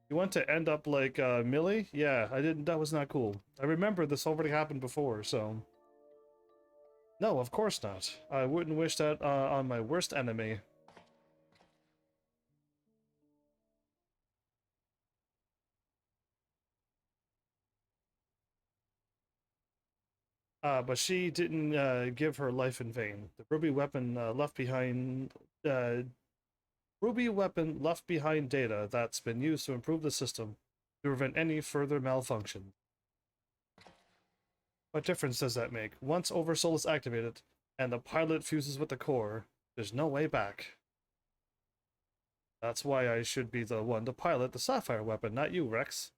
You want to end up like Millie? Yeah, I didn't. That was not cool. I remember this already happened before, so... No, of course not. I wouldn't wish that on my worst enemy. But she didn't give her life in vain. The ruby weapon left behind data that's been used to improve the system to prevent any further malfunction. What difference does that make? Once Oversoul is activated and the pilot fuses with the core, there's no way back. That's why I should be the one to pilot the Sapphire weapon, not you, Rex.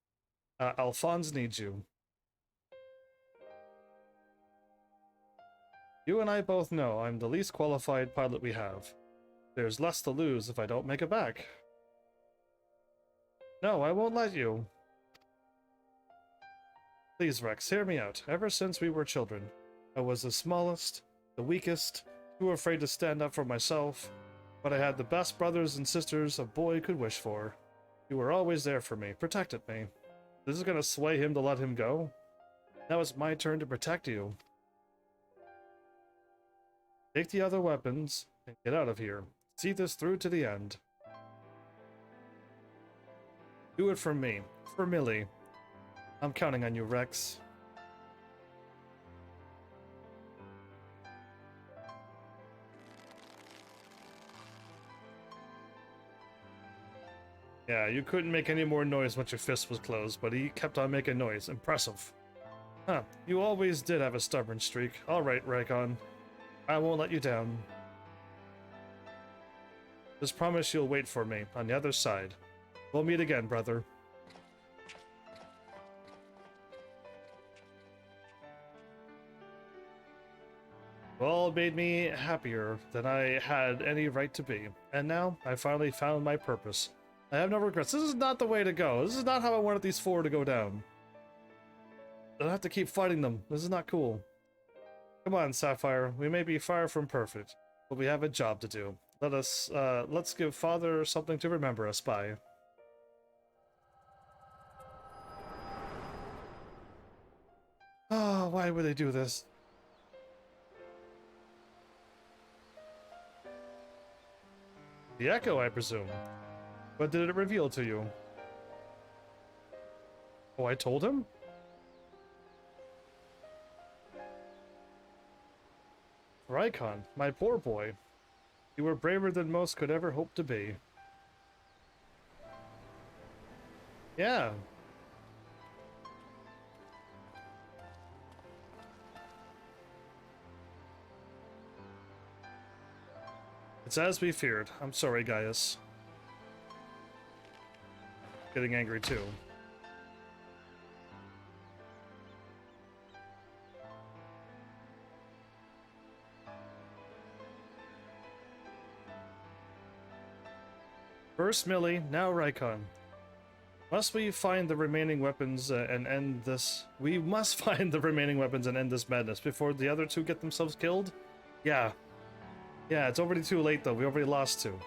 Alphonse needs you. You and I both know I'm the least qualified pilot we have. There's less to lose if I don't make it back. No, I won't let you. Please, Rex, hear me out. Ever since we were children, I was the smallest, the weakest, too afraid to stand up for myself, but I had the best brothers and sisters a boy could wish for. You were always there for me, protected me. This is gonna sway him to let him go? Now it's my turn to protect you. Take the other weapons and get out of here. See this through to the end. Do it for me. For Millie. I'm counting on you, Rex. Yeah, you couldn't make any more noise once your fist was closed, but he kept on making noise. Impressive. Huh, you always did have a stubborn streak. Alright, Raycon. I won't let you down. Just promise you'll wait for me on the other side. We'll meet again, brother. All made me happier than I had any right to be. And now, I finally found my purpose. I have no regrets. This is not the way to go. This is not how I wanted these four to go down. I have to keep fighting them. This is not cool. Come on, Sapphire. We may be far from perfect, but we have a job to do. Let's give Father something to remember us by. Oh, why would they do this? The Echo, I presume. What did it reveal to you? Oh, I told him? Rykon, my poor boy. You were braver than most could ever hope to be. Yeah. It's as we feared. I'm sorry, Gaius. Getting angry too. First Millie, now Rykon. Must we find the remaining weapons and end this? We must find the remaining weapons and end this madness before the other two get themselves killed? Yeah. Yeah, it's already too late though. We already lost two.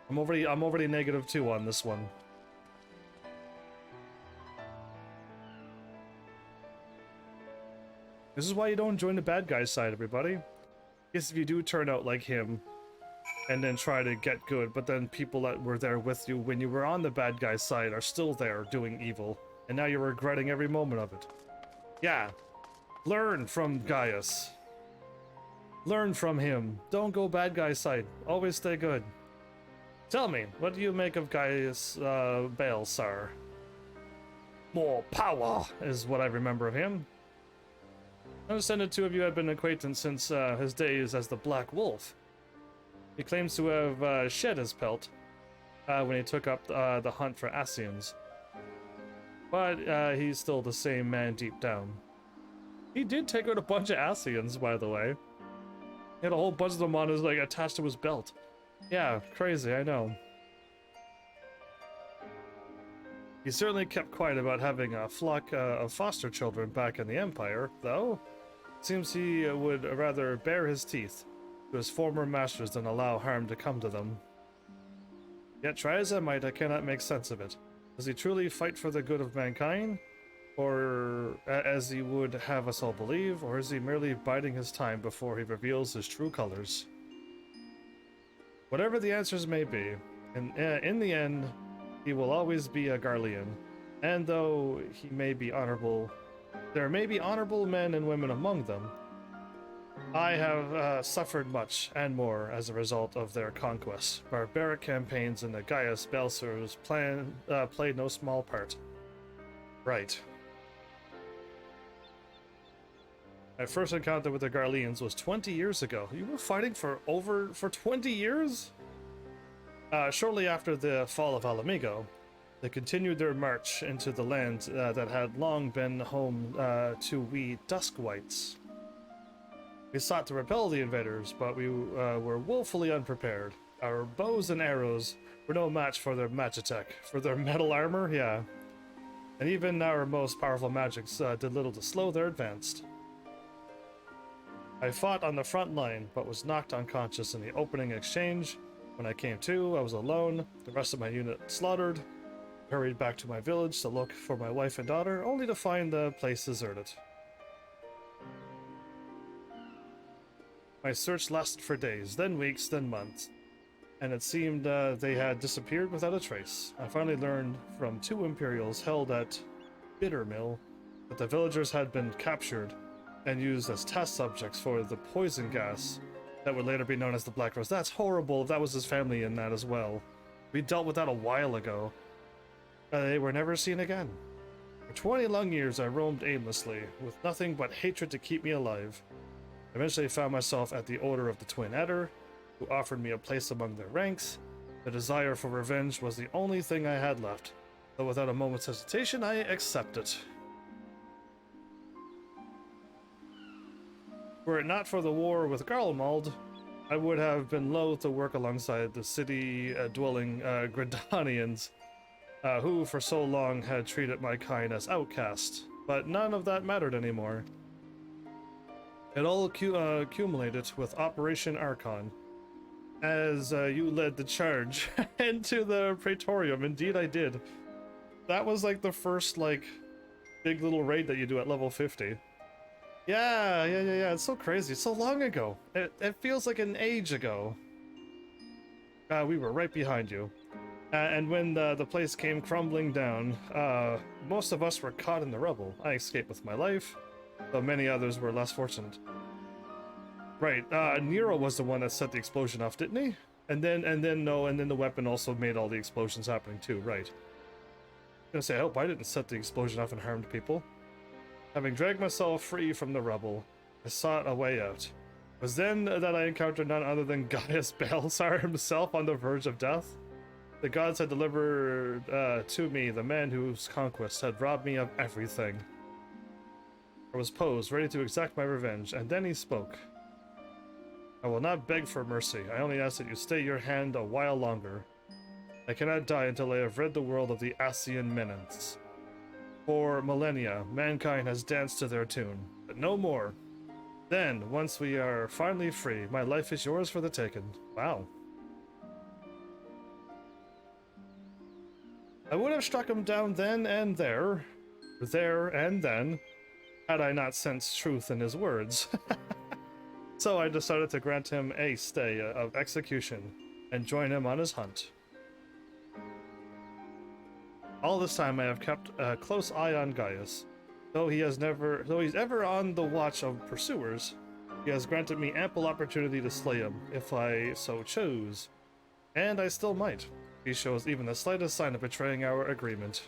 I'm already -2 on this one. This is why you don't join the bad guy's side, everybody. Because if you do turn out like him, and then try to get good, but then people that were there with you when you were on the bad guy's side are still there doing evil, and now you're regretting every moment of it. Yeah. Learn from Gaius. Learn from him. Don't go bad guy's side. Always stay good. Tell me, what do you make of Gaius Balsar? More power is what I remember of him. I understand the two of you have been acquainted since his days as the Black Wolf. He claims to have shed his pelt when he took up the hunt for Ascians. But he's still the same man deep down. He did take out a bunch of Ascians, by the way. He had a whole bunch of them on his, like, attached to his belt. Yeah, crazy, I know. He certainly kept quiet about having a flock of foster children back in the Empire, though. Seems he would rather bare his teeth to his former masters than allow harm to come to them. Yet try as I might, I cannot make sense of it. Does he truly fight for the good of mankind? Or as he would have us all believe, or is he merely biding his time before he reveals his true colors? Whatever the answers may be, in the end, he will always be a Garlean, and though he may be honorable, there may be honorable men and women among them. I have suffered much and more as a result of their conquests. Barbaric campaigns in the Gaius Belser's plan played no small part. Right. My first encounter with the Garleans was 20 years ago. You were fighting for 20 years? Shortly after the fall of Alamigo, they continued their march into the land that had long been home to we Duskwights. We sought to repel the invaders, but we were woefully unprepared. Our bows and arrows were no match for their magitech. For their metal armor, yeah. And even our most powerful magics did little to slow their advance. I fought on the front line, but was knocked unconscious in the opening exchange. When I came to, I was alone, the rest of my unit slaughtered. Hurried back to my village to look for my wife and daughter, only to find the place deserted. My search lasted for days, then weeks, then months, and it seemed they had disappeared without a trace. I finally learned from 2 Imperials held at Bittermill that the villagers had been captured and used as test subjects for the poison gas that would later be known as the Black Rose. That's horrible. That was his family in that as well. We dealt with that a while ago. They were never seen again. For 20 long years I roamed aimlessly, with nothing but hatred to keep me alive. I eventually found myself at the Order of the Twin Adder, who offered me a place among their ranks. The desire for revenge was the only thing I had left, though without a moment's hesitation I accepted. Were it not for the war with Garlemald, I would have been loath to work alongside the city-dwelling Gridanians, who for so long had treated my kind as outcasts, but none of that mattered anymore. It all accumulated with Operation Archon, as you led the charge into the Praetorium. Indeed I did. That was like the first big little raid that you do at level 50. Yeah, it's so crazy. It's so long ago. It feels like an age ago. We were right behind you. And when the place came crumbling down, most of us were caught in the rubble. I escaped with my life, though many others were less fortunate. Right, Nero was the one that set the explosion off, didn't he? And then the weapon also made all the explosions happening too, right. I'm gonna say, I hope I didn't set the explosion off and harmed people. Having dragged myself free from the rubble, I sought a way out. It was then that I encountered none other than Gaius Balthasar himself on the verge of death. The gods had delivered to me the man whose conquest had robbed me of everything. I was posed, ready to exact my revenge, and then he spoke. I will not beg for mercy. I only ask that you stay your hand a while longer. I cannot die until I have rid the world of the Ascian menace. For millennia, mankind has danced to their tune, but no more. Then, once we are finally free, my life is yours for the taking. Wow. I would have struck him down then and there and then, had I not sensed truth in his words. So I decided to grant him a stay of execution and join him on his hunt. All this time I have kept a close eye on Gaius. Though he's ever on the watch of pursuers, he has granted me ample opportunity to slay him, if I so choose. And I still might. He shows even the slightest sign of betraying our agreement.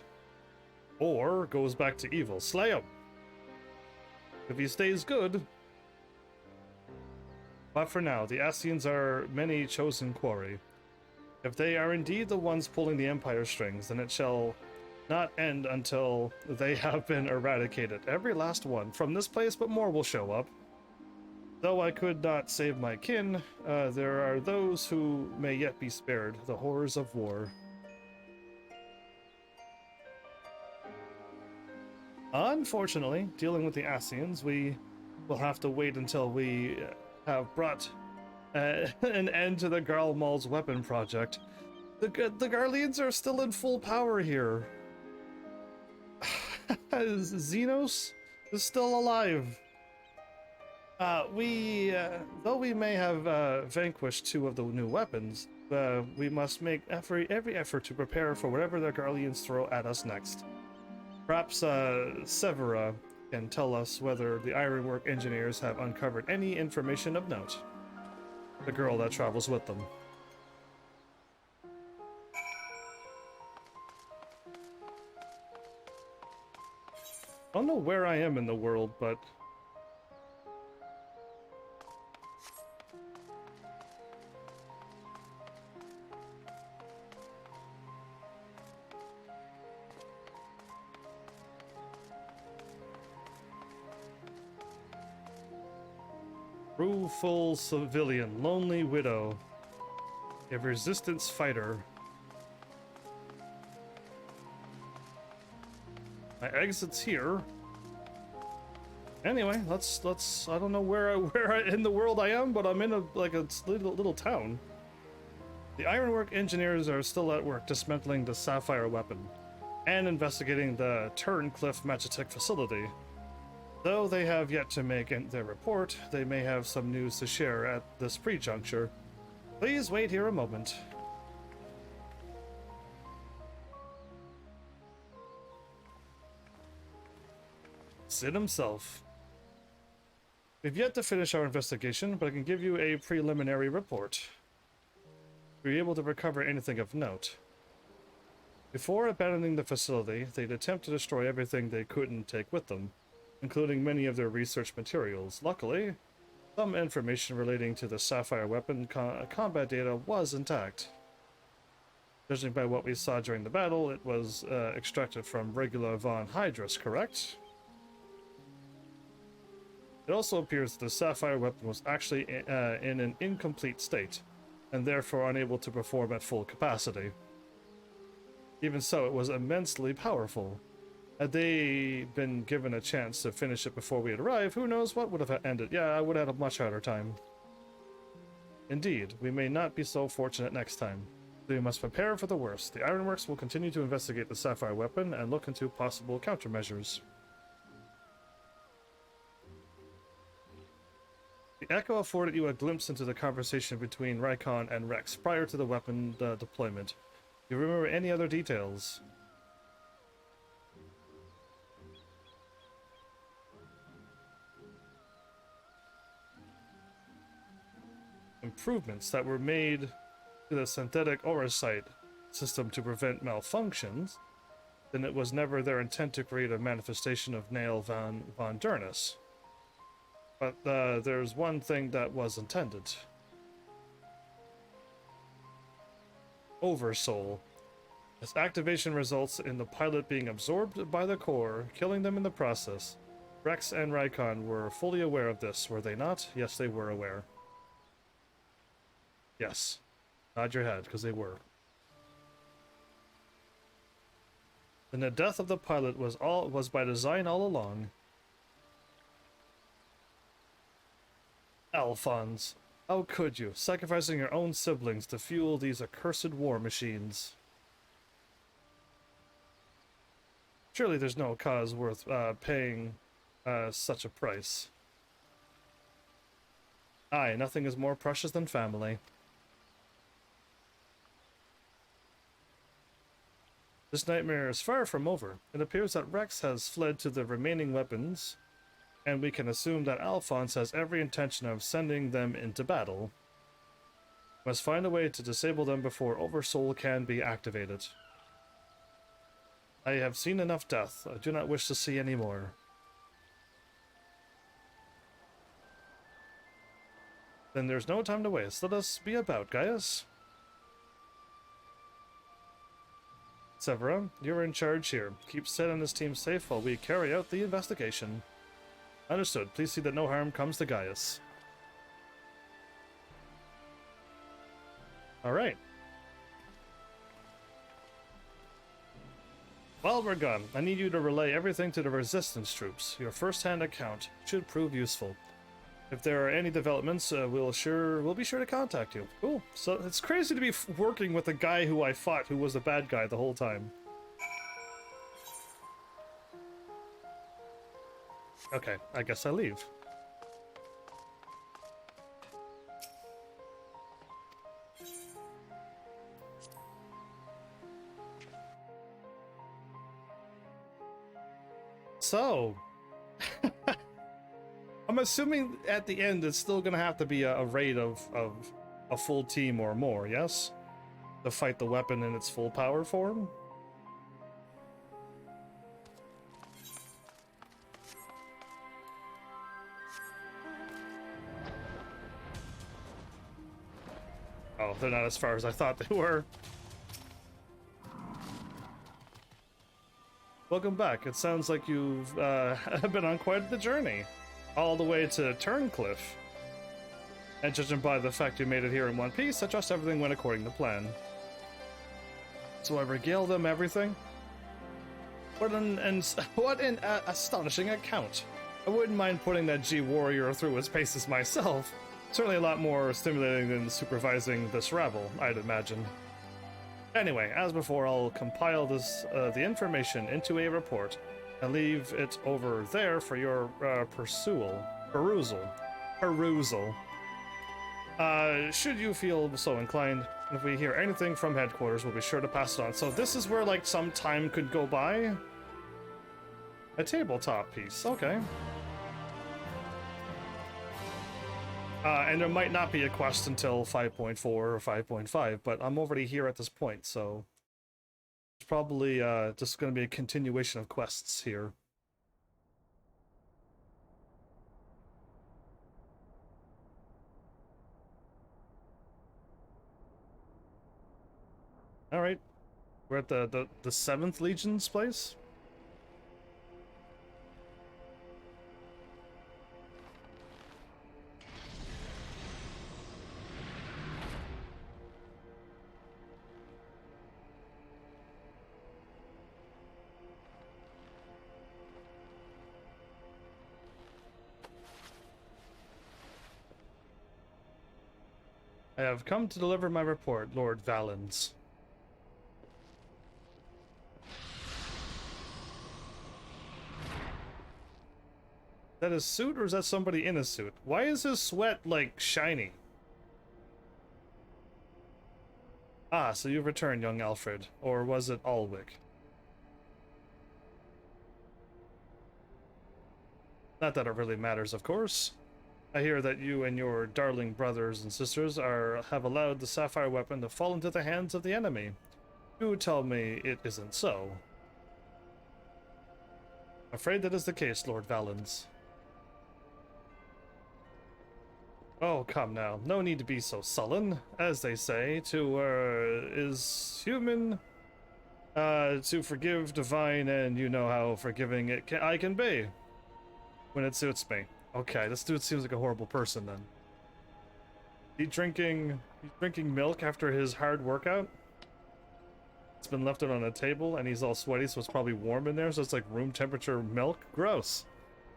Or goes back to evil. Slay him! If he stays good. But for now, the Ascians are many chosen quarry. If they are indeed the ones pulling the Empire strings, then it shall not end until they have been eradicated. Every last one from this place, but more will show up. Though I could not save my kin, there are those who may yet be spared the horrors of war. Unfortunately, dealing with the Ascians, we will have to wait until we have brought an end to the Garlemald's weapon project. The Garleans are still in full power here. Xenos is still alive. Though we may have vanquished 2 of the new weapons, we must make every effort to prepare for whatever the Garleans throw at us next. Perhaps Severa can tell us whether the ironwork engineers have uncovered any information of note. The girl that travels with them. I don't know where I am in the world, but... Rueful civilian, lonely widow, a resistance fighter. My exit's here. Anyway, let's. I don't know where in the world I am, but I'm in a little town. The ironwork engineers are still at work dismantling the Sapphire weapon and investigating the Turncliffe Magitech facility. Though they have yet to make their report, they may have some news to share at this pre-juncture. Please wait here a moment. Sid himself. We've yet to finish our investigation, but I can give you a preliminary report. Were you able to recover anything of note? Before abandoning the facility, they'd attempt to destroy everything they couldn't take with them, including many of their research materials. Luckily, some information relating to the Sapphire weapon combat data was intact. Judging by what we saw during the battle, it was extracted from regular Von Hydrus, correct? It also appears that the Sapphire weapon was actually in an incomplete state, and therefore unable to perform at full capacity. Even so, it was immensely powerful. Had they been given a chance to finish it before we had arrived, who knows what would have ended. Yeah, I would have had a much harder time. Indeed, we may not be so fortunate next time. So we must prepare for the worst. The Ironworks will continue to investigate the Sapphire weapon and look into possible countermeasures. The echo afforded you a glimpse into the conversation between Rykon and Rex prior to the weapon deployment. Do you remember any other details? Improvements that were made to the synthetic oversight system to prevent malfunctions, then it was never their intent to create a manifestation of Nail von Durnus. But there's one thing that was intended. Oversoul. Its activation results in the pilot being absorbed by the core, killing them in the process. Rex and Rykon were fully aware of this, were they not? Yes, they were aware. Yes. Nod your head, because they were. Then the death of the pilot was by design all along. Alphonse, how could you, sacrificing your own siblings to fuel these accursed war machines? Surely there's no cause worth paying such a price. Aye, nothing is more precious than family. This nightmare is far from over. It appears that Rex has fled to the remaining weapons, and we can assume that Alphonse has every intention of sending them into battle. We must find a way to disable them before Oversoul can be activated. I have seen enough death. I do not wish to see any more. Then there's no time to waste. Let us be about, Gaius. Severa, you're in charge here. Keep Sid and his team safe while we carry out the investigation. Understood. Please see that no harm comes to Gaius. Alright. While we're gone, I need you to relay everything to the Resistance troops. Your first-hand account should prove useful. If there are any developments, we'll be sure to contact you. Cool. So it's crazy to be working with a guy who I fought who was the bad guy the whole time. Okay, I guess I leave. So, I'm assuming at the end it's still gonna have to be a raid of a full team or more, yes? To fight the weapon in its full power form? Oh, they're not as far as I thought they were. Welcome back. It sounds like you've been on quite the journey. All the way to Turncliffe. And judging by the fact you made it here in one piece, I trust everything went according to plan. So I regale them everything? What an astonishing account. I wouldn't mind putting that G-Warrior through his paces myself. Certainly a lot more stimulating than supervising this rabble, I'd imagine. Anyway, as before, I'll compile the information into a report and leave it over there for your perusal. Should you feel so inclined, if we hear anything from headquarters, we'll be sure to pass it on. So this is where, like, some time could go by? A tabletop piece, okay. And there might not be a quest until 5.4 or 5.5, but I'm already here at this point, so it's probably just going to be a continuation of quests here. All right, we're at the 7th Legion's place. I have come to deliver my report, Lord Valens. Is that his suit, or is that somebody in a suit? Why is his sweat, like, shiny? Ah, so you've returned, young Alfred. Or was it Alwick? Not that it really matters, of course. I hear that you and your darling brothers and sisters have allowed the Sapphire weapon to fall into the hands of the enemy. Do tell me it isn't so. I'm afraid that is the case, Lord Valens. Oh, come now. No need to be so sullen. As they say, is human, to forgive divine, and you know how forgiving I can be. When it suits me. Okay, this dude seems like a horrible person then. He's drinking milk after his hard workout. It's been left out on a table and he's all sweaty, so it's probably warm in there, so it's like room temperature milk. Gross.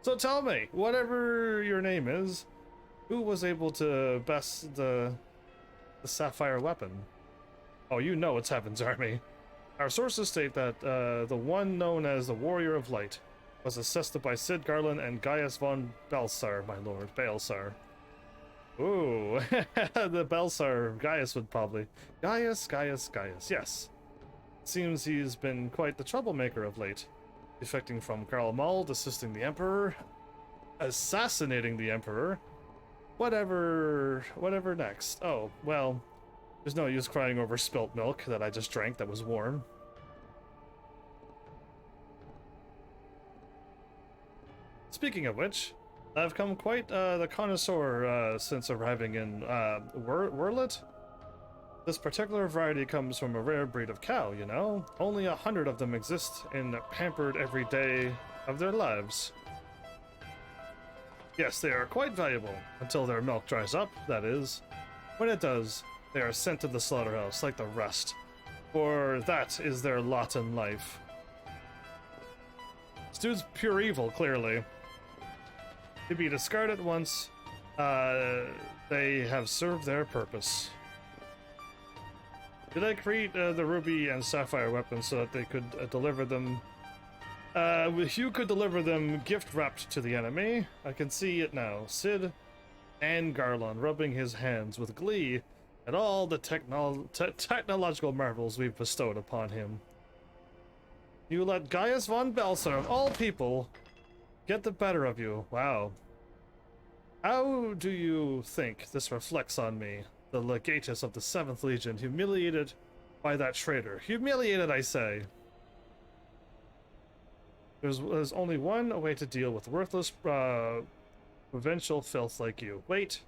So tell me, whatever your name is, who was able to best the Sapphire weapon? Oh, you know it's HEAVENSARMY. Our sources state that the one known as the Warrior of Light was assessed by Sid Garland and Gaius von Balsar, my lord. Balsar. Ooh, the Balsar. Gaius would probably. Gaius. Yes. Seems he's been quite the troublemaker of late. Defecting from Karl Mald, assisting the Emperor, assassinating the Emperor. Whatever next. Oh, well, there's no use crying over spilt milk that I just drank that was warm. Speaking of which, I've come quite the connoisseur since arriving in Wurlet. This particular variety comes from a rare breed of cow, you know? Only 100 of them exist in pampered every day of their lives. Yes, they are quite valuable, until their milk dries up, that is. When it does, they are sent to the slaughterhouse like the rest, for that is their lot in life. This dude's pure evil, clearly. To be discarded once, they have served their purpose. Did I create the ruby and sapphire weapons so that they could deliver them You could deliver them gift wrapped to the enemy. I can see it now. Sid and Garlon rubbing his hands with glee at all the technological marvels we've bestowed upon him. You let Gaius von Belser, of all people, get the better of you. Wow. How do you think this reflects on me, the legatus of the 7th Legion, humiliated by that traitor? Humiliated, I say. There's only one way to deal with worthless, provincial filth like you. Wait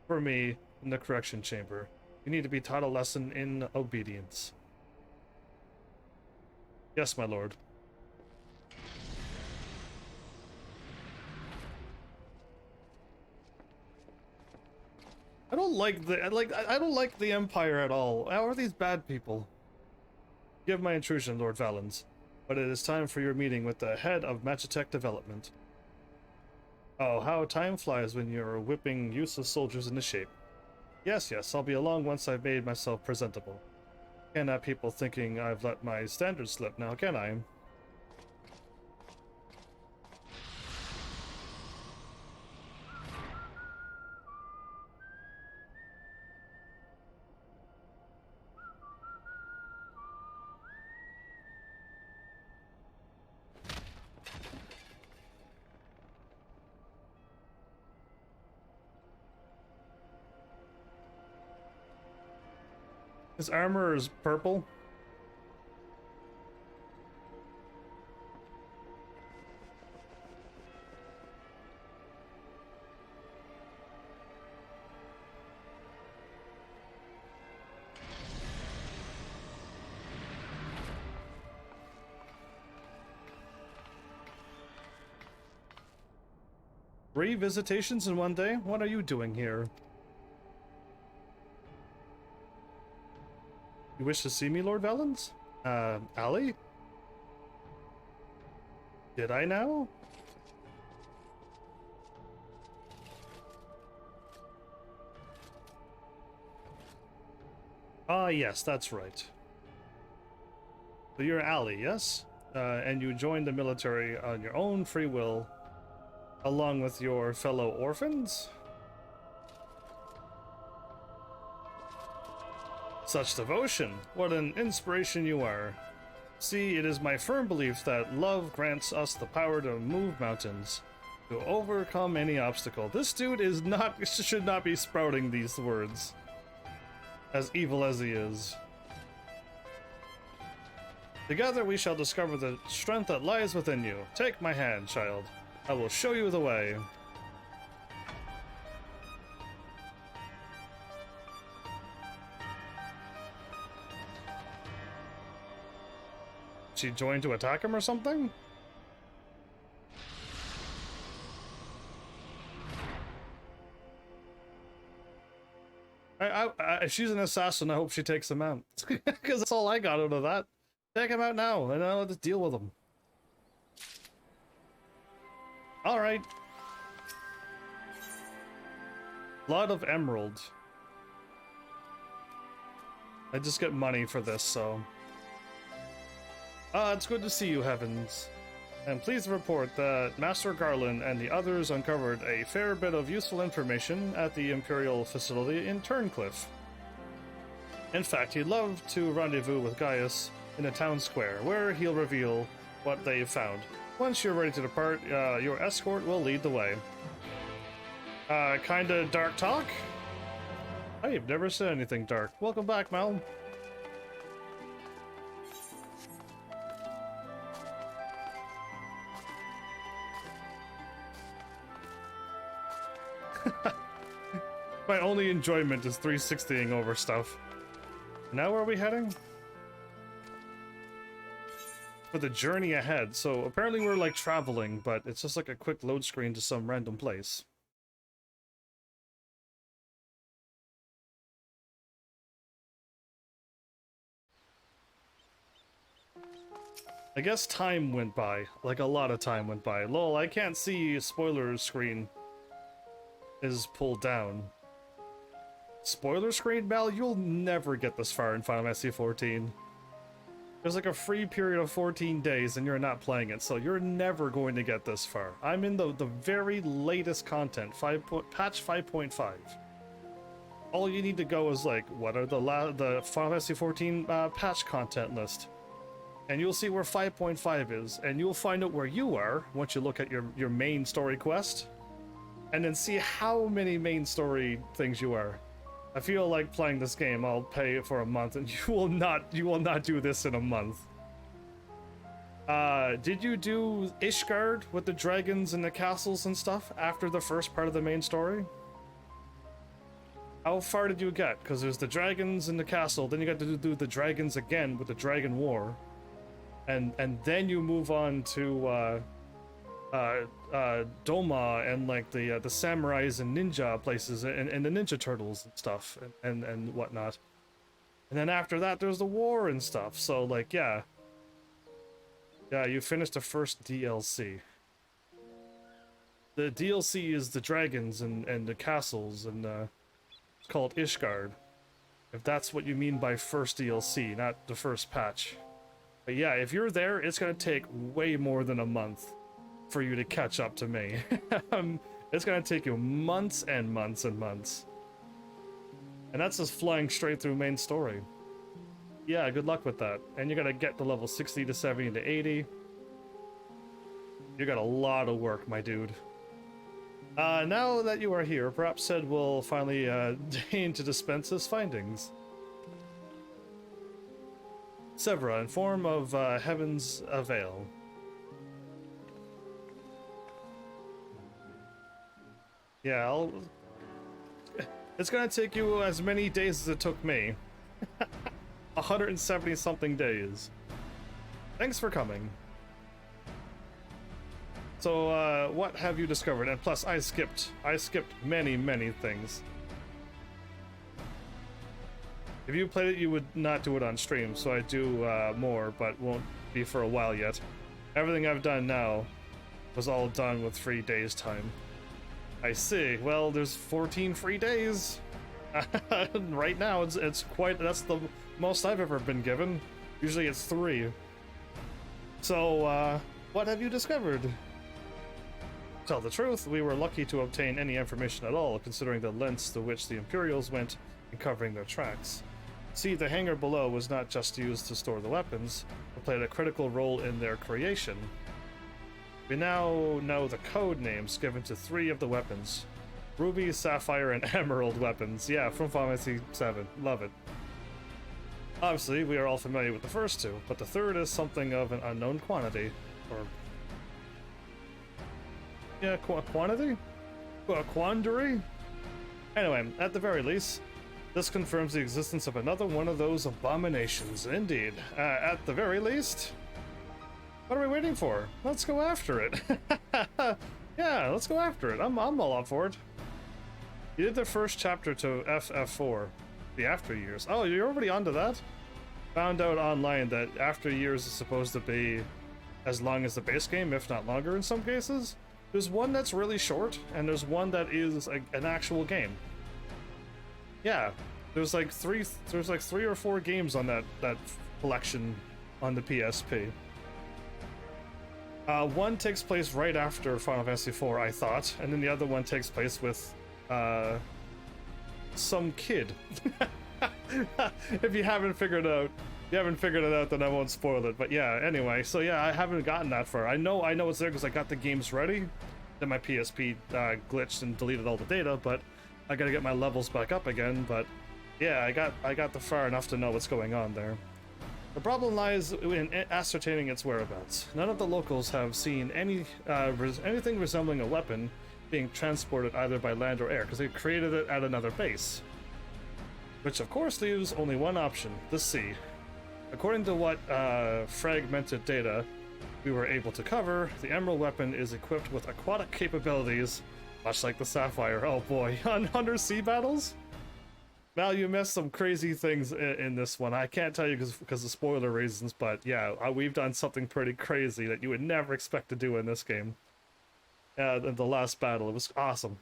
for me in the correction chamber. You need to be taught a lesson in obedience. Yes, my lord. I don't like the Empire at all. How are these bad people? Give my intrusion, Lord Valens, but it is time for your meeting with the head of Magitech Development. Oh, how time flies when you're whipping useless soldiers into shape. Yes, I'll be along once I've made myself presentable. Can't have people thinking I've let my standards slip now, can I? His armor is purple. Three visitations in one day? What are you doing here? You wish to see me, Lord Valens? Ali? Did I now? Ah, yes, that's right. So you're Ali, yes? And you joined the military on your own free will, along with your fellow orphans? Such devotion! What an inspiration you are. See, it is my firm belief that love grants us the power to move mountains, to overcome any obstacle. This dude should not be sprouting these words. As evil as he is. Together we shall discover the strength that lies within you. Take my hand, child. I will show you the way. She joined to attack him or something? If she's an assassin, I hope she takes him out. Because that's all I got out of that. Take him out now, and I'll just deal with him. Alright. Blood of Emerald. I just get money for this, so... it's good to see you, Heavens. And please report that Master Garland and the others uncovered a fair bit of useful information at the Imperial facility in Turncliffe. In fact, he'd love to rendezvous with Gaius in the town square, where he'll reveal what they've found. Once you're ready to depart, your escort will lead the way. Kinda dark talk? I've never said anything dark. Welcome back, Mal. My only enjoyment is 360ing over stuff. Now where are we heading? For the journey ahead. So apparently we're like traveling, but it's just like a quick load screen to some random place. I guess time went by. Like a lot of time went by. Lol, I can't see spoiler screen is pulled down. Spoiler screen, Mal? You'll never get this far in Final Fantasy XIV. There's like a free period of 14 days and you're not playing it, so you're never going to get this far. I'm in the very latest content, patch 5.5. All you need to go is like, what are the Final Fantasy 14 patch content list? And you'll see where 5.5 is, and you'll find out where you are once you look at your main story quest, and then see how many main story things you are. I feel like playing this game. I'll pay for a month, and you will not do this in a month. Did you do Ishgard with the dragons and the castles and stuff after the first part of the main story? How far did you get? Because there's the dragons in the castle, then you got to do the dragons again with the dragon war, and then you move on to Doma and like the samurais and ninja places and the Ninja Turtles and stuff and whatnot. And then after that, there's the war and stuff. So like, yeah, you finished the first DLC. The DLC is the dragons and the castles and it's called Ishgard. If that's what you mean by first DLC, not the first patch. But yeah, if you're there, it's gonna take way more than a month for you to catch up to me. It's gonna take you months and months and months. And that's just flying straight through main story. Yeah, good luck with that. And you gotta get to level 60 to 70 to 80. You got a lot of work, my dude. Now that you are here, perhaps Sid will finally deign to dispense his findings. Severa, in form of Heaven's Veil. Yeah, it's gonna take you as many days as it took me. 170 something days. Thanks for coming. So, what have you discovered? And plus, I skipped many things. If you played it, you would not do it on stream, so I do more, but won't be for a while yet. Everything I've done now was all done with free days time. I see. Well, there's 14 free days. Right now, it's quite. That's the most I've ever been given. Usually, it's 3. So, what have you discovered? Tell the truth, we were lucky to obtain any information at all, considering the lengths to which the Imperials went in covering their tracks. See, the hangar below was not just used to store the weapons, but played a critical role in their creation. We now know the code names given to 3 of the weapons. Ruby, Sapphire, and Emerald Weapons. Yeah, from Final Fantasy VII. Love it. Obviously, we are all familiar with the first 2, but the third is something of an unknown quantity. Or... yeah, quantity? Quandary? Anyway, at the very least, this confirms the existence of another one of those abominations. Indeed. At the very least... what are we waiting for? Let's go after it. Yeah, let's go after it. I'm all up for it. You did the first chapter to FF4, the After Years. Oh, you're already onto that? Found out online that After Years is supposed to be as long as the base game, if not longer in some cases. There's one that's really short, and there's one that is an actual game. Yeah, there's like 3 or 4 games on that collection on the PSP. One takes place right after Final Fantasy IV, I thought, and then the other one takes place with some kid. If you haven't figured it out, then I won't spoil it. But yeah, anyway, so yeah, I haven't gotten that far. I know it's there because I got the games ready. Then my PSP glitched and deleted all the data, but I gotta get my levels back up again. But yeah, I got the far enough to know what's going on there. The problem lies in ascertaining its whereabouts. None of the locals have seen anything resembling a weapon being transported either by land or air, because they created it at another base. Which of course leaves only one option, the sea. According to what fragmented data we were able to cover, the Emerald Weapon is equipped with aquatic capabilities, much like the Sapphire. Oh boy, on undersea battles? Now you missed some crazy things in this one. I can't tell you because of spoiler reasons, but yeah, we've done something pretty crazy that you would never expect to do in this game. In the last battle, it was awesome.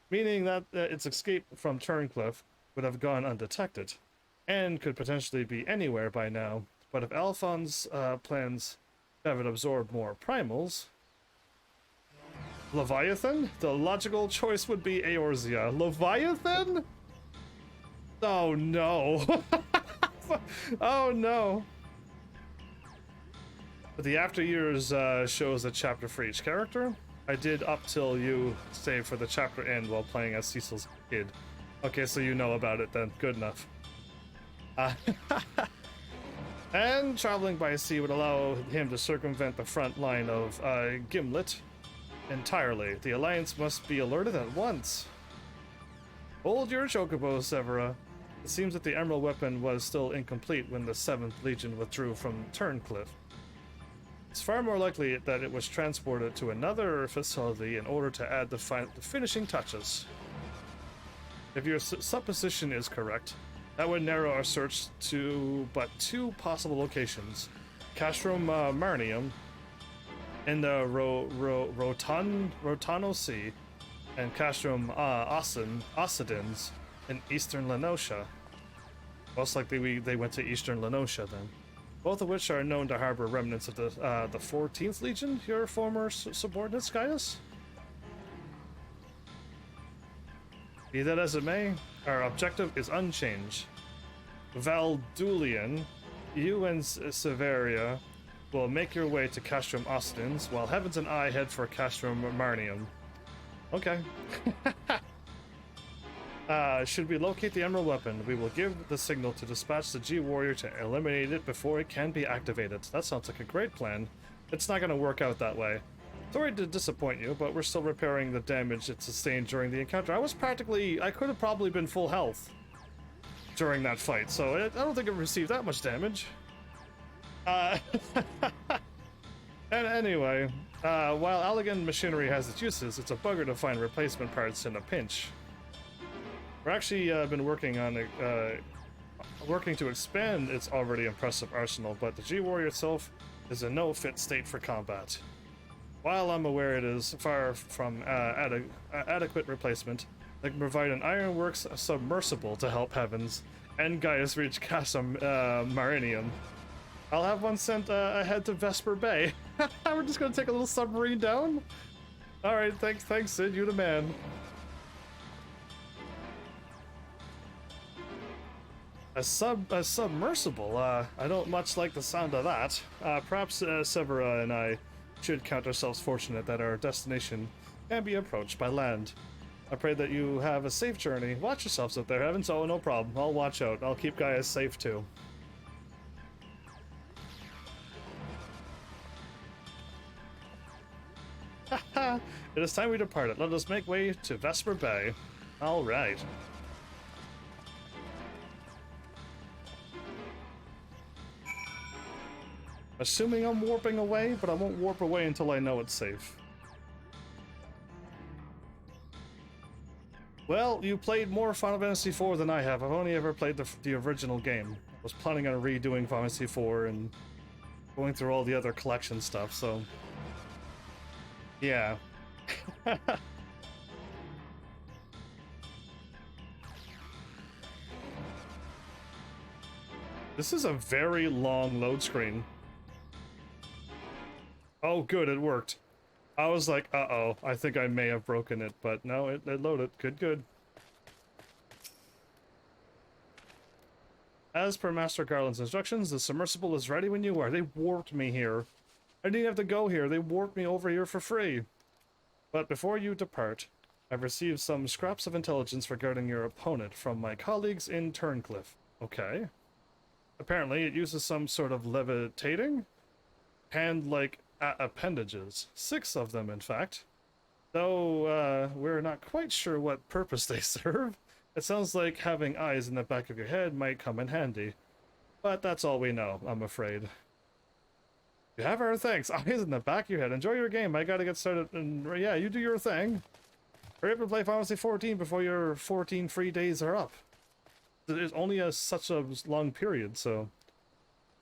Meaning that its escape from Turncliffe would have gone undetected. and could potentially be anywhere by now. But if Alphonse plans to have it absorb more primals, Leviathan? The logical choice would be Eorzea. Leviathan? Oh no. Oh no. But the after years shows a chapter for each character. I did up till you save for the chapter end while playing as Cecil's kid. Okay, so you know about it then. Good enough. And traveling by sea would allow him to circumvent the front line of Gimlet entirely. The Alliance must be alerted at once. Hold your chocobo, Severa. It seems that the Emerald Weapon was still incomplete when the 7th Legion withdrew from Turncliffe. It's far more likely that it was transported to another facility in order to add the finishing touches. If your supposition is correct, that would narrow our search to but 2 possible locations. Castrum Marnium in the Rotano Sea, and Castrum Ossidens in eastern Lenosha. Most likely they went to eastern Lenosha then. Both of which are known to harbor remnants of the 14th Legion, your former subordinates, Gaius? Be that as it may, our objective is unchanged. Valdulian, you and Severia will make your way to Castrum Ostens, while Heavens and I head for Castrum Marnium. Okay. Should we locate the Emerald Weapon, we will give the signal to dispatch the G-Warrior to eliminate it before it can be activated. That sounds like a great plan. It's not going to work out that way. Sorry to disappoint you, but we're still repairing the damage it sustained during the encounter. I could have probably been full health during that fight, so I don't think it received that much damage. And anyway, while elegant machinery has its uses, it's a bugger to find replacement parts in a pinch. We're actually been working on working to expand its already impressive arsenal, but the G-Warrior itself is in no fit state for combat. While I'm aware it is far from adequate replacement, they can provide an Ironworks submersible to help Heavens and Gaius reach Castrum Marinium. I'll have one sent ahead to Vesper Bay. We're just gonna take a little submarine down? Alright, thanks, Sid, you the man. A submersible? I don't much like the sound of that. Perhaps Severa and I should count ourselves fortunate that our destination can be approached by land. I pray that you have a safe journey. Watch yourselves up there, Heavens. Oh, no problem. I'll watch out. I'll keep Gaius safe, too. Haha! It is time we departed. Let us make way to Vesper Bay. Alright. Assuming I'm warping away, but I won't warp away until I know it's safe. Well, you played more Final Fantasy IV than I have. I've only ever played the original game. I was planning on redoing Final Fantasy IV and going through all the other collection stuff, so... yeah. This is a very long load screen. Oh, good, it worked. I was like, uh-oh, I think I may have broken it, but no, it loaded. Good. As per Master Garland's instructions, the submersible is ready when you are. They warped me here. I didn't have to go here. They warped me over here for free. But before you depart, I've received some scraps of intelligence regarding your opponent from my colleagues in Turncliffe. Okay. Apparently, it uses some sort of levitating hand-like appendages. 6 of them, in fact. Though, we're not quite sure what purpose they serve. It sounds like having eyes in the back of your head might come in handy. But that's all we know, I'm afraid. You have our thanks. Eyes in the back of your head. Enjoy your game. I gotta get started. And yeah, you do your thing. Hurry up and play Final Fantasy 14 before your 14 free days are up. It's only such a long period, so...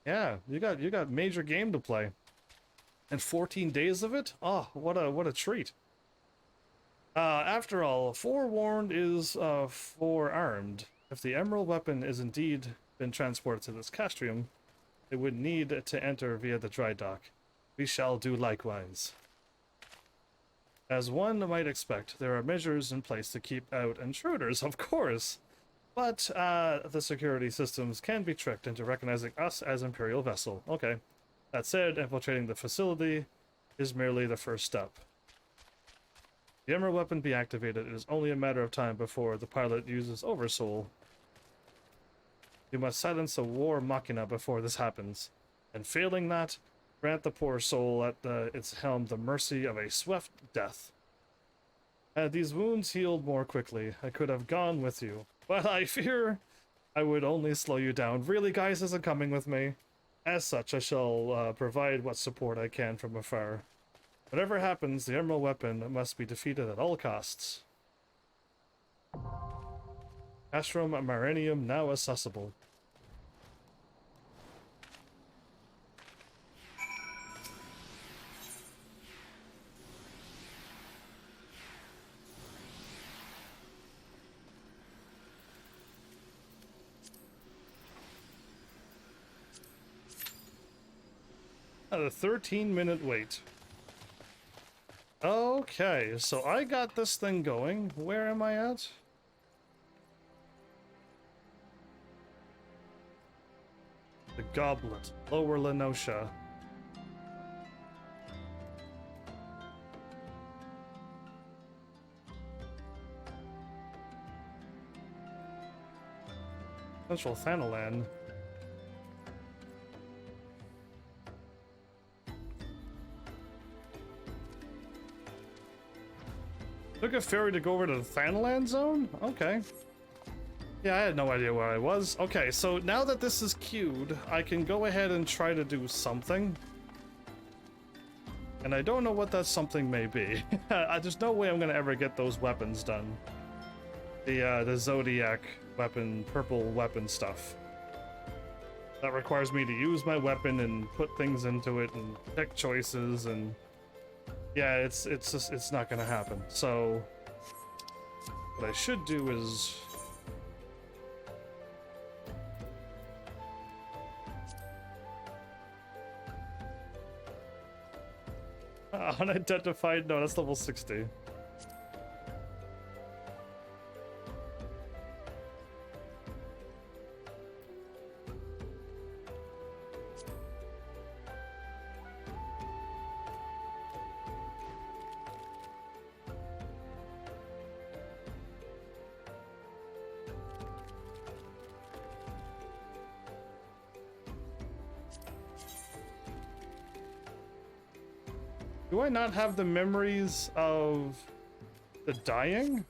yeah, you got major game to play. And 14 days of it? Oh, what a treat. After all, forewarned is forearmed. If the Emerald Weapon is indeed been transported to this castrium, they would need to enter via the dry dock. We shall do likewise. As one might expect, there are measures in place to keep out intruders, of course. But the security systems can be tricked into recognizing us as Imperial vessel. Okay. That said, infiltrating the facility is merely the first step. The Emerald Weapon be activated. It is only a matter of time before the pilot uses Oversoul. You must silence a war machina before this happens. And failing that, grant the poor soul at its helm the mercy of a swift death. Had these wounds healed more quickly, I could have gone with you. But I fear I would only slow you down. Really, guys, isn't coming with me? As such, I shall provide what support I can from afar. Whatever happens, the Emerald Weapon must be defeated at all costs. Astrum Marinium now accessible. A 13-minute wait. Okay, so I got this thing going. Where am I at? The Goblet, Lower Lenosha. Central Thanalan. Took a ferry to go over to the Thanalan zone? Okay. Yeah, I had no idea where I was. Okay, so now that this is queued, I can go ahead and try to do something. And I don't know what that something may be. There's no way I'm gonna ever get those weapons done. The Zodiac weapon, purple weapon stuff. That requires me to use my weapon and put things into it and pick choices and... yeah, it's not gonna happen. So what I should do is unidentified. No, that's level 60. Do I not have the memories of the dying?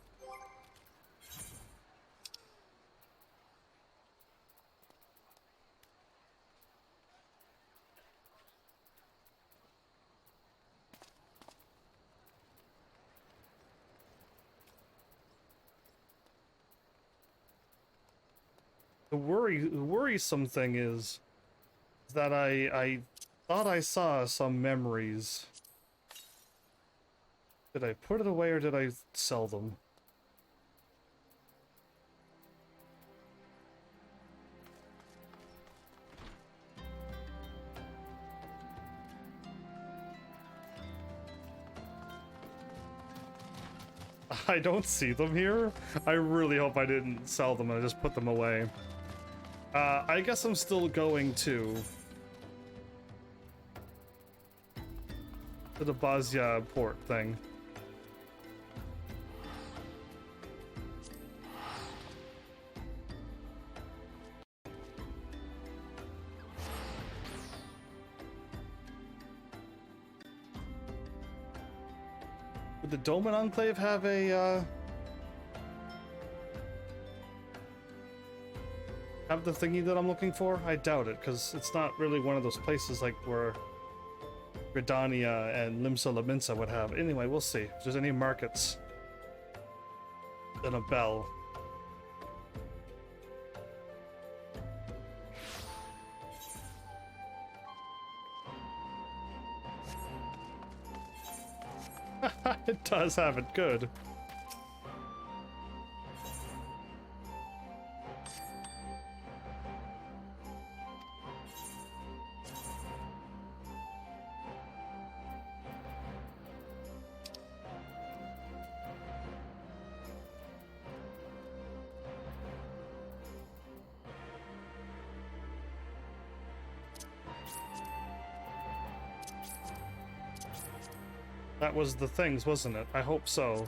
The worrisome thing is that I thought I saw some memories. Did I put it away or did I sell them? I don't see them here. I really hope I didn't sell them and I just put them away. I guess I'm still going to the Bazia port thing. Would the Doman Enclave have a, have the thingy that I'm looking for? I doubt it, because it's not really one of those places like where Gridania and Limsa Laminsa would have. Anyway, we'll see if there's any markets. Then a bell. It does have it, good. That was the things, wasn't it? I hope so.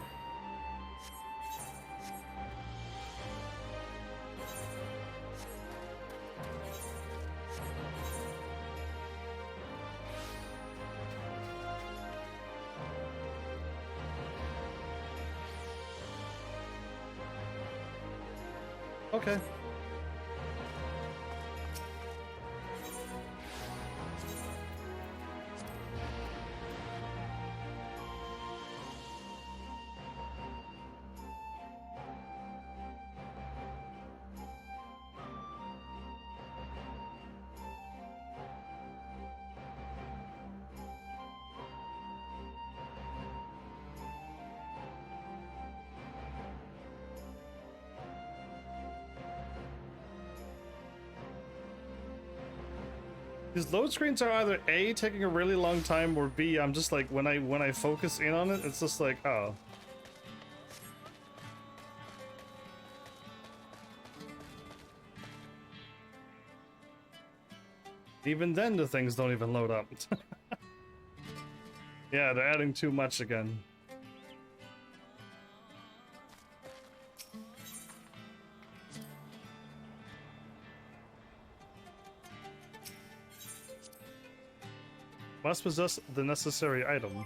Okay. These load screens are either A, taking a really long time, or B, I'm just like, when I focus in on it, it's just like, oh. Even then, the things don't even load up. Yeah, they're adding too much again. Must possess the necessary item.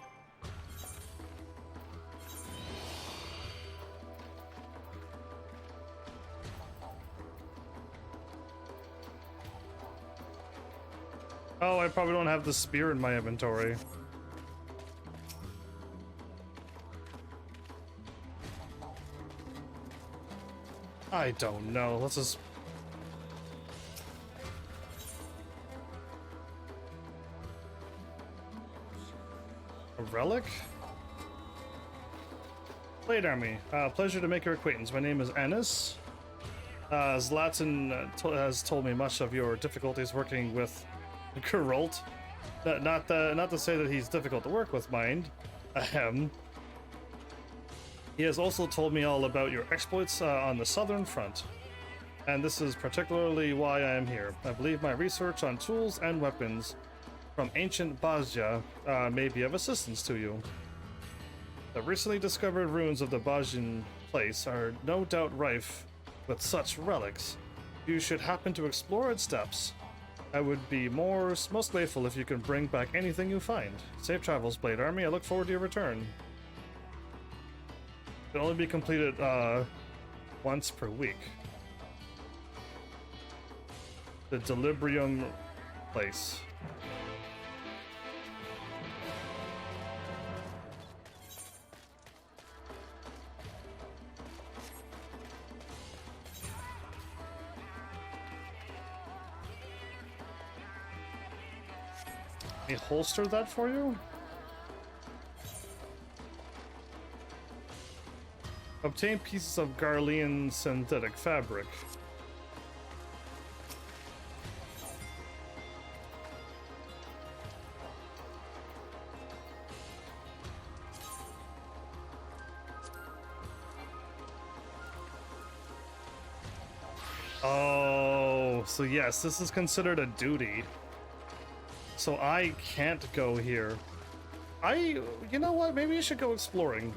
Oh, I probably don't have the spear in my inventory. I don't know. Let's just... A relic? Blade Army. Pleasure to make your acquaintance. My name is Annis. Zlatan has told me much of your difficulties working with Geralt. Not to say that he's difficult to work with, mind. Ahem. He has also told me all about your exploits on the southern front. And this is particularly why I am here. I believe my research on tools and weapons from ancient Bajia may be of assistance to you. The recently discovered ruins of the Bajan place are no doubt rife with such relics. You should happen to explore its depths. I would be most grateful if you can bring back anything you find. Safe travels, Blade Army. I look forward to your return. It can only be completed once per week. The Delibrium place. Let me holster that for you? Obtain pieces of Garlean synthetic fabric. Oh, so yes, this is considered a duty. So I can't go here. You know what? Maybe I should go exploring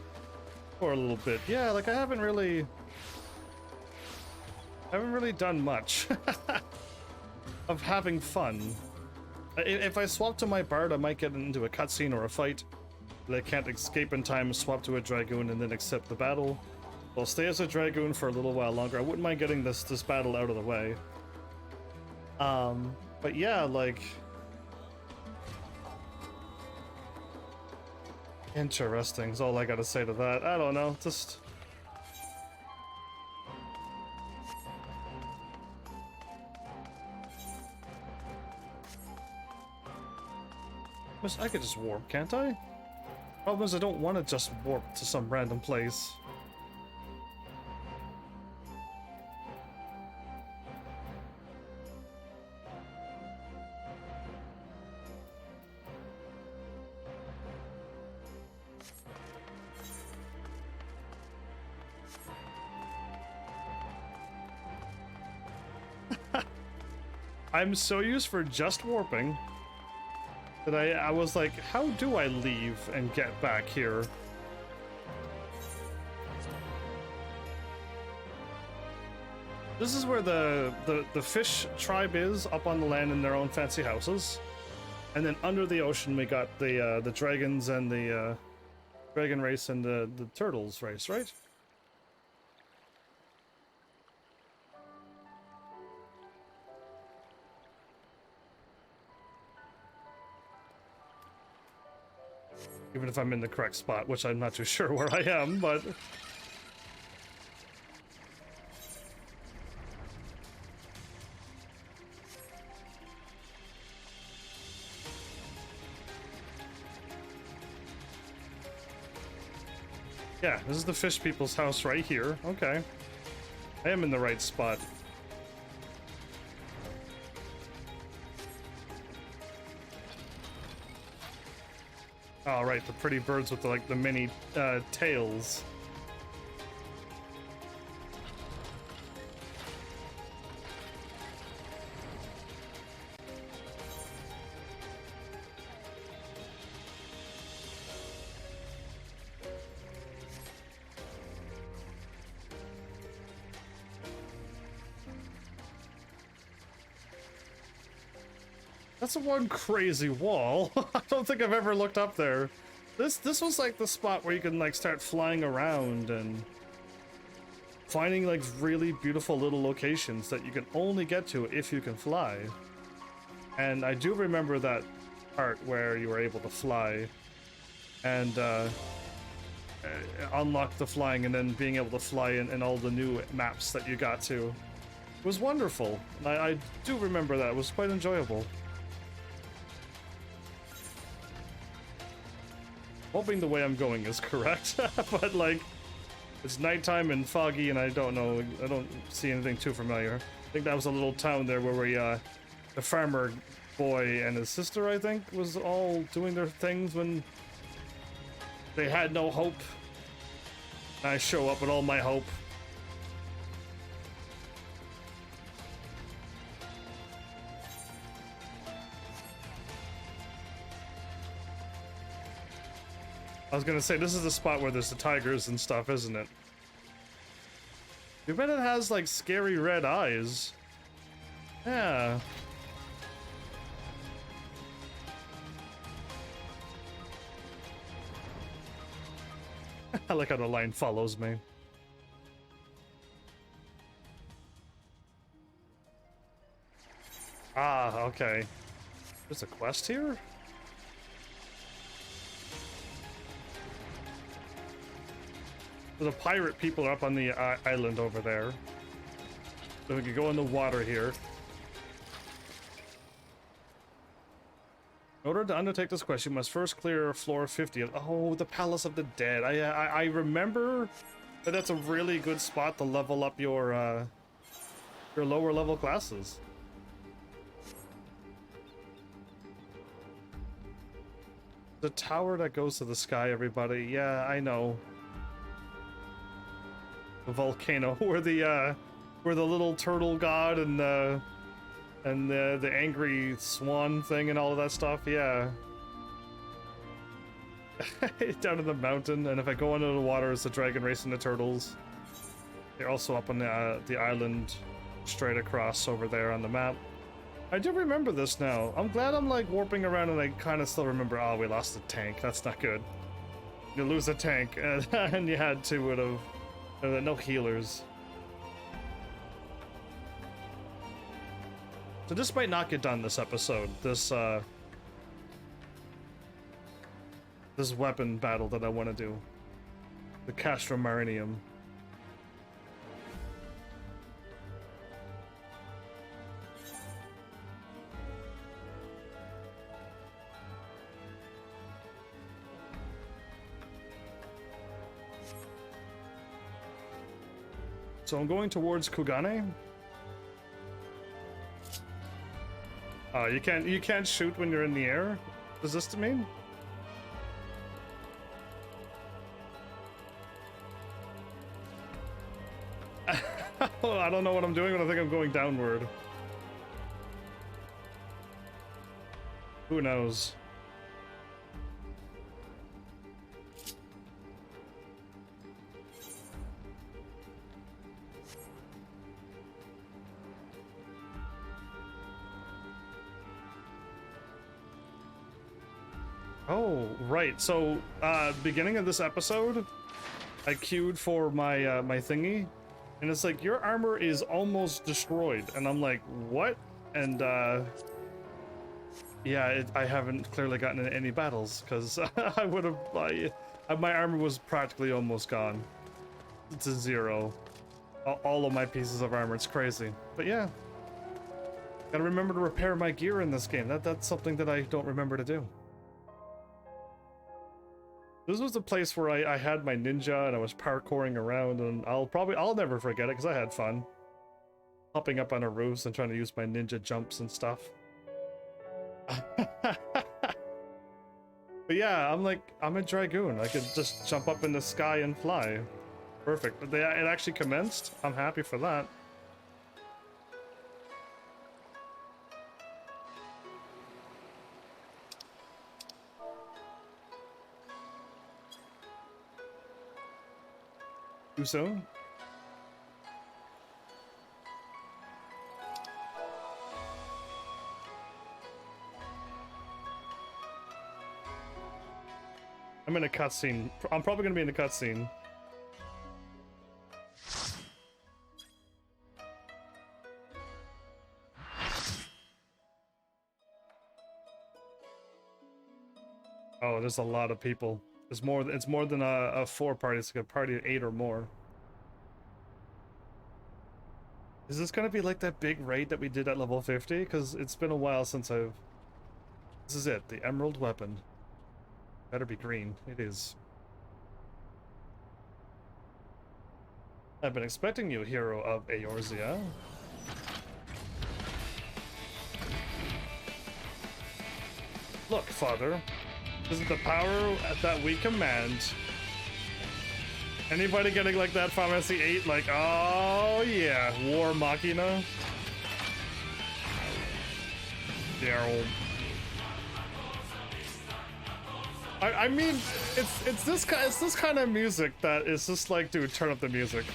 for a little bit. Yeah, like I haven't really done much of having fun. If I swap to my bard, I might get into a cutscene or a fight that I can't escape in time, swap to a dragoon, and then accept the battle. I'll stay as a dragoon for a little while longer. I wouldn't mind getting this battle out of the way. But yeah, like... Interesting is all I gotta say to that. I don't know, just... I could just warp, can't I? Problem is I don't want to just warp to some random place. I'm so used for just warping. that I was like, how do I leave and get back here? This is where the fish tribe is, up on the land in their own fancy houses. And then under the ocean we got the dragons and the dragon race and the turtles race, right? Even if I'm in the correct spot, which I'm not too sure where I am, but... yeah, this is the fish people's house right here. Okay. I am in the right spot. Oh, right, the pretty birds with the mini tails. That's one crazy wall. I don't think I've ever looked up there. This was like the spot where you can like start flying around and finding like really beautiful little locations that you can only get to if you can fly. And I do remember that part where you were able to fly and unlock the flying and then being able to fly in all the new maps that you got to. It was wonderful. I do remember that. It was quite enjoyable. Hoping the way I'm going is correct, but like, it's nighttime and foggy and I don't know, I don't see anything too familiar. I think that was a little town there where we, the farmer boy and his sister, I think, was all doing their things when they had no hope. And I show up with all my hope. I was gonna say, this is the spot where there's the tigers and stuff, isn't it? You bet it has, like, scary red eyes. Yeah. I like how the line follows me. Ah, okay. There's a quest here? The pirate people are up on the island over there. So we can go in the water here. In order to undertake this quest, you must first clear floor 50 of... oh, the Palace of the Dead. I remember that that's a really good spot to level up your lower level classes. The tower that goes to the sky, everybody. Yeah, I know. The volcano where the little turtle god and the angry swan thing and all of that stuff. Yeah. Down in the mountain, and if I go under the water, it's the dragon racing the turtles. They're also up on the island straight across over there on the map. I do remember this now. I'm glad I'm like warping around and I kind of still remember. Oh, we lost a tank. That's not good. You lose a tank and you had two would have. No healers. So this might not get done this episode. This weapon battle that I want to do. The Castrum Marinium. So I'm going towards Kugane. You can't shoot when you're in the air. Does this mean? I don't know what I'm doing, but I think I'm going downward. Who knows? Oh, right. So, beginning of this episode, I queued for my my thingy, and it's like, your armor is almost destroyed, and I'm like, what? And yeah, I haven't clearly gotten in any battles because I would have. My armor was practically almost gone. It's a zero. All of my pieces of armor. It's crazy. But yeah, gotta remember to repair my gear in this game. That's something that I don't remember to do. This was the place where I had my ninja and I was parkouring around, and I'll never forget it because I had fun. Hopping up on a roofs and trying to use my ninja jumps and stuff. But yeah, I'm a dragoon. I could just jump up in the sky and fly. Perfect. But it actually commenced. I'm happy for that. Too soon? I'm in a cutscene. I'm probably gonna be in a cutscene. Oh, there's a lot of people. It's more than a 4 party. It's like a party of 8 or more. Is this gonna be like that big raid that we did at level 50? Because it's been a while since I've... This is it, the Emerald Weapon. Better be green. It is. I've been expecting you, hero of Eorzea. Look, father. This is the power that we command. Anybody getting like that Final Fantasy VIII? Like, oh yeah, War Machina. Daryl. I mean, it's this kind of music that is just like, dude, turn up the music.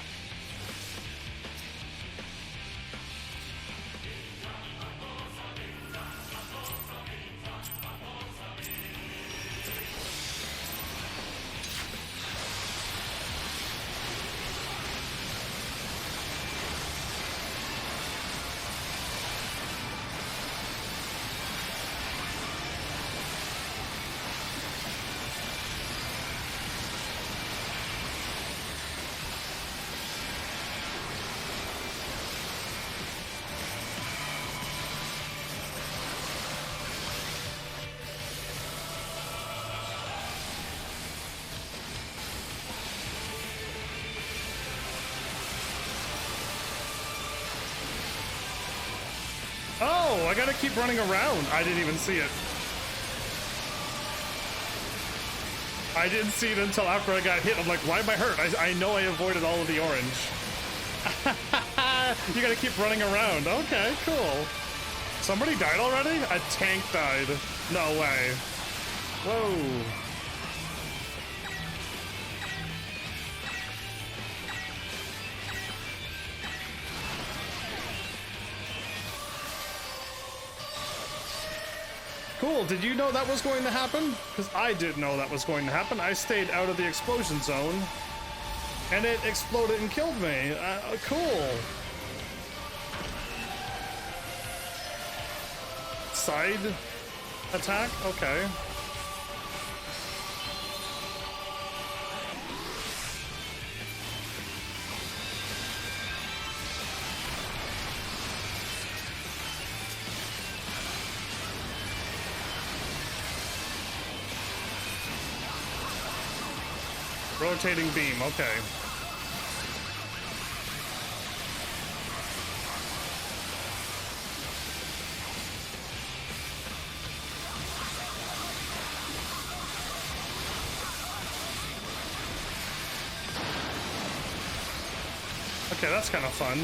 Oh, I gotta keep running around. I didn't even see it. I didn't see it until after I got hit. I'm like, why am I hurt? I know I avoided all of the orange. You gotta keep running around. Okay, cool. Somebody died already? A tank died. No way. Whoa. Cool, did you know that was going to happen? Because I didn't know that was going to happen. I stayed out of the explosion zone, and it exploded and killed me. Cool. Side attack? Okay. Rotating beam, okay. Okay, that's kind of fun.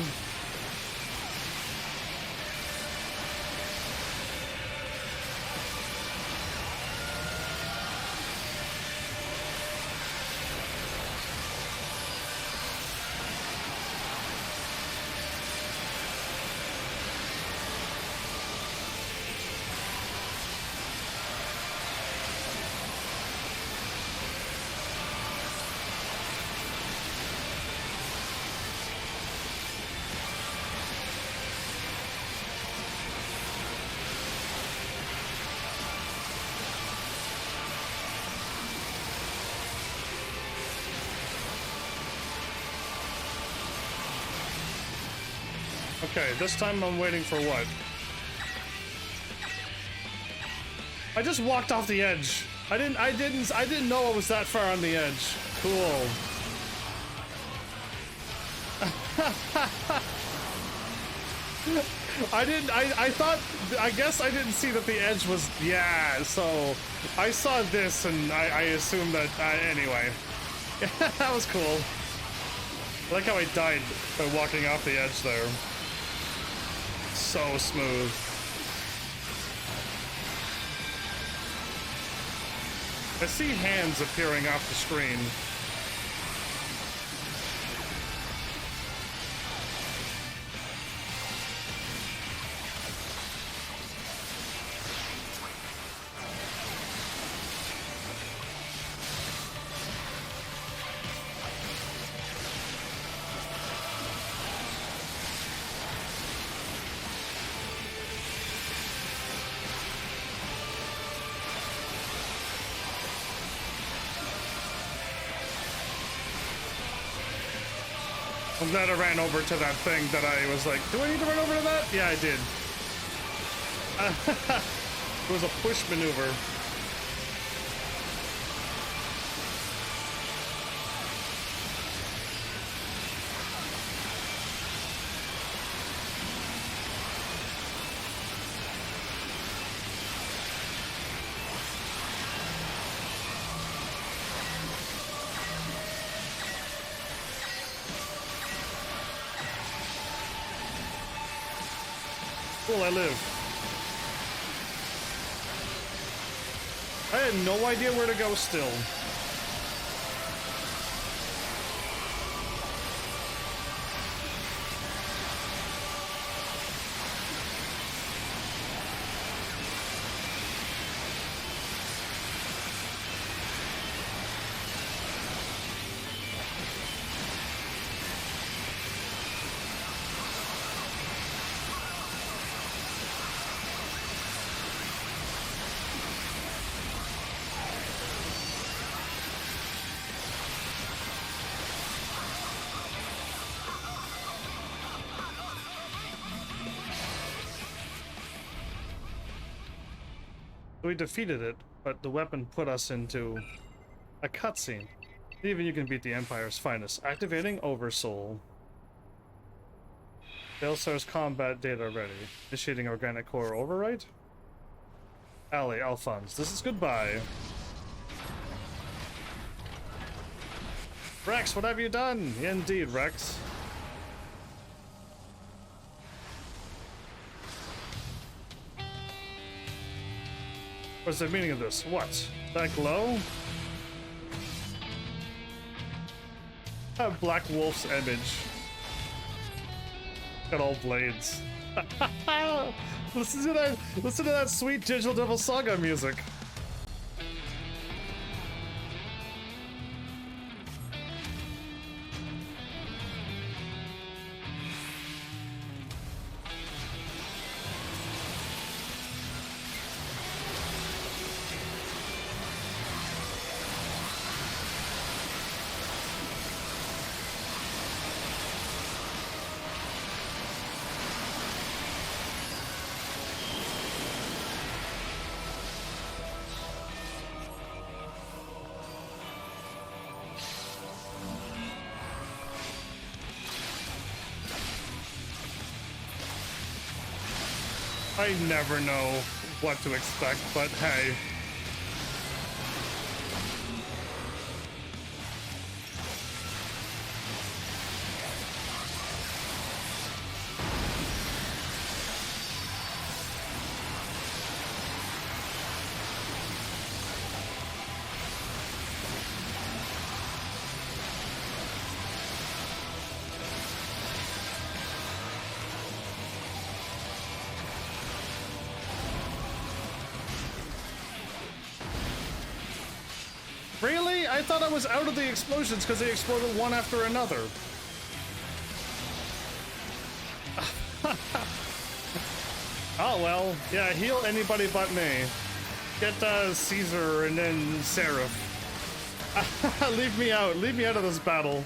Okay, this time I'm waiting for what? I just walked off the edge. I didn't know I was that far on the edge. Cool. I guess I didn't see that the edge was, yeah, so I saw this and I assumed that, anyway. That was cool. I like how I died by walking off the edge there. So smooth. I see hands appearing off the screen. I'm glad I ran over to that thing that I was like, do I need to run over to that? Yeah, I did. It was a push maneuver. Cool, I live. I had no idea where to go still. We defeated it, but the weapon put us into a cutscene. Even you can beat the Empire's finest. Activating Oversoul. Baelsar's combat data ready. Initiating organic core override. Ally, Alphonse, this is goodbye. Rex, what have you done? Indeed, Rex. What's the meaning of this? What? That glow? A Black Wolf's image. Got all blades. Listen to that sweet Digital Devil Saga music. I never know what to expect, but hey. Really? I thought I was out of the explosions because they exploded one after another. Oh well, yeah, heal anybody but me. Get Caesar and then Seraph. Leave me out of this battle.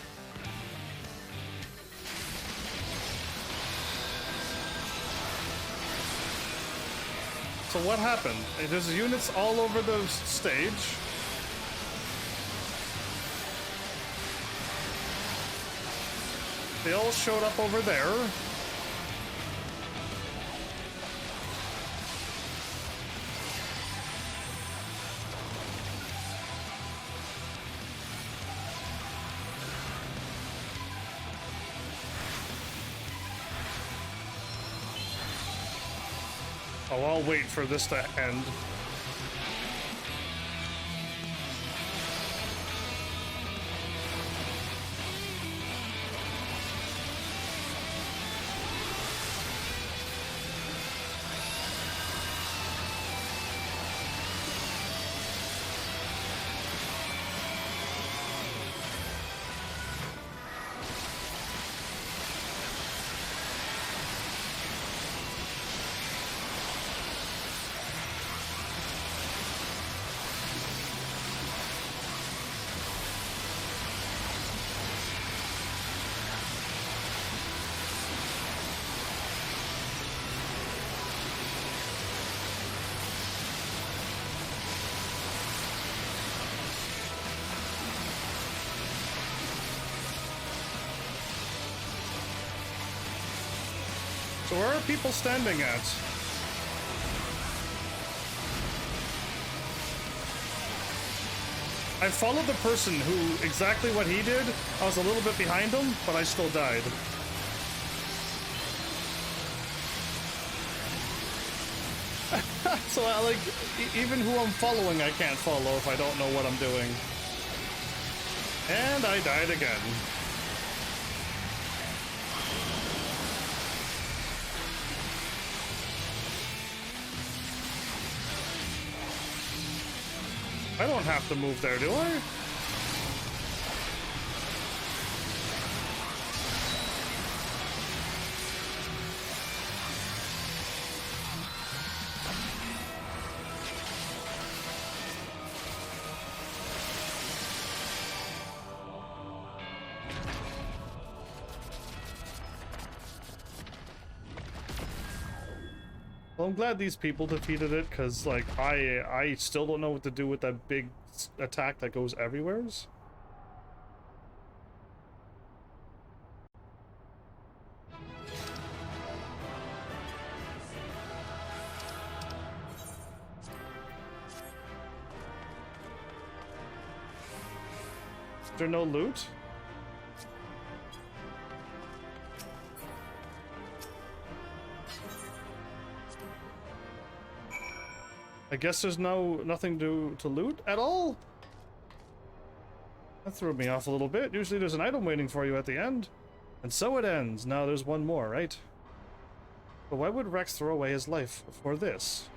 So what happened? There's units all over the stage. They all showed up over there. Oh, I'll wait for this to end. So where are people standing at? I followed the person who, exactly what he did. I was a little bit behind him, but I still died. So like, even who I'm following, I can't follow if I don't know what I'm doing. And I died again. I don't have to move there, do I? Well, I'm glad these people defeated it, because, like, I still don't know what to do with that big attack that goes everywheres. Is there no loot? I guess there's nothing to loot at all? That threw me off a little bit. Usually there's an item waiting for you at the end. And so it ends. Now there's one more, right? But why would Rex throw away his life for this?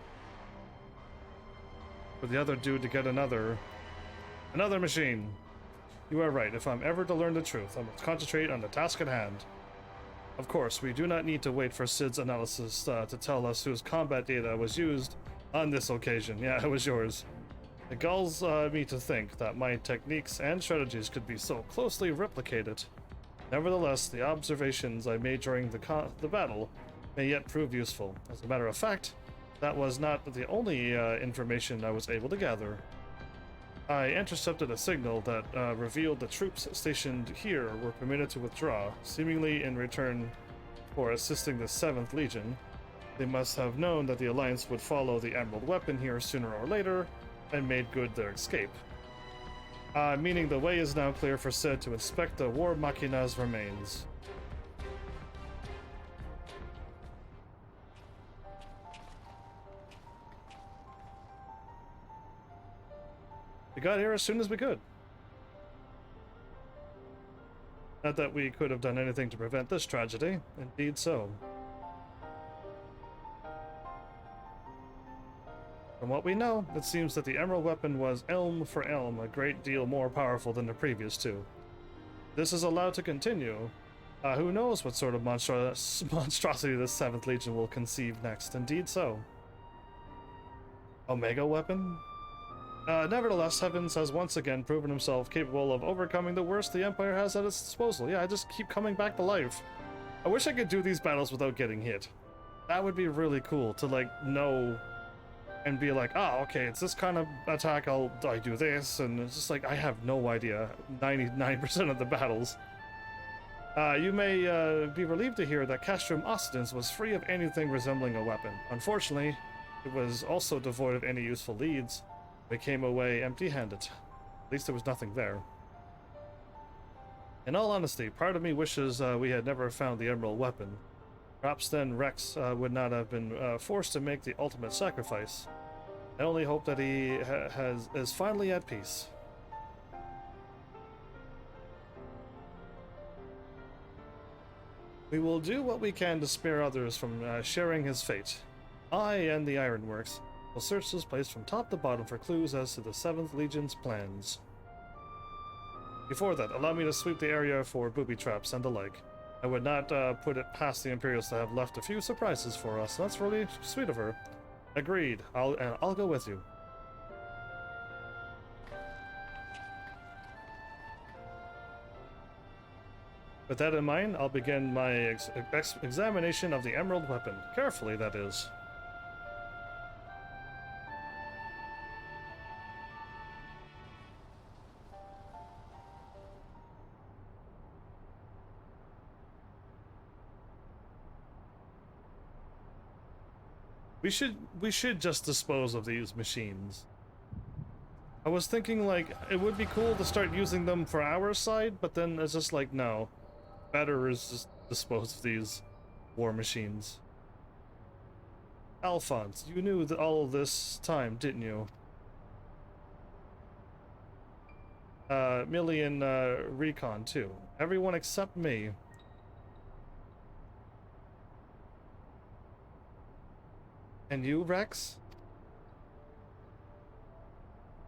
For the other dude to get another machine. You are right. If I'm ever to learn the truth, I must concentrate on the task at hand. Of course, we do not need to wait for Sid's analysis to tell us whose combat data was used on this occasion. Yeah, it was yours. It galls me to think that my techniques and strategies could be so closely replicated. Nevertheless, the observations I made during the battle may yet prove useful. As a matter of fact, that was not the only information I was able to gather. I intercepted a signal that revealed the troops stationed here were permitted to withdraw, seemingly in return for assisting the 7th Legion. They must have known that the Alliance would follow the Emerald Weapon here sooner or later, and made good their escape. Meaning the way is now clear for Sid to inspect the War Machina's remains. We got here as soon as we could. Not that we could have done anything to prevent this tragedy. Indeed so. From what we know, it seems that the Emerald Weapon was elm for elm, a great deal more powerful than the previous two. This is allowed to continue. Who knows what sort of monstrosity the 7th Legion will conceive next. Indeed so. Omega Weapon? Nevertheless, Heavens has once again proven himself capable of overcoming the worst the Empire has at its disposal. Yeah, I just keep coming back to life. I wish I could do these battles without getting hit. That would be really cool to, like, know and be like, oh, okay, it's this kind of attack, I do this, and it's just like, I have no idea 99% of the battles. You may be relieved to hear that Castrum Ostens was free of anything resembling a weapon. Unfortunately, it was also devoid of any useful leads. We came away empty-handed. At least there was nothing there. In all honesty, part of me wishes we had never found the Emerald Weapon. Perhaps then Rex would not have been forced to make the ultimate sacrifice. I only hope that he is finally at peace. We will do what we can to spare others from sharing his fate. I and the Ironworks will search this place from top to bottom for clues as to the 7th Legion's plans. Before that, allow me to sweep the area for booby traps and the like. I would not put it past the Imperials to have left a few surprises for us. That's really sweet of her. Agreed. I'll go with you. With that in mind, I'll begin my examination of the Emerald Weapon. Carefully, that is. We should just dispose of these machines. I was thinking, like, it would be cool to start using them for our side, but then it's just like, no. Better is just dispose of these war machines. Alphonse, you knew that all of this time, didn't you? Millie and Recon, too. Everyone except me. And you, Rex?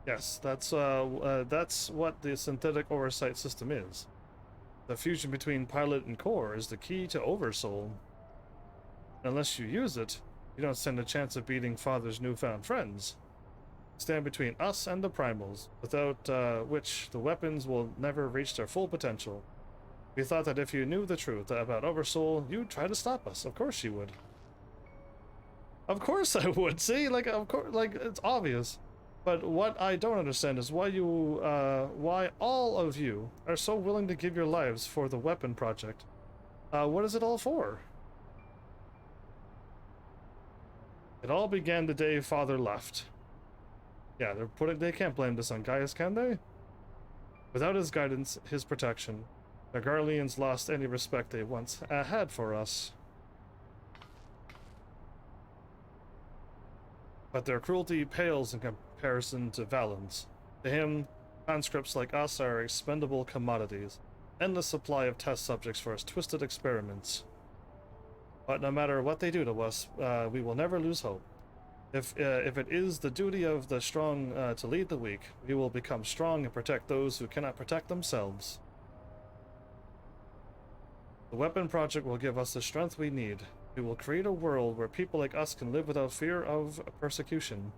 Yes, that's what the synthetic oversight system is. The fusion between pilot and core is the key to Oversoul. Unless you use it, you don't stand a chance of beating Father's newfound friends. Stand between us and the primals, without which the weapons will never reach their full potential. We thought that if you knew the truth about Oversoul, you'd try to stop us. Of course you would. Of course I would. See, like, of course, like, it's obvious. But what I don't understand is why all of you are so willing to give your lives for the weapon project. What is it all for? It all began the day Father left. Yeah, they can't blame this on Gaius, can they? Without his guidance, his protection, the Garleans lost any respect they once had for us. But their cruelty pales in comparison to Valen's. To him, conscripts like us are expendable commodities, endless supply of test subjects for his twisted experiments. But no matter what they do to us, we will never lose hope. If it is the duty of the strong to lead the weak, we will become strong and protect those who cannot protect themselves. The weapon project will give us the strength we need. We will create a world where people like us can live without fear of persecution.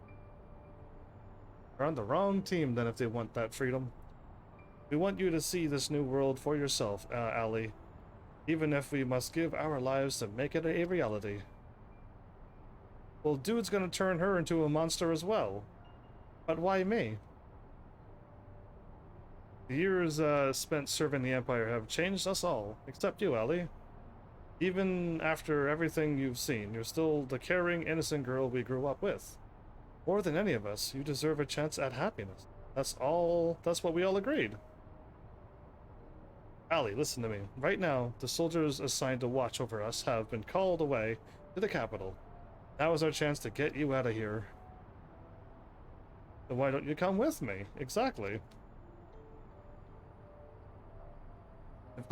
They're on the wrong team then if they want that freedom. We want you to see this new world for yourself, Allie. Even if we must give our lives to make it a reality. Well, dude's gonna turn her into a monster as well. But why me? The years spent serving the Empire have changed us all, except you, Allie. Even after everything you've seen, you're still the caring, innocent girl we grew up with. More than any of us, you deserve a chance at happiness. That's what we all agreed. Allie, listen to me. Right now, the soldiers assigned to watch over us have been called away to the capital. Now is our chance to get you out of here. Then why don't you come with me? Exactly. If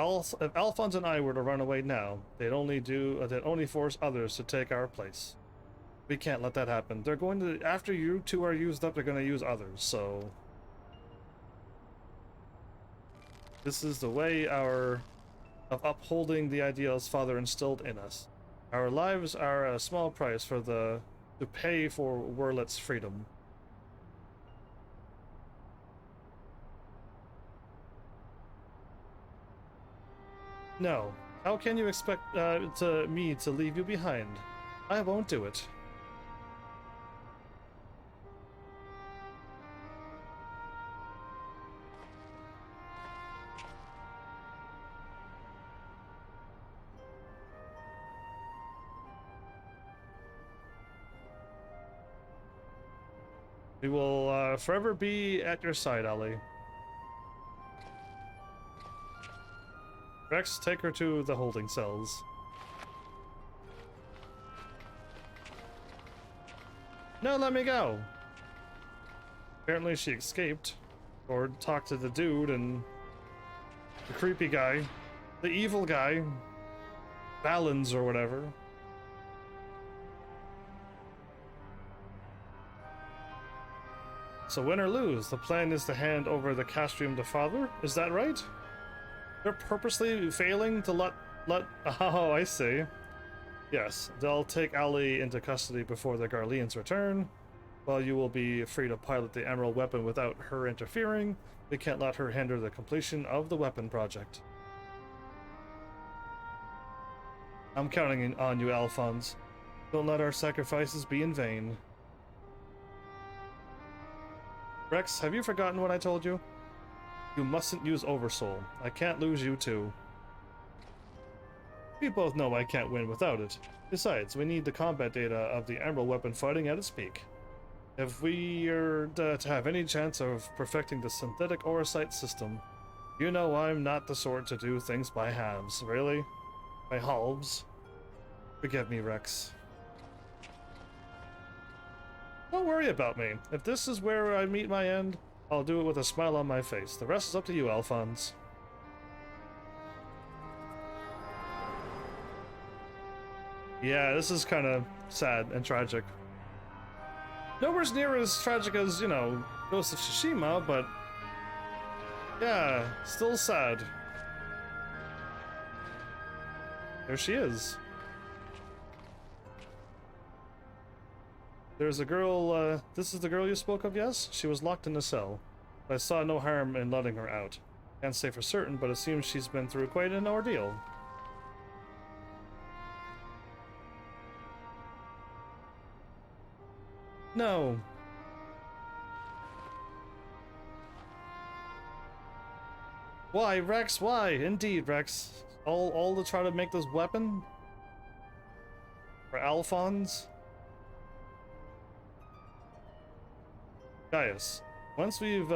Alphonse and I were to run away now, they'd only force others to take our place. We can't let that happen. They're going to, after you two are used up, they're going to use others, so... This is the way of upholding the ideals Father instilled in us. Our lives are a small price to pay for Werlet's freedom. No. How can you expect me to leave you behind? I won't do it. We will forever be at your side, Ali. Rex, take her to the holding cells. No, let me go. Apparently she escaped. Or talked to the dude and the creepy guy. The evil guy. Balance or whatever. So win or lose, the plan is to hand over the castrium to father? Is that right? They're purposely failing to let... Oh, I see. Yes, they'll take Ali into custody before the Garleans return. While you will be free to pilot the Emerald Weapon without her interfering, we can't let her hinder the completion of the weapon project. I'm counting on you, Alphonse. Don't let our sacrifices be in vain. Rex, have you forgotten what I told you? You mustn't use Oversoul. I can't lose you too. We both know I can't win without it. Besides, we need the combat data of the Emerald Weapon fighting at its peak. If we are to have any chance of perfecting the synthetic Orosite system, you know I'm not the sort to do things by halves. Really? By halves? Forgive me, Rex. Don't worry about me. If this is where I meet my end, I'll do it with a smile on my face. The rest is up to you, Alphonse. Yeah, this is kind of sad and tragic. Nowhere near as tragic as, you know, Ghost of Tsushima, but yeah, still sad. There she is. There's a girl, this is the girl you spoke of, yes? She was locked in a cell. I saw no harm in letting her out. Can't say for certain, but it seems she's been through quite an ordeal. No. Why, Rex? Why? Indeed, Rex. All to try to make this weapon? For Alphonse? Gaius, once we've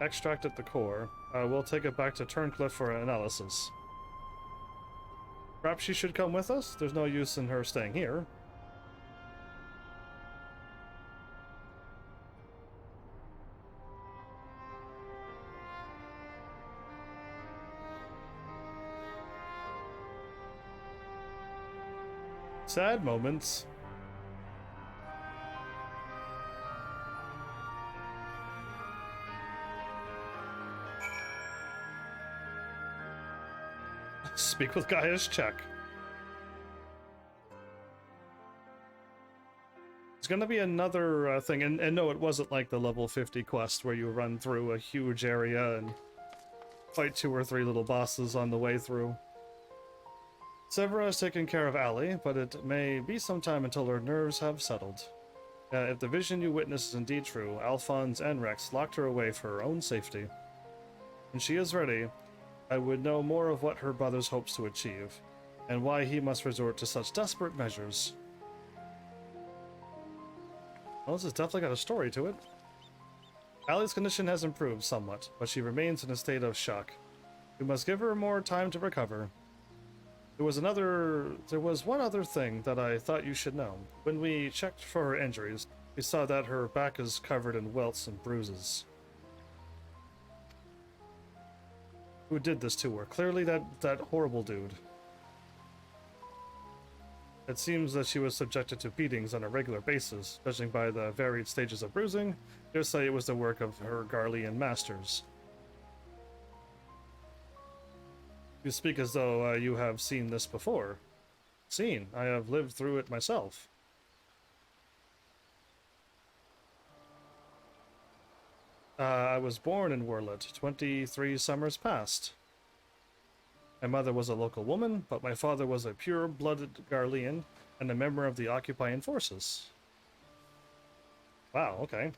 extracted the core, we'll take it back to Turncliffe for analysis. Perhaps she should come with us? There's no use in her staying here. Sad moments. Speak with Gaius, check. It's gonna be another thing, and no, it wasn't like the level 50 quest where you run through a huge area and fight 2 or 3 little bosses on the way through. Severa has taken care of Ali, but it may be some time until her nerves have settled. If the vision you witnessed is indeed true, Alphonse and Rex locked her away for her own safety. When she is ready, I would know more of what her brother hopes to achieve, and why he must resort to such desperate measures. Well, this has definitely got a story to it. Ali's condition has improved somewhat, but she remains in a state of shock. We must give her more time to recover. There was one other thing that I thought you should know. When we checked for her injuries, we saw that her back is covered in welts and bruises. Who did this to her? Clearly that horrible dude. It seems that she was subjected to beatings on a regular basis. Judging by the varied stages of bruising, they'll say it was the work of her Garlean masters. You speak as though you have seen this before. Seen? I have lived through it myself. I was born in Werlet, 23 summers past. My mother was a local woman, but my father was a pure-blooded Garlean and a member of the occupying forces. Wow, okay.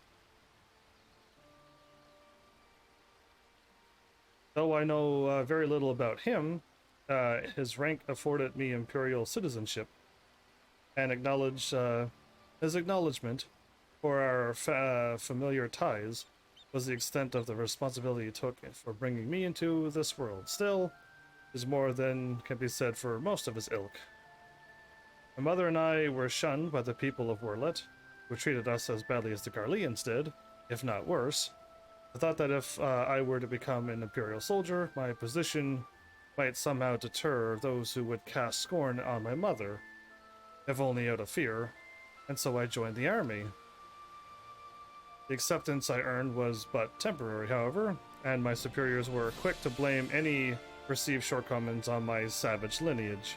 Though I know very little about him, his rank afforded me imperial citizenship, and his acknowledgement for our familiar ties was the extent of the responsibility he took for bringing me into this world. Still, is more than can be said for most of his ilk. My mother and I were shunned by the people of Werlet, who treated us as badly as the Garleans did, if not worse. I thought that if I were to become an Imperial soldier, my position might somehow deter those who would cast scorn on my mother, if only out of fear, and so I joined the army. The acceptance I earned was but temporary, however, and my superiors were quick to blame any perceived shortcomings on my savage lineage.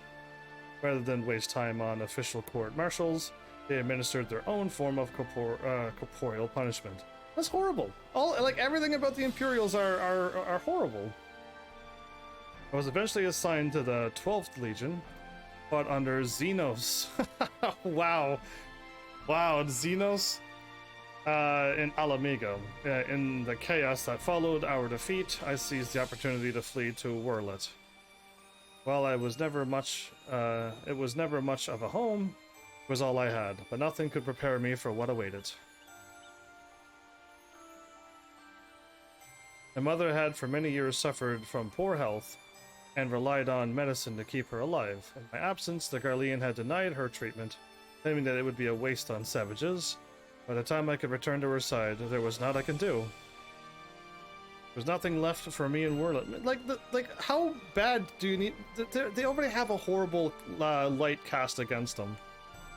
Rather than waste time on official court-martials, they administered their own form of corporeal punishment. That's horrible. Everything about the Imperials are horrible. I was eventually assigned to the 12th Legion, but under Xenos. Wow, Xenos. In Alamigo. In the chaos that followed our defeat, I seized the opportunity to flee to Werlet. While it was never much of a home, it was all I had, but nothing could prepare me for what awaited. My mother had for many years suffered from poor health and relied on medicine to keep her alive. In my absence, the Garlean had denied her treatment, claiming that it would be a waste on savages. By the time I could return to her side, there was naught I could do. There was nothing left for me in Werlet. How bad do you need? They already have a horrible light cast against them.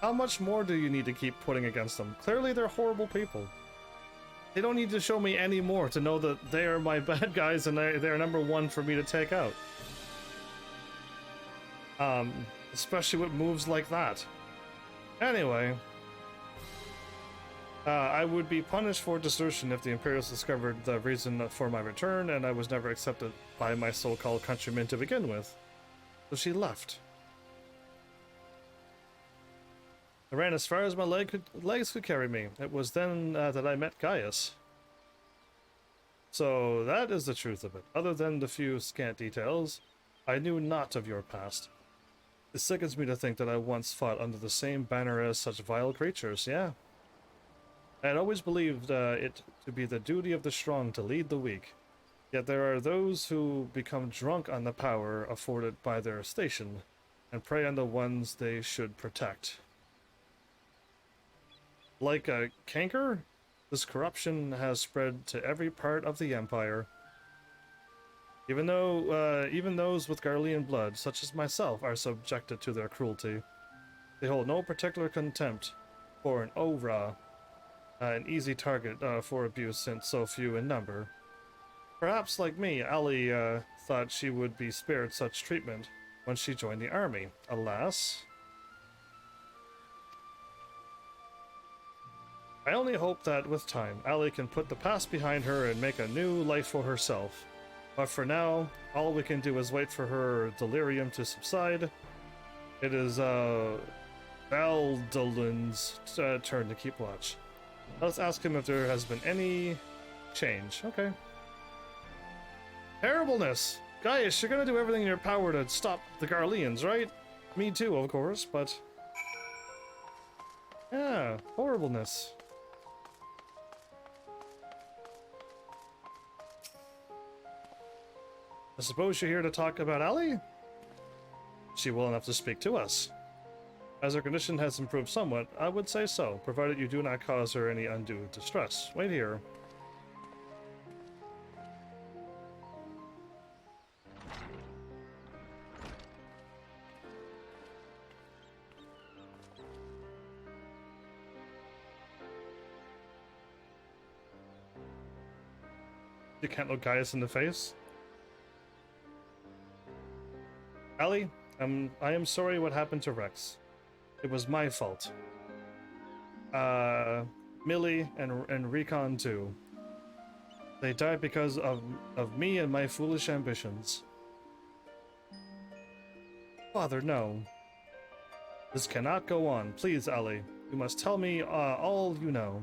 How much more do you need to keep putting against them? Clearly, they're horrible people. They don't need to show me any more to know that they are my bad guys and they're number one for me to take out. Especially with moves like that. Anyway. I would be punished for desertion if the Imperials discovered the reason for my return, and I was never accepted by my so-called countrymen to begin with. So she left. I ran as far as my legs could carry me. It was then that I met Gaius. So that is the truth of it. Other than the few scant details, I knew not of your past. It sickens me to think that I once fought under the same banner as such vile creatures, yeah. I had always believed it to be the duty of the strong to lead the weak. Yet there are those who become drunk on the power afforded by their station, and prey on the ones they should protect. Like a canker, this corruption has spread to every part of the Empire. Even those with Garlean blood, such as myself, are subjected to their cruelty. They hold no particular contempt for an Ora, an easy target for abuse since so few in number. Perhaps, like me, Ali thought she would be spared such treatment when she joined the army. Alas. I only hope that with time, Ali can put the past behind her and make a new life for herself. But for now, all we can do is wait for her delirium to subside. It is Valdolin's turn to keep watch. Let's ask him if there has been any change. Okay. Terribleness! Gaius, you're gonna do everything in your power to stop the Garleans, right? Me too, of course, but... yeah, horribleness. I suppose you're here to talk about Ali? Is she well enough to speak to us? As her condition has improved somewhat, I would say so, provided you do not cause her any undue distress. Wait here. You can't look Gaius in the face? Ali, I am sorry what happened to Rex. It was my fault. Millie and Recon too. They died because of me and my foolish ambitions. Father, no. This cannot go on. Please, Ali. You must tell me all you know.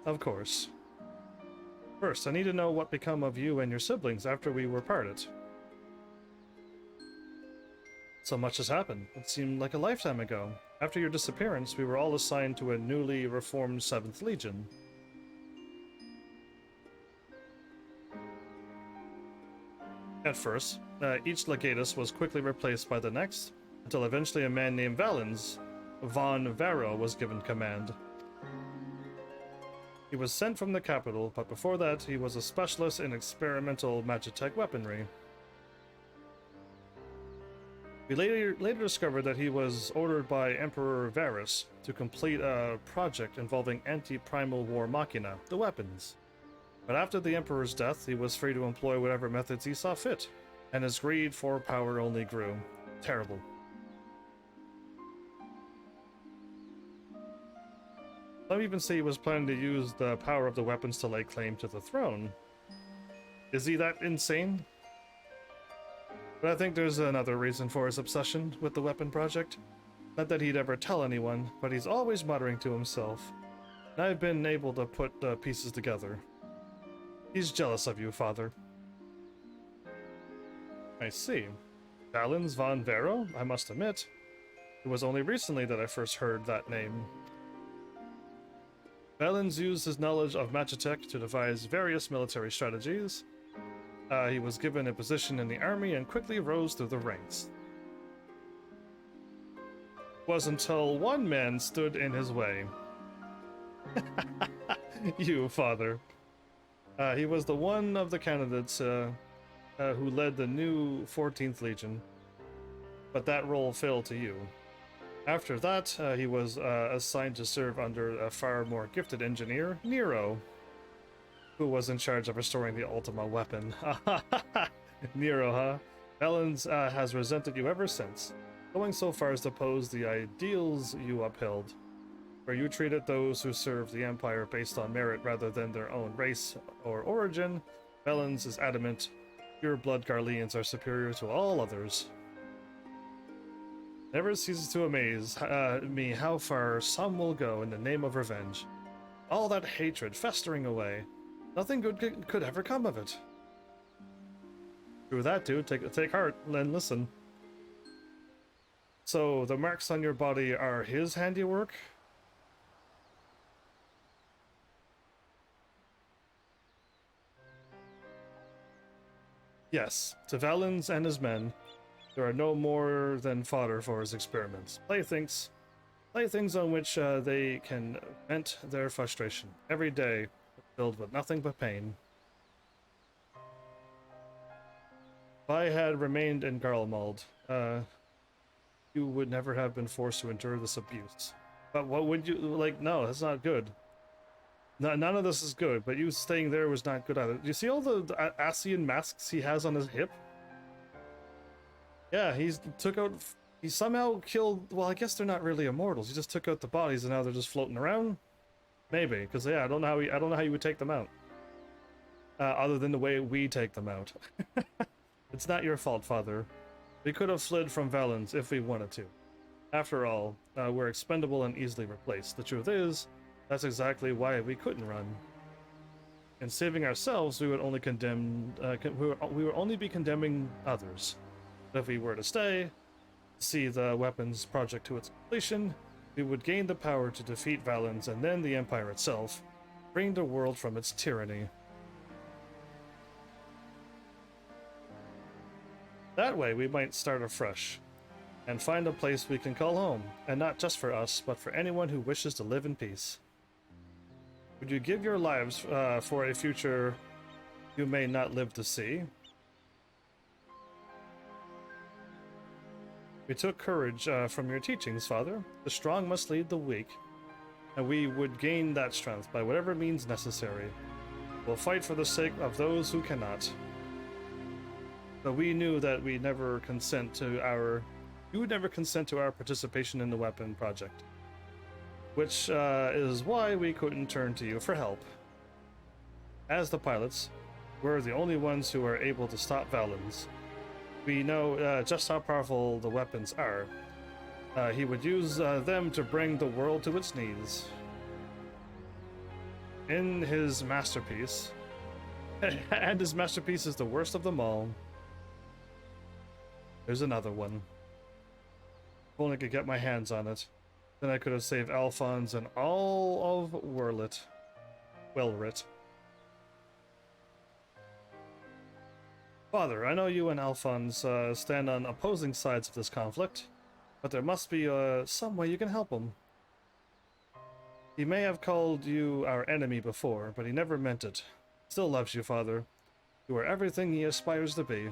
Of course. First, I need to know what become of you and your siblings after we were parted. So much has happened. It seemed like a lifetime ago. After your disappearance, we were all assigned to a newly reformed 7th Legion. At first, each legatus was quickly replaced by the next, until eventually a man named Valens von Varro was given command. He was sent from the capital, but before that, he was a specialist in experimental magitech weaponry. We later discovered that he was ordered by Emperor Varus to complete a project involving anti-primal war machina, the weapons. But after the Emperor's death, he was free to employ whatever methods he saw fit, and his greed for power only grew. Terrible. Some even say he was planning to use the power of the weapons to lay claim to the throne. Is he that insane? But I think there's another reason for his obsession with the weapon project. Not that he'd ever tell anyone, but he's always muttering to himself. And I've been able to put the pieces together. He's jealous of you, Father. I see. Valens von Varro, I must admit. It was only recently that I first heard that name. Valens used his knowledge of magitech to devise various military strategies. He was given a position in the army and quickly rose through the ranks. It was until one man stood in his way. You, Father. He was the one of the candidates who led the new 14th Legion, but that role fell to you. After that, he was assigned to serve under a far more gifted engineer, Nero, who was in charge of restoring the Ultima weapon. Nero, huh? Valens has resented you ever since, going so far as to oppose the ideals you upheld, where you treated those who served the Empire based on merit rather than their own race or origin. Valens is adamant pure blood Garleans are superior to all others. Never ceases to amaze me how far some will go in the name of revenge. All that hatred festering away. Nothing good could ever come of it. True that, dude. Take heart and listen. So, the marks on your body are his handiwork? Yes, to Valens and his men, there are no more than fodder for his experiments. Playthings on which they can vent their frustration. Every day, filled with nothing but pain. If I had remained in Garlemald, you would never have been forced to endure this abuse. But what would you, like, no, that's not good. None of this is good, but you staying there was not good either. Do you see all the Asian masks he has on his hip? Yeah, he somehow killed, well, I guess they're not really immortals. He just took out the bodies and now they're just floating around? Maybe, because yeah, I don't know how you would take them out. Other than the way we take them out. It's not your fault, Father. We could have fled from Valens if we wanted to. After all, we're expendable and easily replaced. The truth is, that's exactly why we couldn't run. In saving ourselves, we would only we would only be condemning others. But if we were to stay, see the weapons project to its completion, we would gain the power to defeat Valens and then the Empire itself, freeing the world from its tyranny. That way, we might start afresh, and find a place we can call home, and not just for us, but for anyone who wishes to live in peace. Would you give your lives for a future you may not live to see? We took courage from your teachings, Father. The strong must lead the weak, and we would gain that strength by whatever means necessary. We'll fight for the sake of those who cannot. But we knew that you would never consent to our participation in the weapon project, which is why we couldn't turn to you for help. As the pilots, we're the only ones who are able to stop Valens. We know just how powerful the weapons are. He would use them to bring the world to its knees. In his masterpiece, and his masterpiece is the worst of them all. There's another one. If only I could get my hands on it. Then I could have saved Alphonse and all of Wellrit. Father, I know you and Alphonse stand on opposing sides of this conflict, but there must be some way you can help him. He may have called you our enemy before, but he never meant it. Still loves you, Father. You are everything he aspires to be.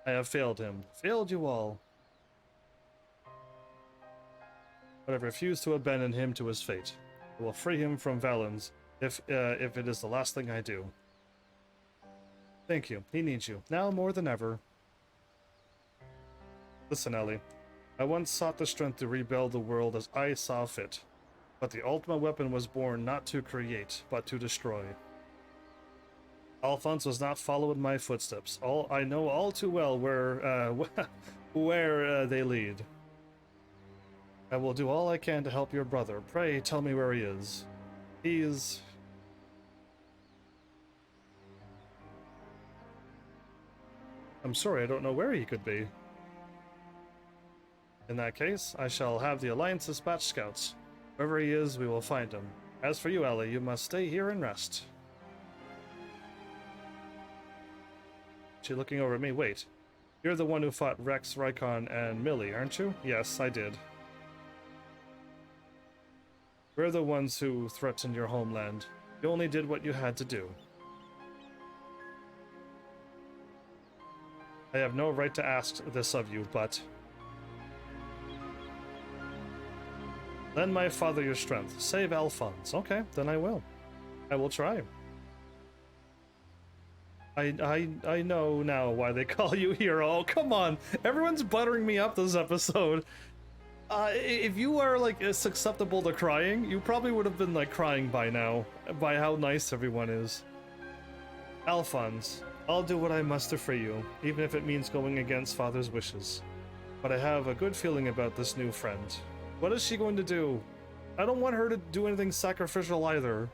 I have failed him, failed you all. But I refuse to abandon him to his fate. I will free him from Valens, if it is the last thing I do. Thank you. He needs you, now more than ever. Listen, Ellie. I once sought the strength to rebuild the world as I saw fit. But the ultimate weapon was born not to create, but to destroy. Alphonse was not following my footsteps. I know all too well where they lead. I will do all I can to help your brother. Pray, tell me where he is. I'm sorry, I don't know where he could be. In that case, I shall have the Alliance dispatch scouts. Wherever he is, we will find him. As for you, Ellie, you must stay here and rest. She looking over at me. Wait. You're the one who fought Rex, Rykon, and Millie, aren't you? Yes, I did. We're the ones who threatened your homeland. You only did what you had to do. I have no right to ask this of you, but... Lend my father your strength. Save Alphonse. Okay, then I will. I will try. I know now why they call you hero. Oh, come on. Everyone's buttering me up this episode. If you are, like, susceptible to crying, you probably would have been, like, crying by now. By how nice everyone is. Alphonse, I'll do what I must to free you, even if it means going against Father's wishes. But I have a good feeling about this new friend. What is she going to do? I don't want her to do anything sacrificial either.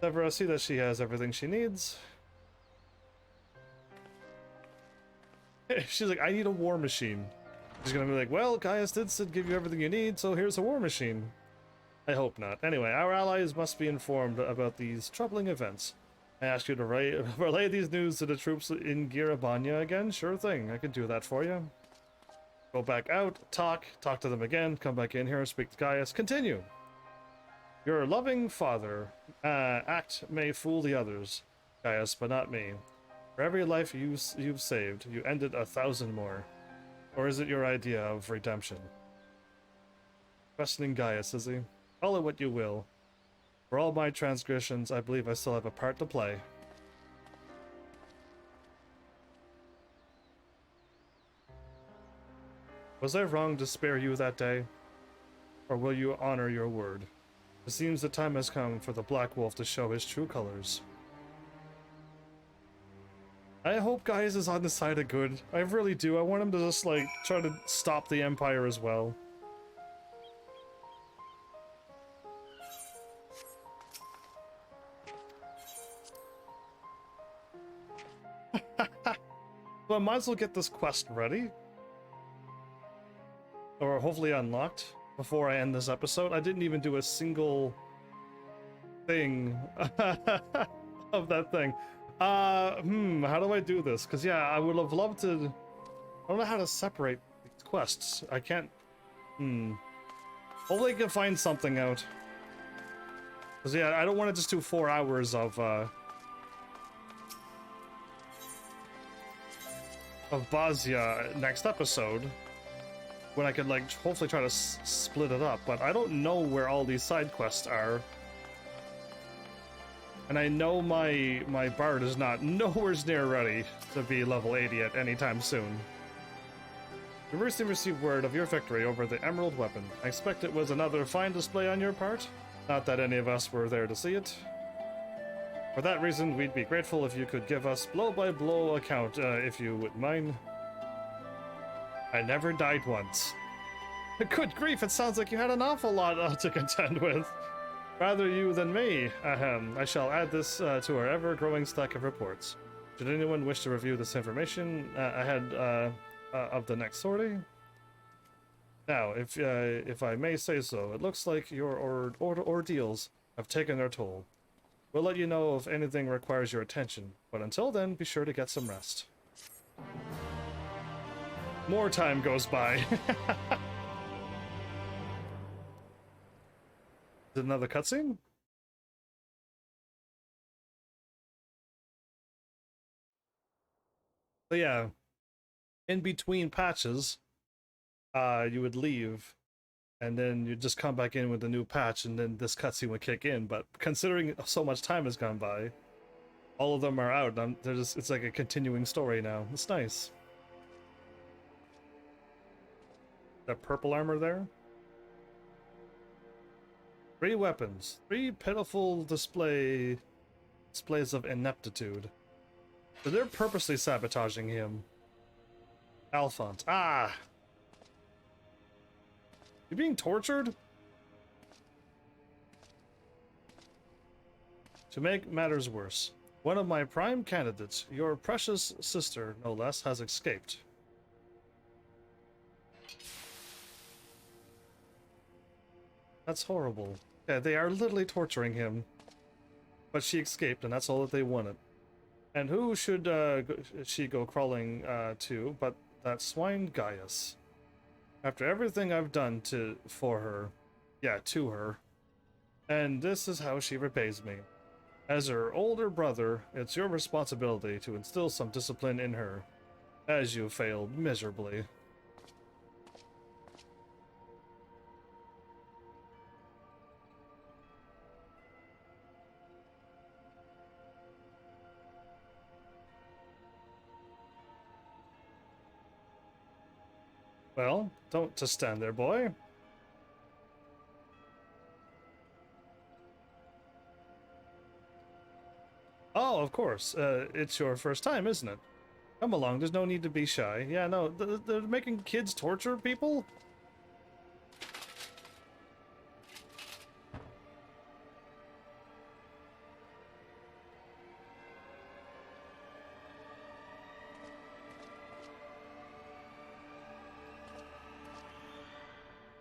However, I see that she has everything she needs. She's like, I need a war machine. She's gonna be like, well, Gaius did give you everything you need, so here's a war machine. I hope not. Anyway, our allies must be informed about these troubling events. I ask you to relay these news to the troops in Girabanya again? Sure thing, I can do that for you. Go back out, talk to them again, come back in here, speak to Gaius, continue. Your loving father, act may fool the others, Gaius, but not me. For every life you've saved, you ended 1,000 more. Or is it your idea of redemption? Questioning Gaius, is he? Call it what you will. For all my transgressions, I believe I still have a part to play. Was I wrong to spare you that day? Or will you honor your word? It seems the time has come for the Black Wolf to show his true colors. I hope Gaius is on the side of good. I really do. I want him to just, like, try to stop the Empire as well. Well, I might as well get this quest ready. Or hopefully unlocked before I end this episode. I didn't even do a single thing of that thing. How do I do this? Because, yeah, I would have loved to... I don't know how to separate these quests. I can't... Hopefully I can find something out. Because, yeah, I don't want to just do 4 hours of Bazia next episode. When I could, like, hopefully try to split it up. But I don't know where all these side quests are. And I know my bard is not nowhere near ready to be level 80 at any time soon. We recently received word of your victory over the Emerald Weapon. I expect it was another fine display on your part. Not that any of us were there to see it. For that reason, we'd be grateful if you could give us blow-by-blow account, if you wouldn't mind. I never died once. Good grief, it sounds like you had an awful lot to contend with. Rather you than me. Ahem. I shall add this to our ever-growing stack of reports. Should anyone wish to review this information, I had of the next sortie. Now, if I may say so, it looks like your ordeals have taken their toll. We'll let you know if anything requires your attention, but until then, be sure to get some rest. More time goes by. Is it another cutscene? So yeah, in between patches, you would leave, and then you just come back in with a new patch, and then this cutscene would kick in. But considering so much time has gone by, all of them are out. They're just, it's like a continuing story now. It's nice. That purple armor there. 3 weapons. 3 pitiful displays of ineptitude. So they're purposely sabotaging him. Alphonse. Ah! You being tortured? To make matters worse, one of my prime candidates, your precious sister, no less, has escaped. That's horrible. Yeah, they are literally torturing him. But she escaped, and that's all that they wanted. And who should she go crawling to but that swine Gaius? After everything I've done for her, to her. And this is how she repays me. As her older brother, it's your responsibility to instill some discipline in her, as you failed miserably. Well, don't just stand there, boy. Oh, of course. It's your first time, isn't it? Come along, there's no need to be shy. Yeah, no, they're making kids torture people?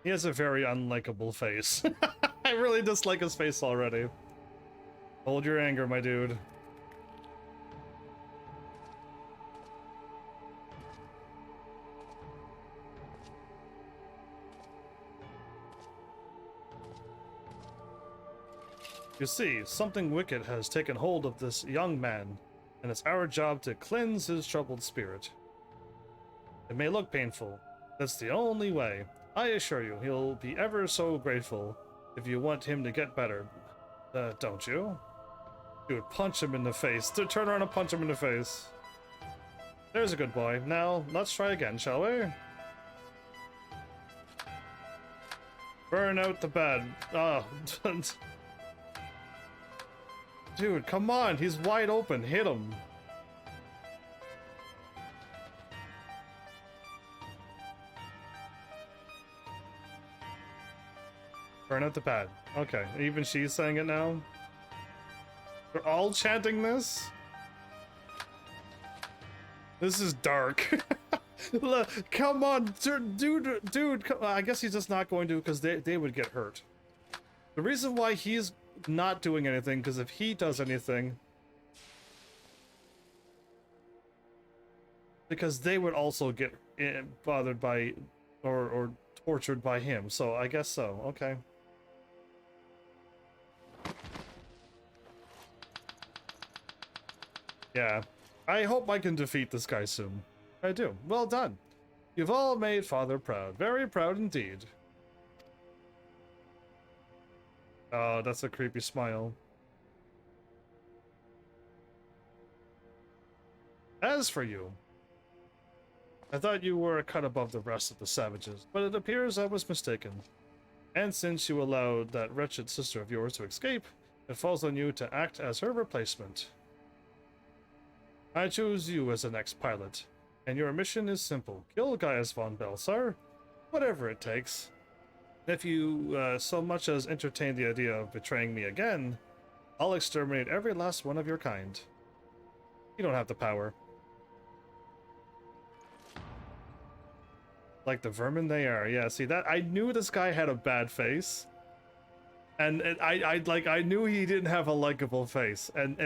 He has a very unlikable face. I really dislike his face already. Hold your anger, my dude. You see, something wicked has taken hold of this young man, and it's our job to cleanse his troubled spirit. It may look painful. That's the only way. I assure you, he'll be ever so grateful if you want him to get better. Don't you? Dude, punch him in the face. Turn around and punch him in the face. There's a good boy. Now, let's try again, shall we? Burn out the bed. Oh. Dude, come on. He's wide open. Hit him. Burn out the pad. Okay, even she's saying it now. They're all chanting this? This is dark. Look, come on, dude. I guess he's just not going to because they would get hurt. The reason why he's not doing anything, because if he does anything, because they would also get bothered by or tortured by him. So I guess so. Okay. Yeah, I hope I can defeat this guy soon. I do. Well done. You've all made Father proud. Very proud indeed. Oh, that's a creepy smile. As for you, I thought you were a cut above the rest of the savages, but it appears I was mistaken. And since you allowed that wretched sister of yours to escape, it falls on you to act as her replacement. I choose you as the next pilot, and your mission is simple. Kill Gaius von Belsar, whatever it takes. If you so much as entertain the idea of betraying me again, I'll exterminate every last one of your kind. You don't have the power. Like the vermin they are. Yeah, see that? I knew this guy had a bad face. And I knew he didn't have a likable face. And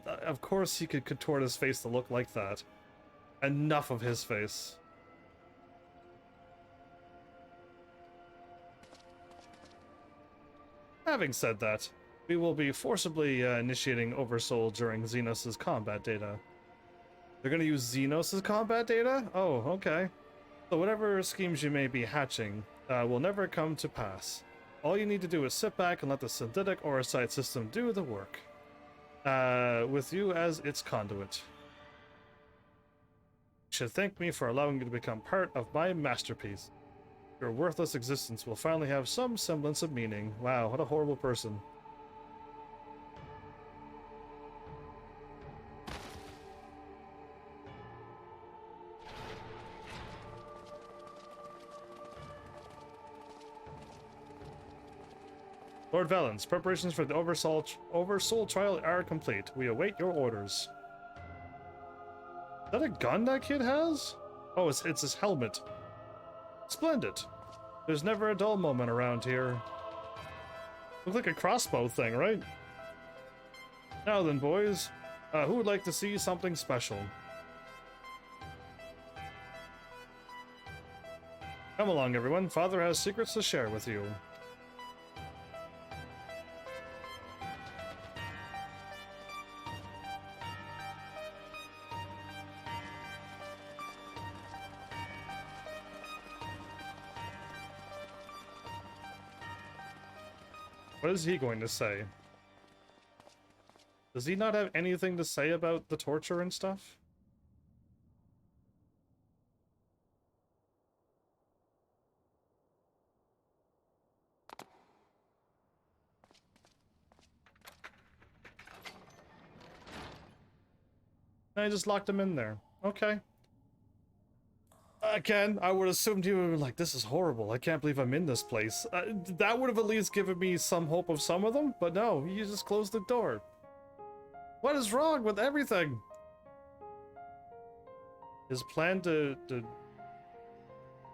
of course he could contort his face to look like that. Enough of his face. Having said that, we will be forcibly initiating Oversoul during Xenos' combat data. They're gonna use Xenos' combat data? Oh, okay. So whatever schemes you may be hatching will never come to pass. All you need to do is sit back and let the synthetic Orosite system do the work. With you as its conduit. You should thank me for allowing you to become part of my masterpiece. Your worthless existence will finally have some semblance of meaning. Wow, what a horrible person. Lord Valens, preparations for the Oversoul trial are complete. We await your orders. Is that a gun that kid has? Oh, it's his helmet. Splendid. There's never a dull moment around here. Looks like a crossbow thing, right? Now then, boys. Who would like to see something special? Come along, everyone. Father has secrets to share with you. What is he going to say? Does he not have anything to say about the torture and stuff? I just locked him in there. Okay. Again, I would assume you would be like, this is horrible. I can't believe I'm in this place. That would have at least given me some hope of some of them, but no, you just closed the door. What is wrong with everything? His plan to...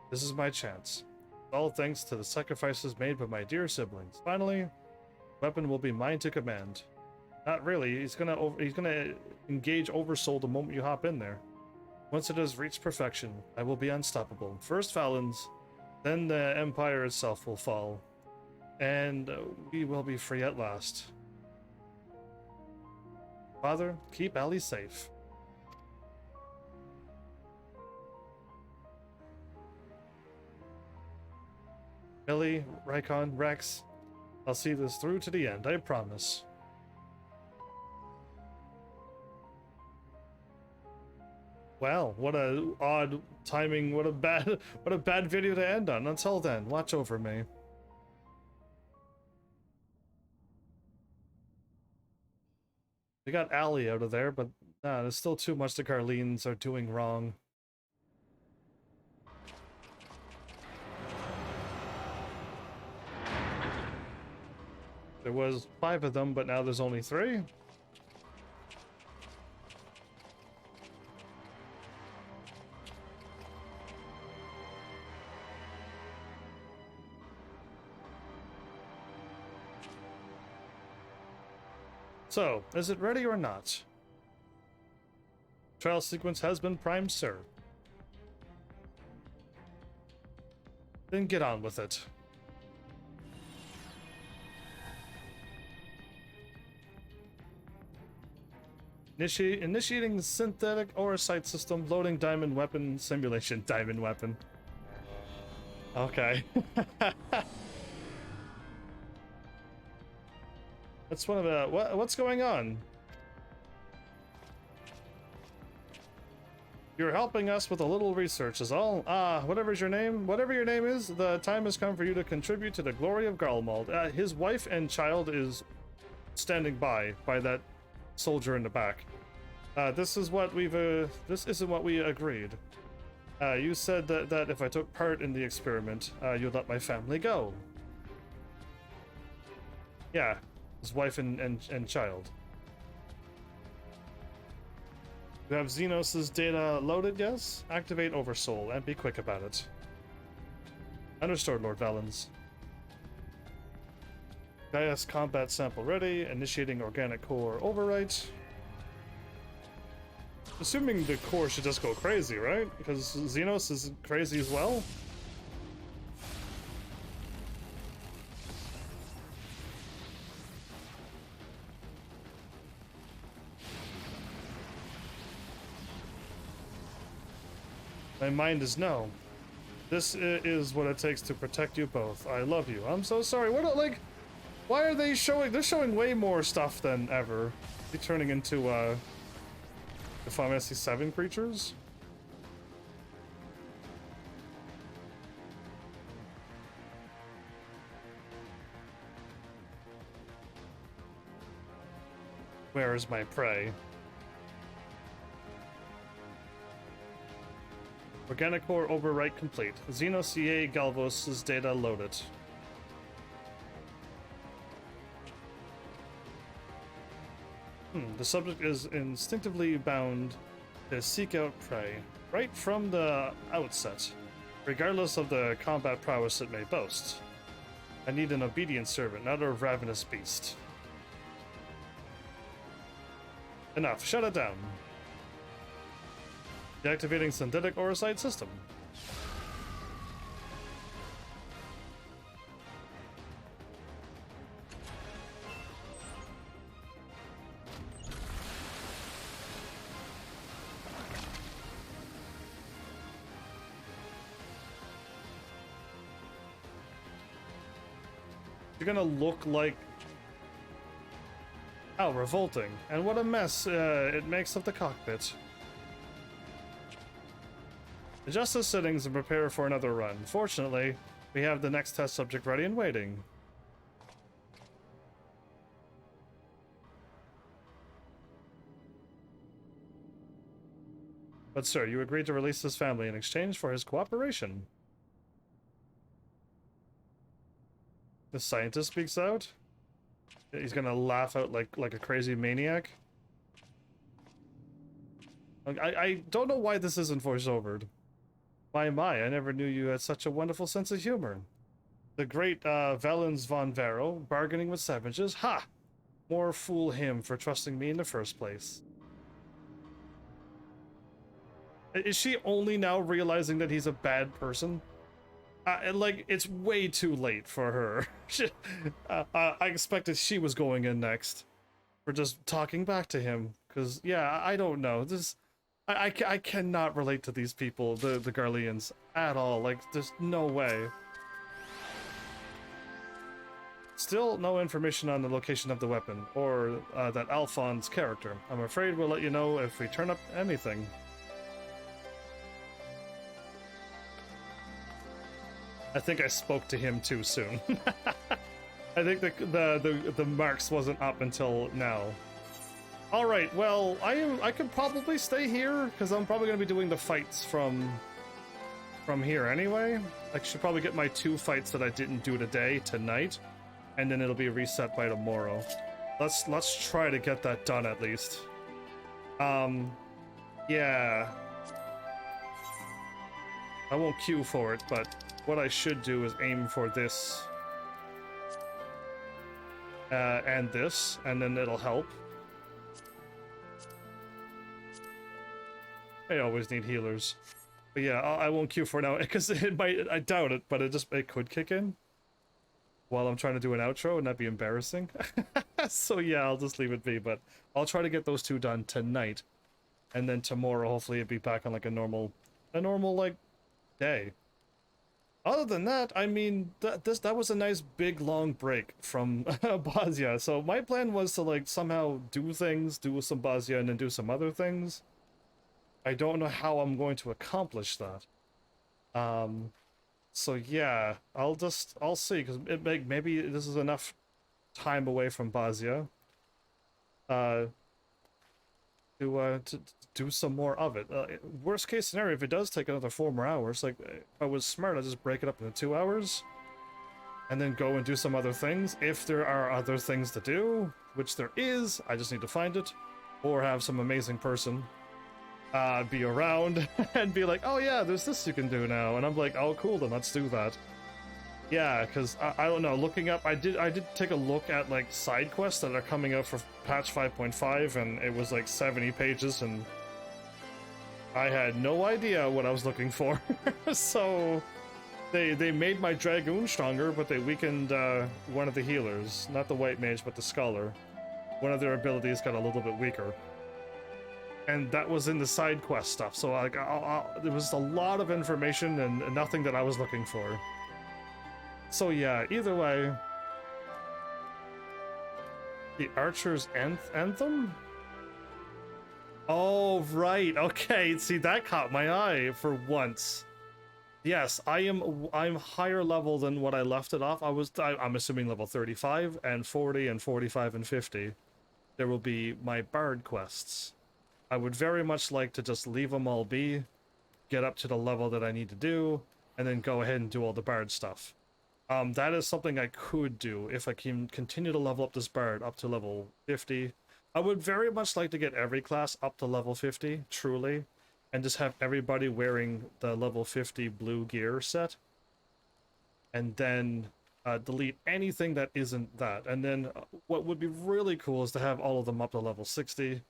This is my chance. All thanks to the sacrifices made by my dear siblings. Finally, weapon will be mine to command. Not really. He's gonna engage Oversoul the moment you hop in there. Once it has reached perfection, I will be unstoppable. First Valens, then the Empire itself will fall, and we will be free at last. Father, keep Allie safe. Billy, Rykon, Rex, I'll see this through to the end, I promise. Wow, what a odd timing, what a bad video to end on. Until then, watch over me. We got Allie out of there, but nah, there's still too much the Carlines are doing wrong. There was 5 of them, but now there's only 3. So, is it ready or not? Trial sequence has been primed, sir. Then get on with it. Initiating the synthetic Orosite system, loading diamond weapon simulation. Diamond weapon. Okay. That's one of the... What's going on? You're helping us with a little research is all. Whatever your name is, the time has come for you to contribute to the glory of Garlemald. His wife and child is standing by that soldier in the back. This is what we've, this isn't what we agreed. You said that if I took part in the experiment, you'd let my family go. Yeah. His wife and child. You have Xenos' data loaded, yes? Activate Oversoul and be quick about it. Understood, Lord Valens. Gaius combat sample ready. Initiating organic core overwrite. Assuming the core should just go crazy, right? Because Xenos is crazy as well. My mind is no. This is what it takes to protect you both. I love you. I'm so sorry. What, like, why are they showing? They're showing way more stuff than ever. They're turning into the Final Fantasy VII creatures. Where is my prey? Organic core overwrite complete. Xeno CA Galvos' data loaded. The subject is instinctively bound to seek out prey, right from the outset, regardless of the combat prowess it may boast. I need an obedient servant, not a ravenous beast. Enough, shut it down. Deactivating synthetic Orosite system. You're gonna look like... How revolting. And what a mess it makes of the cockpit. Adjust the settings and prepare for another run. Fortunately, we have the next test subject ready and waiting. But sir, you agreed to release this family in exchange for his cooperation. The scientist speaks out. He's gonna laugh out like a crazy maniac. I don't know why this isn't voice-overed. My, I never knew you had such a wonderful sense of humor. The great Valens von Vero, bargaining with savages? Ha! More fool him for trusting me in the first place. Is she only now realizing that he's a bad person? Like, it's way too late for her. I expected she was going in next. For just talking back to him. Because, yeah, I don't know. I cannot relate to these people, the Garleans, at all. Like, there's no way. Still no information on the location of the weapon, or that Alphon's character. I'm afraid we'll let you know if we turn up anything. I think I spoke to him too soon. I think the marks wasn't up until now. All right, well, I could probably stay here because I'm probably gonna be doing the fights from here anyway. I should probably get my 2 fights that I didn't do today tonight, and then it'll be reset by tomorrow. Let's try to get that done at least. Yeah. I won't queue for it, but what I should do is aim for this and this, and then it'll help. I always need healers. But yeah, I won't queue for now, because it might, I doubt it, but it could kick in while I'm trying to do an outro, and that'd be embarrassing. So yeah, I'll just leave it be, but I'll try to get those 2 done tonight, and then tomorrow, hopefully, it'll be back on like a normal, like, day. Other than that, I mean, that was a nice big long break from Bosnia. So my plan was to like somehow do some Bosnia and then do some other things. I don't know how I'm going to accomplish that. So yeah, I'll see, because maybe this is enough time away from Bosnia to do some more of it. Worst case scenario, if it does take another 4 more hours, like, if I was smart, I'd just break it up into 2 hours and then go and do some other things. If there are other things to do, which there is, I just need to find it, or have some amazing person be around and be like, oh yeah, there's this you can do now, and I'm like, oh cool, then let's do that. Yeah, because I don't know, looking up, I did take a look at like side quests that are coming out for patch 5.5, and it was like 70 pages, and I had no idea what I was looking for. So they made my Dragoon stronger, but they weakened one of the healers, not the White Mage, but the Scholar. One of their abilities got a little bit weaker. And that was in the side quest stuff, so like there was a lot of information and nothing that I was looking for. So yeah, either way, the Archer's Anthem? Oh, right, okay, see, that caught my eye for once. Yes, I'm higher level than what I left it off. I'm assuming level 35 and 40 and 45 and 50. There will be my Bard quests. I would very much like to just leave them all be, get up to the level that I need to do, and then go ahead and do all the Bard stuff. That is something I could do if I can continue to level up this Bard up to level 50. I would very much like to get every class up to level 50, truly, and just have everybody wearing the level 50 blue gear set. And then delete anything that isn't that. And then what would be really cool is to have all of them up to level 60,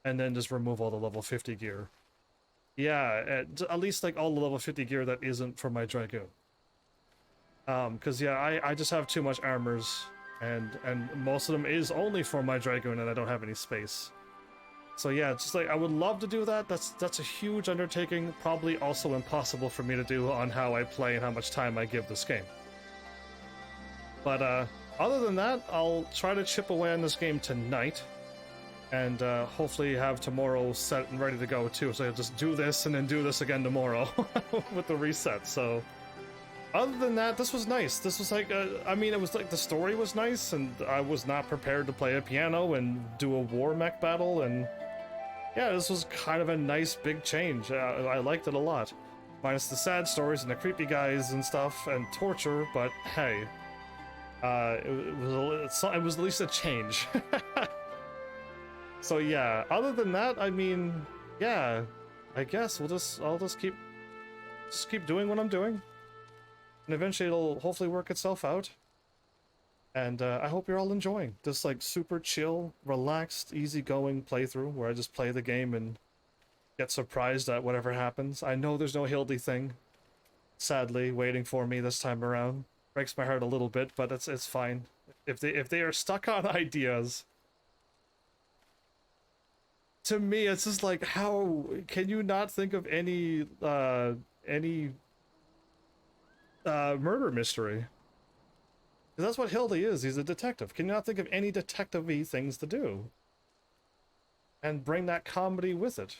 and then just remove all the level 50 gear. Yeah, at least like all the level 50 gear that isn't for my Dragoon. Because yeah, I just have too much armors, and most of them is only for my Dragoon, and I don't have any space. So yeah, just like I would love to do that. That's a huge undertaking, probably also impossible for me to do on how I play and how much time I give this game. But other than that, I'll try to chip away on this game tonight, and hopefully have tomorrow set and ready to go too. So I'll just do this and then do this again tomorrow with the reset. So other than that, this was nice. This was like, I mean, it was like the story was nice, and I was not prepared to play a piano and do a war mech battle, and yeah, this was kind of a nice big change. I liked it a lot. Minus the sad stories and the creepy guys and stuff and torture, but hey, it was at least a change. So yeah, other than that, I mean, yeah, I guess I'll just keep doing what I'm doing. And eventually it'll hopefully work itself out. And I hope you're all enjoying this like super chill, relaxed, easygoing playthrough where I just play the game and get surprised at whatever happens. I know there's no Hildy thing, sadly, waiting for me this time around. Breaks my heart a little bit, but it's fine. If they are stuck on ideas, to me it's just like, how can you not think of any murder mystery? Because that's what Hildy is. He's a detective. Can you not think of any detective-y things to do? And bring that comedy with it.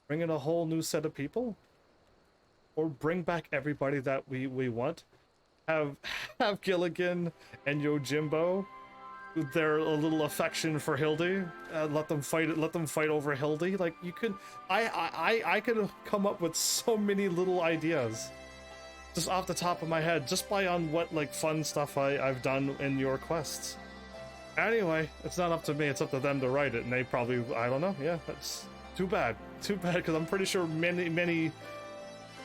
Bring in a whole new set of people? Or bring back everybody that we want? Have Gilligan and Yojimbo, their a little affection for Hildy, let them fight over Hildy. Like, you could, I could come up with so many little ideas just off the top of my head, just by on what like fun stuff I've done in your quests. Anyway, it's not up to me, it's up to them to write it, and they probably, I don't know, yeah, that's too bad, because I'm pretty sure many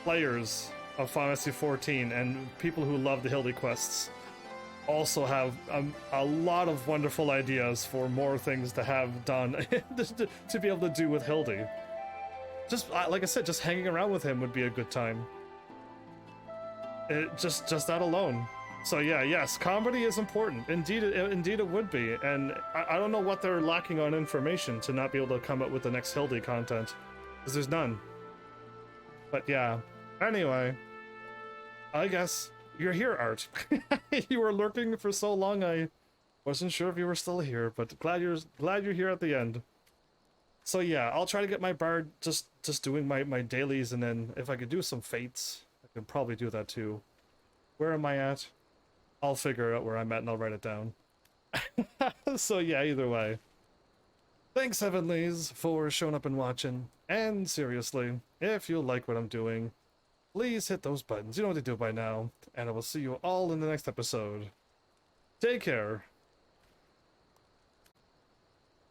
players of Final Fantasy 14 and people who love the Hildy quests also have a lot of wonderful ideas for more things to have done to be able to do with Hildy. Just like I said, just hanging around with him would be a good time. Just that alone. So yeah, yes, comedy is important. Indeed it would be. And I don't know what they're lacking on information to not be able to come up with the next Hildy content, because there's none. But yeah, anyway, I guess you're here, Art. You were lurking for so long, I wasn't sure if you were still here, but glad you're here at the end. So yeah, I'll try to get my Bard just doing my dailies, and then if I could do some fates, I can probably do that too. Where am I at? I'll figure out where I'm at and I'll write it down. So yeah, either way. Thanks, Heavenlies, for showing up and watching. And seriously, if you like what I'm doing, please hit those buttons. You know what to do by now. And I will see you all in the next episode. Take care.